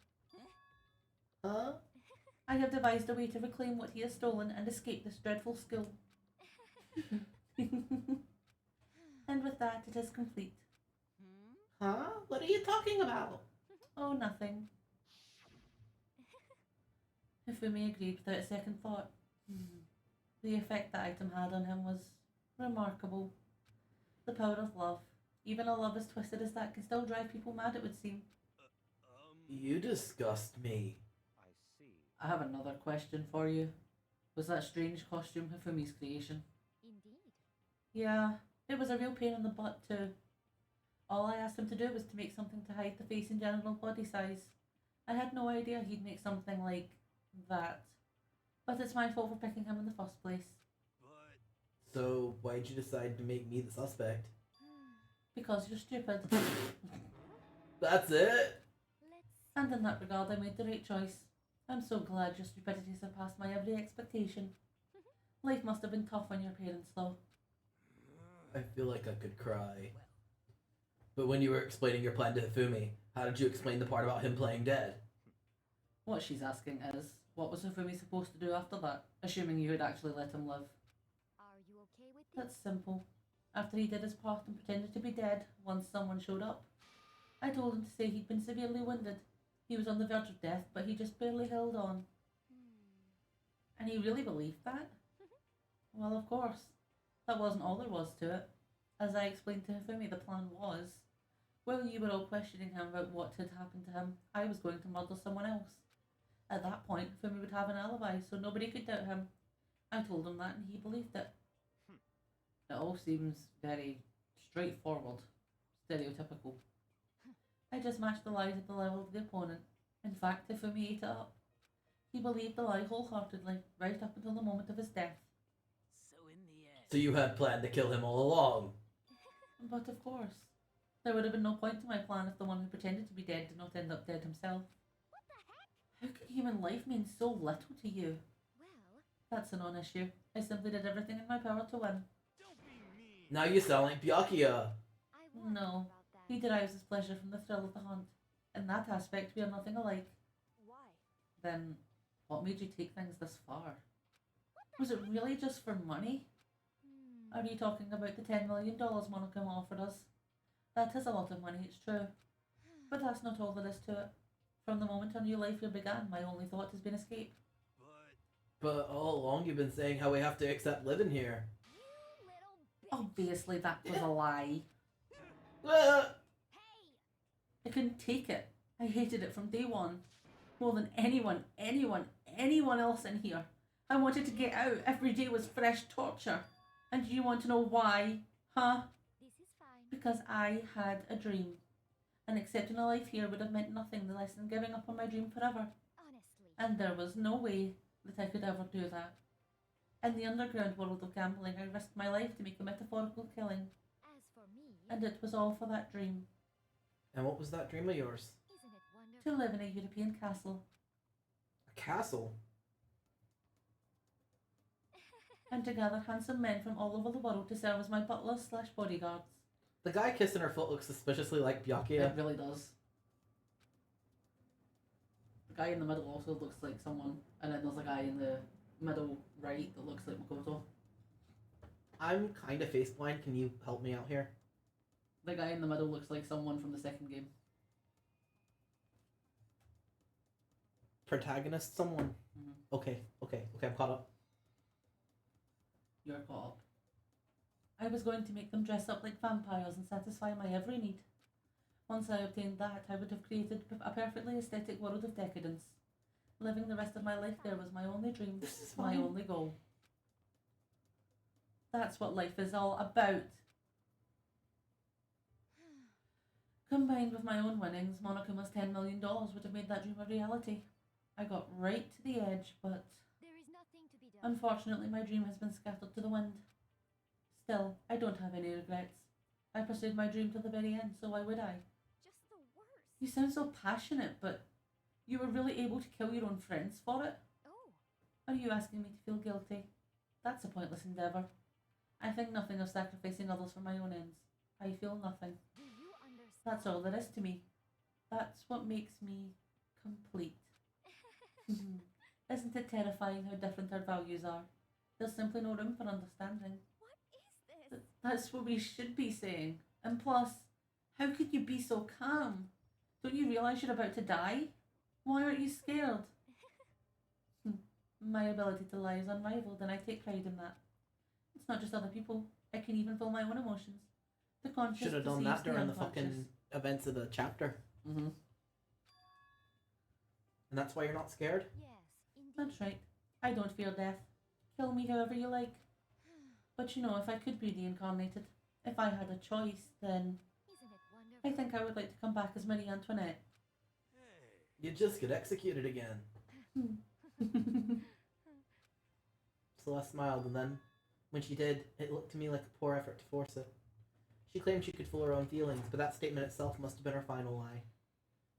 Huh? I have devised a way to reclaim what he has stolen and escape this dreadful school. And with that, it is complete. Huh? What are you talking about? Oh, nothing. Hifumi agreed without a second thought. The effect the item had on him was remarkable. The power of love. Even a love as twisted as that can still drive people mad, it would seem. You disgust me. I see. I have another question for you. Was that strange costume Hifumi's creation? Indeed. Yeah, it was a real pain in the butt too. All I asked him to do was to make something to hide the face and general body size. I had no idea he'd make something like that. But it's my fault for picking him in the first place. So, why'd you decide to make me the suspect? Because you're stupid. That's it? And in that regard, I made the right choice. I'm so glad your stupidity surpassed my every expectation. Life must have been tough on your parents, though. I feel like I could cry. But when you were explaining your plan to Hifumi, how did you explain the part about him playing dead? What she's asking is, what was Hifumi supposed to do after that, assuming you had actually let him live? Are you okay with this? That's simple. After he did his part and pretended to be dead once someone showed up, I told him to say he'd been severely wounded. He was on the verge of death, but he just barely held on. And he really believed that? Well, of course. That wasn't all there was to it. As I explained to Hifumi, the plan was, while you were all questioning him about what had happened to him, I was going to murder someone else. At that point, Hifumi would have an alibi, so nobody could doubt him. I told him that, and he believed it. It all seems very straightforward, stereotypical. I just matched the lies at the level of the opponent. In fact, Hifumi ate it up. He believed the lie wholeheartedly, right up until the moment of his death. So in the end... So you had planned to kill him all along? But of course. There would have been no point to my plan if the one who pretended to be dead did not end up dead himself. What the heck? How can human life mean so little to you? Well, That's a non-issue. I simply did everything in my power to win. Now you sound like Byakuya. I wondered No. about that. He derives his pleasure from the thrill of the hunt. In that aspect, we are nothing alike. Why? Then, what made you take things this far? Was it really just for money? Are you talking about the $10 million Monokuma offered us? That is a lot of money, it's true. But that's not all there is to it. From the moment our new life here began, my only thought has been escape. But all along you've been saying how we have to accept living here. You little bitch. Obviously that was a lie. Ah! Hey! I couldn't take it. I hated it from day one. More than anyone else in here. I wanted to get out. Every day was fresh torture. And you want to know why? Huh? This is fine. Because I had a dream. And accepting a life here would have meant nothing less than giving up on my dream forever. Honestly. And there was no way that I could ever do that. In the underground world of gambling, I risked my life to make a metaphorical killing. As for me, And it was all for that dream. And what was that dream of yours? isn't it wonderful? To live in a European castle. A castle? And to gather handsome men from all over the world to serve as my butlers / bodyguards. The guy kissing her foot looks suspiciously like Byakuya. It really does. The guy in the middle also looks like someone, and then there's a guy in the middle right that looks like Makoto. I'm kind of face blind. Can you help me out here? The guy in the middle looks like someone from the second game. Protagonist, someone. Mhm. Okay, I'm caught up. You're caught up. I was going to make them dress up like vampires and satisfy my every need. Once I obtained that, I would have created a perfectly aesthetic world of decadence. Living the rest of my life there was my only dream, This is my fine. only goal. That's what life is all about. Combined with my own winnings, Monokuma's $10 million would have made that dream a reality. I got right to the edge, but There is nothing to be done. unfortunately my dream has been scattered to the wind. Still, I don't have any regrets. I pursued my dream to the very end, so why would I? Just the worst. You sound so passionate, but you were really able to kill your own friends for it? Oh, Are you asking me to feel guilty? That's a pointless endeavour. I think nothing of sacrificing others for my own ends. I feel nothing. do you understand? That's all there is to me. That's what makes me complete. Isn't it terrifying how different our values are? There's simply no room for understanding. What? That's what we should be saying. And plus, how could you be so calm? Don't you realise you're about to die? Why aren't you scared? My ability to lie is unrivaled, and I take pride in that. It's not just other people. I can even feel my own emotions. The conscious Should have done perceives that during the unconscious. fucking events of the chapter. Mm-hmm. And that's why you're not scared? Yes, indeed. That's right. I don't fear death. Kill me however you like. But you know, if I could be reincarnated, if I had a choice, then Isn't it wonderful? I think I would like to come back as Marie Antoinette. Hey, You just get executed again. Celeste smiled, and then, when she did, it looked to me like a poor effort to force it. She claimed she could fool her own feelings, but that statement itself must have been her final lie.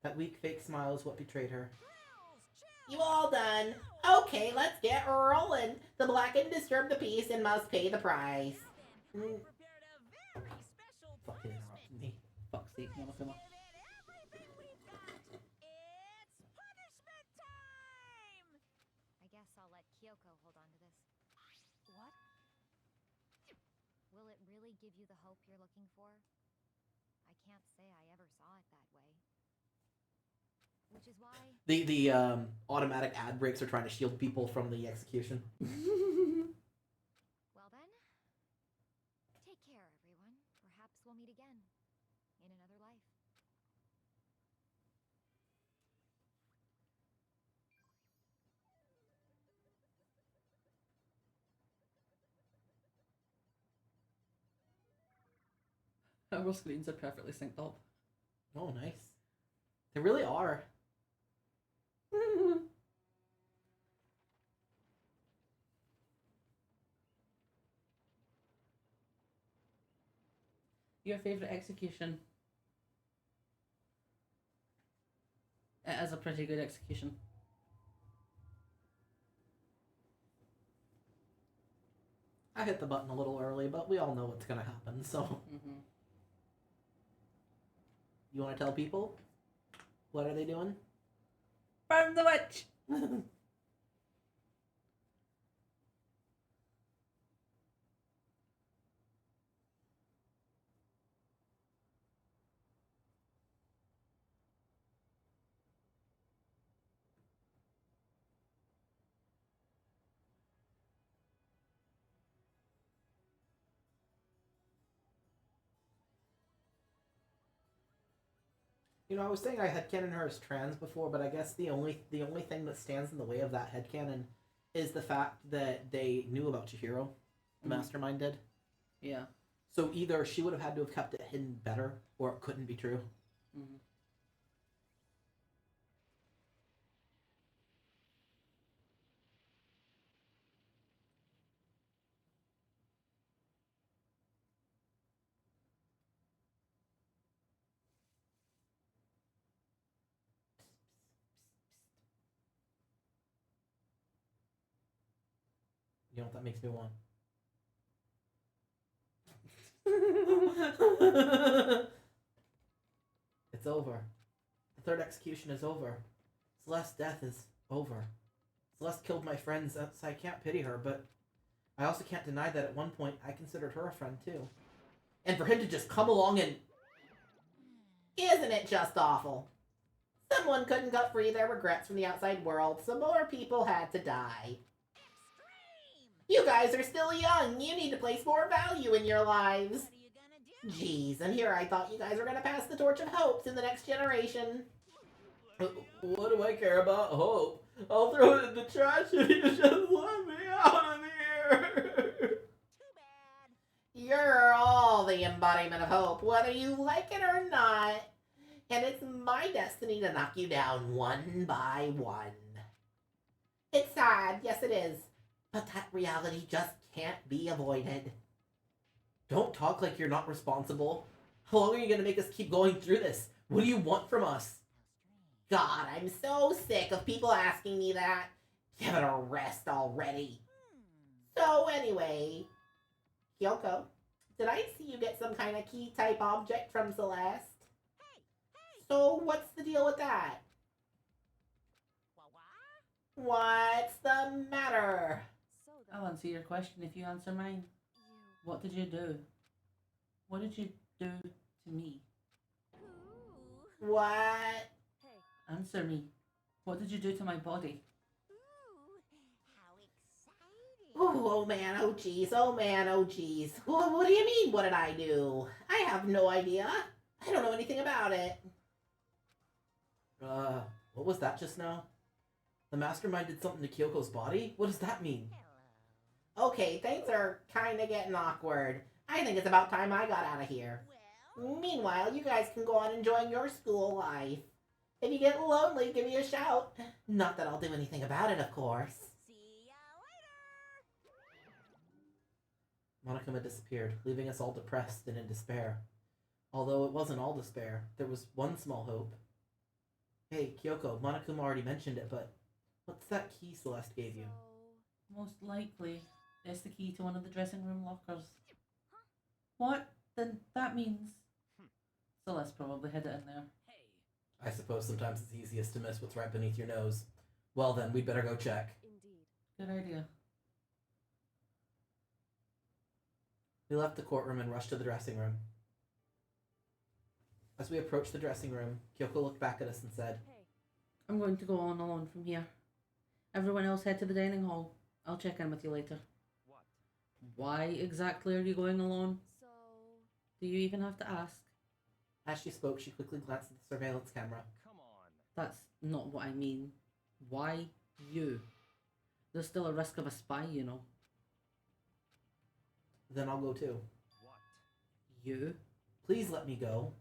That weak, fake smile is what betrayed her. You all done? Okay, let's get rolling. The black and disturb the peace and must pay the price. Fucking interrupted me. Fuck's sake, motherfucker. I guess I'll let Kyoko hold on to this. What? Will it really give you the hope you're looking for? I can't say I ever saw it that way. Which is why The automatic ad breaks are trying to shield people from the execution. well then, take care everyone. Perhaps we'll meet again. In another life. Our screens are perfectly synced up. Oh, nice. They really are. Your favourite execution? It is a pretty good execution. I hit the button a little early, but we all know what's gonna happen, so... Mm-hmm. You wanna tell people? What are they doing? Burn the witch! You know, I was saying I headcanon her as trans before, but I guess the only thing that stands in the way of that headcanon is the fact that they knew about Chihiro. The mastermind did. Yeah. So either she would have had to have kept it hidden better, or it couldn't be true. Mm-hmm. You know what that makes me want? It's over. The third execution is over. Celeste's death is over. Celeste killed my friends, so I can't pity her, but I also can't deny that at one point I considered her a friend too. And for him to just come along and... Isn't it just awful? Someone couldn't gut free their regrets from the outside world, so more people had to die. You guys are still young. You need to place more value in your lives. Jeez, and here I thought you guys were gonna pass the torch of hope to the next generation. What do I care about hope? I'll throw it in the trash if you just let me out of here. Too bad. You're all the embodiment of hope, whether you like it or not. And it's my destiny to knock you down one by one. It's sad, yes it is. But that reality just can't be avoided. Don't talk like you're not responsible. How long are you gonna make us keep going through this? What do you want from us? God, I'm so sick of people asking me that. Give it a rest already. So anyway, Kyoko, did I see you get some kind of key type object from Celeste? So what's the deal with that? What's the matter? So I'll answer your question if you answer mine. What did you do? What did you do to me? Ooh. What? Hey, Answer me. What did you do to my body? Ooh. How exciting. Ooh, oh man, oh jeez, oh man, oh jeez. What do you mean, what did I do? I have no idea. I don't know anything about it. What was that just now? The mastermind did something to Kyoko's body? What does that mean? Hello. Okay, things are kinda getting awkward. I think it's about time I got out of here. Well, Meanwhile, you guys can go on enjoying your school life. If you get lonely, give me a shout. Not that I'll do anything about it, of course. see ya later. Monokuma disappeared, leaving us all depressed and in despair. Although it wasn't all despair, there was one small hope. Hey, Kyoko, Monokuma already mentioned it, but what's that key Celeste gave you? so Most likely, it's the key to one of the dressing room lockers. What? Then that means... Celeste probably hid it in there. Hey, I suppose sometimes it's easiest to miss what's right beneath your nose. Well then, we'd better go check. indeed. Good idea. We left the courtroom and rushed to the dressing room. As we approached the dressing room, Kyoko looked back at us and said, Hey, I'm going to go on alone from here. Everyone else head to the dining hall. I'll check in with you later. What? Why exactly are you going alone? so Do you even have to ask? As she spoke, she quickly glanced at the surveillance camera. Come on. That's not what I mean. Why you? There's still a risk of a spy, you know. Then I'll go too. What? You? Please let me go.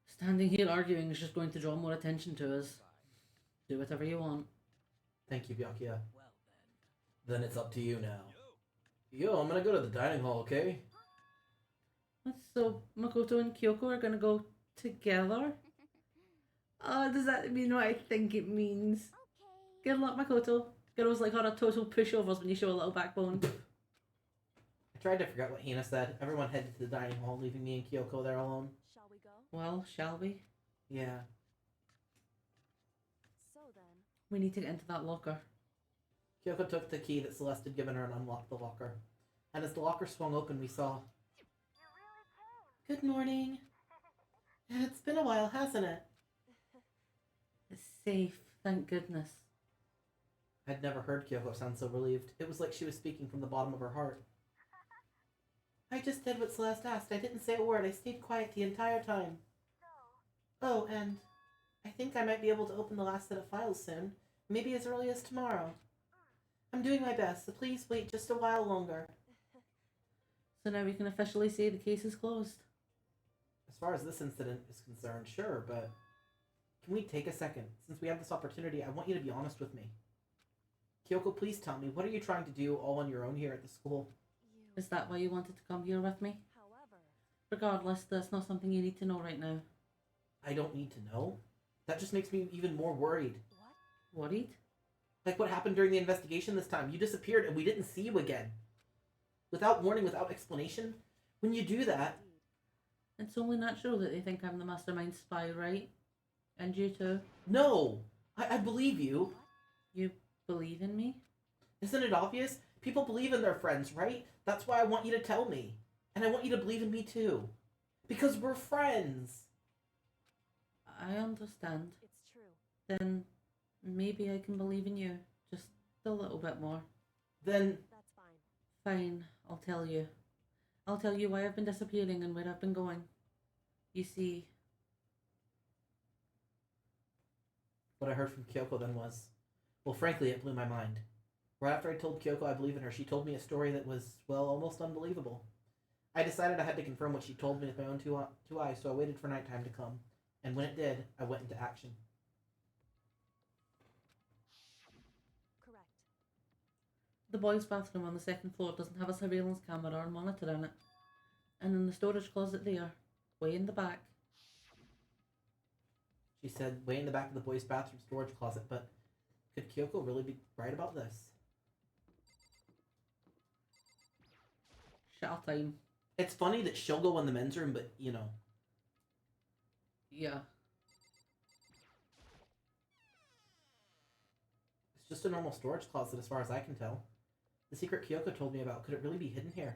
Standing here arguing is just going to draw more attention to us. Bye. Do whatever you want. Thank you, Byakuya. well then. Then it's up to you now. Yo, I'm gonna go to the dining hall, okay? So Makoto and Kyoko are gonna go together? Does that mean what I think it means? Okay. Good luck, Makoto. Girls like her are total pushovers when you show a little backbone. I tried to forget what Hina said. Everyone headed to the dining hall, leaving me and Kyoko there alone. shall we go? Well, shall we? Yeah. So then, We need to get into that locker. Kyoko took the key that Celeste had given her and unlocked the locker. And as the locker swung open, we saw... Good morning. It's been a while, hasn't it? It's safe, thank goodness. I'd never heard Kyoko sound so relieved. It was like she was speaking from the bottom of her heart. I just did what Celeste asked. I didn't say a word. I stayed quiet the entire time. Oh, and I think I might be able to open the last set of files soon. Maybe as early as tomorrow. I'm doing my best, so please wait just a while longer. So now we can officially say the case is closed. As far as this incident is concerned, sure, but can we take a second? Since we have this opportunity, I want you to be honest with me. Kyoko, please tell me, what are you trying to do all on your own here at the school? you. Is that why you wanted to come here with me? However, Regardless, that's not something you need to know right now. I don't need to know. That just makes me even more worried. what? Worried? Like what happened during the investigation this time. You disappeared and we didn't see you again. Without warning, without explanation. When you do that... It's only natural that they think I'm the mastermind spy, right? And you too? No! I believe you. You believe in me? Isn't it obvious? People believe in their friends, right? That's why I want you to tell me. And I want you to believe in me too. Because we're friends. I understand. It's true. Then maybe I can believe in you. Just a little bit more. Then... That's fine. Fine, I'll tell you. I'll tell you why I've been disappearing and where I've been going. You see... What I heard from Kyoko then was... Well, frankly, it blew my mind. Right after I told Kyoko I believe in her, she told me a story that was, well, almost unbelievable. I decided I had to confirm what she told me with my own two eyes, so I waited for nighttime to come. And when it did, I went into action. Correct. The boys' bathroom on the second floor doesn't have a surveillance camera or monitor in it. And in the storage closet there, way in the back. She said, way in the back of the boys' bathroom storage closet, but could Kyoko really be right about this? Shut time. It's funny that she'll go in the men's room, but, you know. Yeah. It's just a normal storage closet as far as I can tell. The secret Kyoko told me about, could it really be hidden here?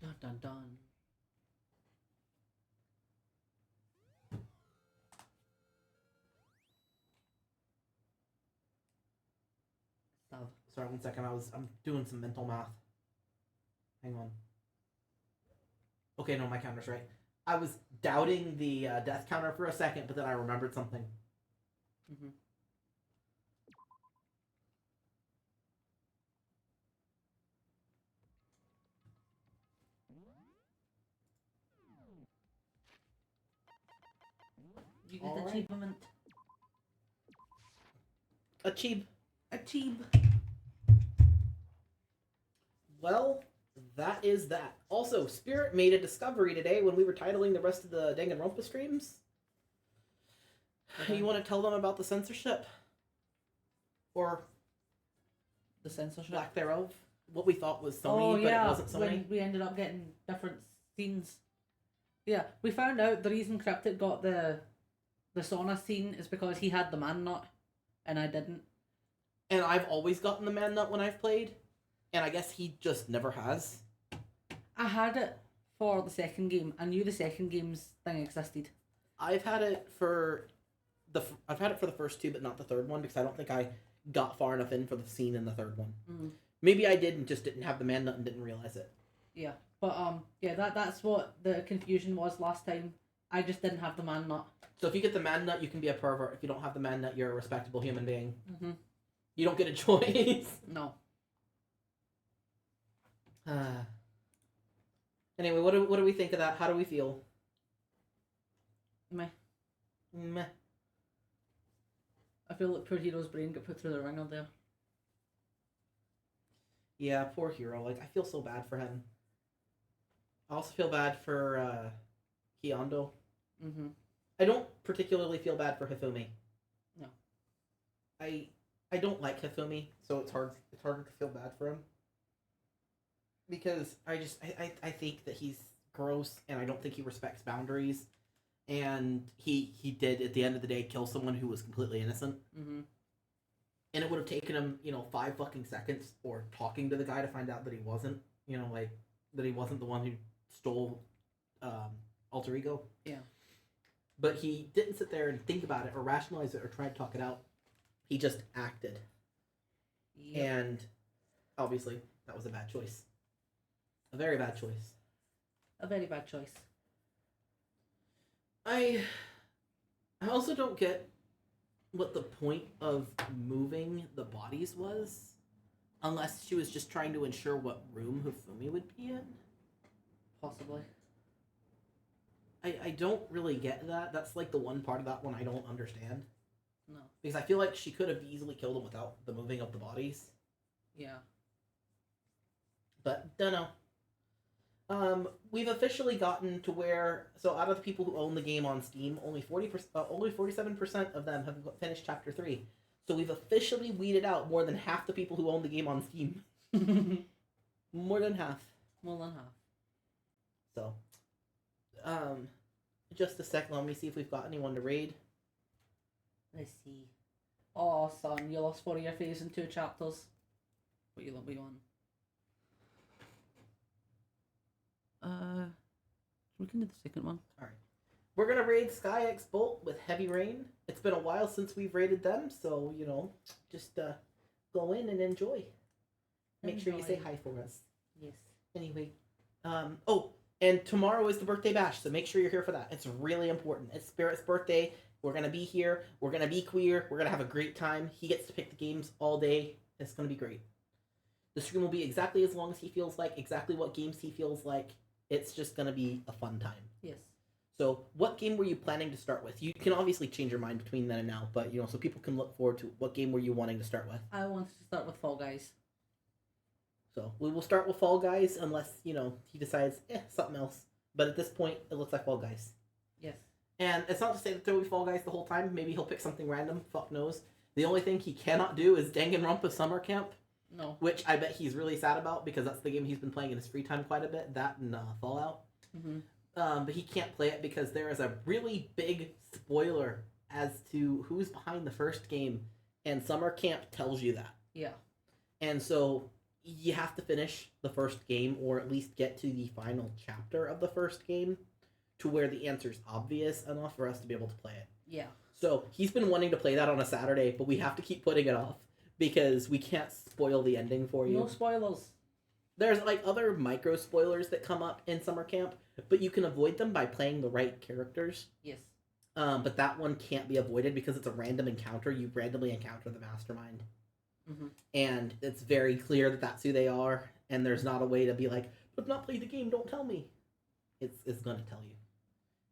Dun dun dun. Sorry, 1 second. I'm doing some mental math. Hang on. Okay, no, my counter's right. I was doubting the death counter for a second, but then I remembered something. Mm-hmm. You get Alright. achievement. Achieve. Achieve. Well, that is that. Also, Spirit made a discovery today when we were titling the rest of the Danganronpa streams. Okay. You want to tell them about the censorship? Or The censorship. lack thereof? What we thought was Sony, but it wasn't Sony? When we ended up getting different scenes. Yeah, we found out the reason Cryptic got the sauna scene is because he had the man nut, and I didn't. And I've always gotten the man nut when I've played, and I guess he just never has. I had it for the second game. I knew the second game's thing existed. I've had it for the first two, but not the third one, because I don't think I got far enough in for the scene in the third one. Mm. Maybe I did and just didn't have the man nut and didn't realize it. Yeah, but yeah, that's what the confusion was last time. I just didn't have the man nut. So if you get the man nut, you can be a pervert. If you don't have the man nut, you're a respectable human being. Mm-hmm. You don't get a choice. No. Anyway, what do we think of that? How do we feel? Meh. Meh. I feel like poor Hero's brain got put through the ringer there. Yeah, poor Hero. Like, I feel so bad for him. I also feel bad for Kyondo. Mm-hmm. I don't particularly feel bad for Hifumi. No. I don't like Hifumi, so it's harder to feel bad for him. Because I think that he's gross, and I don't think he respects boundaries. And he did, at the end of the day, kill someone who was completely innocent. Mm-hmm. And it would have taken him, 5 fucking seconds, or talking to the guy to find out that he wasn't, that he wasn't the one who stole Alter Ego. Yeah. But he didn't sit there and think about it, or rationalize it, or try to talk it out. He just acted. Yep. And obviously, that was a bad choice. A very bad choice. A very bad choice. I also don't get what the point of moving the bodies was, unless she was just trying to ensure what room Hifumi would be in. Possibly. I don't really get that. That's like the one part of that one I don't understand. No. Because I feel like she could have easily killed him without the moving of the bodies. Yeah. But, don't know. We've officially gotten to where, so out of the people who own the game on Steam, only 47% of them have finished Chapter 3. So we've officially weeded out more than half the people who own the game on Steam. More than half. More than half. So, just a sec, let me see if we've got anyone to raid. Let's see. Oh, son, you lost 4 of your face in 2 chapters. What you on? We can do the second one. Alright. We're gonna raid Sky X Bolt with Heavy Rain. It's been a while since we've raided them, so, just go in and enjoy. Make sure you say hi for us. Yes. Anyway, and tomorrow is the birthday bash, so make sure you're here for that. It's really important. It's Spirit's birthday. We're gonna be here. We're gonna be queer. We're gonna have a great time. He gets to pick the games all day. It's gonna be great. The stream will be exactly as long as he feels like, exactly what games he feels like. It's just gonna be a fun time. Yes. So, what game were you planning to start with? You can obviously change your mind between then and now, but, so people can look forward to what game were you wanting to start with. I wanted to start with Fall Guys. So, we will start with Fall Guys unless, he decides, something else. But at this point, it looks like Fall Guys. Yes. And it's not to say that there will be Fall Guys the whole time. Maybe he'll pick something random. Fuck knows. The only thing he cannot do is Danganronpa Summer Camp. No. Which I bet he's really sad about, because that's the game he's been playing in his free time quite a bit. That and Fallout. Mm-hmm. But he can't play it because there is a really big spoiler as to who's behind the first game. And Summer Camp tells you that. Yeah. And so you have to finish the first game, or at least get to the final chapter of the first game, to where the answer's obvious enough for us to be able to play it. Yeah. So he's been wanting to play that on a Saturday, but we have to keep putting it off because we can't spoil the ending for you. No spoilers. There's like other micro spoilers that come up in summer camp, but you can avoid them by playing the right characters. Yes. But that one can't be avoided because it's a random encounter. You randomly encounter the mastermind. Mm-hmm. And it's very clear that that's who they are, and there's not a way to be like, but I've not played the game, don't tell me. It's going to tell you.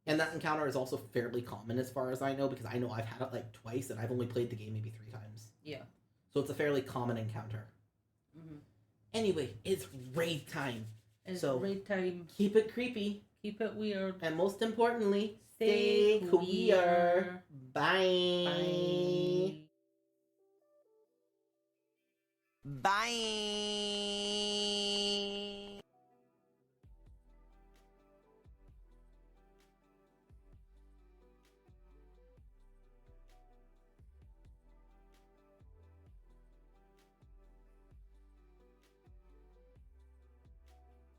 And that encounter is also fairly common as far as I know, because I know I've had it like twice, and I've only played the game maybe 3 times. Yeah. So it's a fairly common encounter. Mm-hmm. Anyway, it's raid time. It's so raid time. Keep it creepy. Keep it weird. And most importantly, Stay stay queer. queer. Bye. Bye. Bye.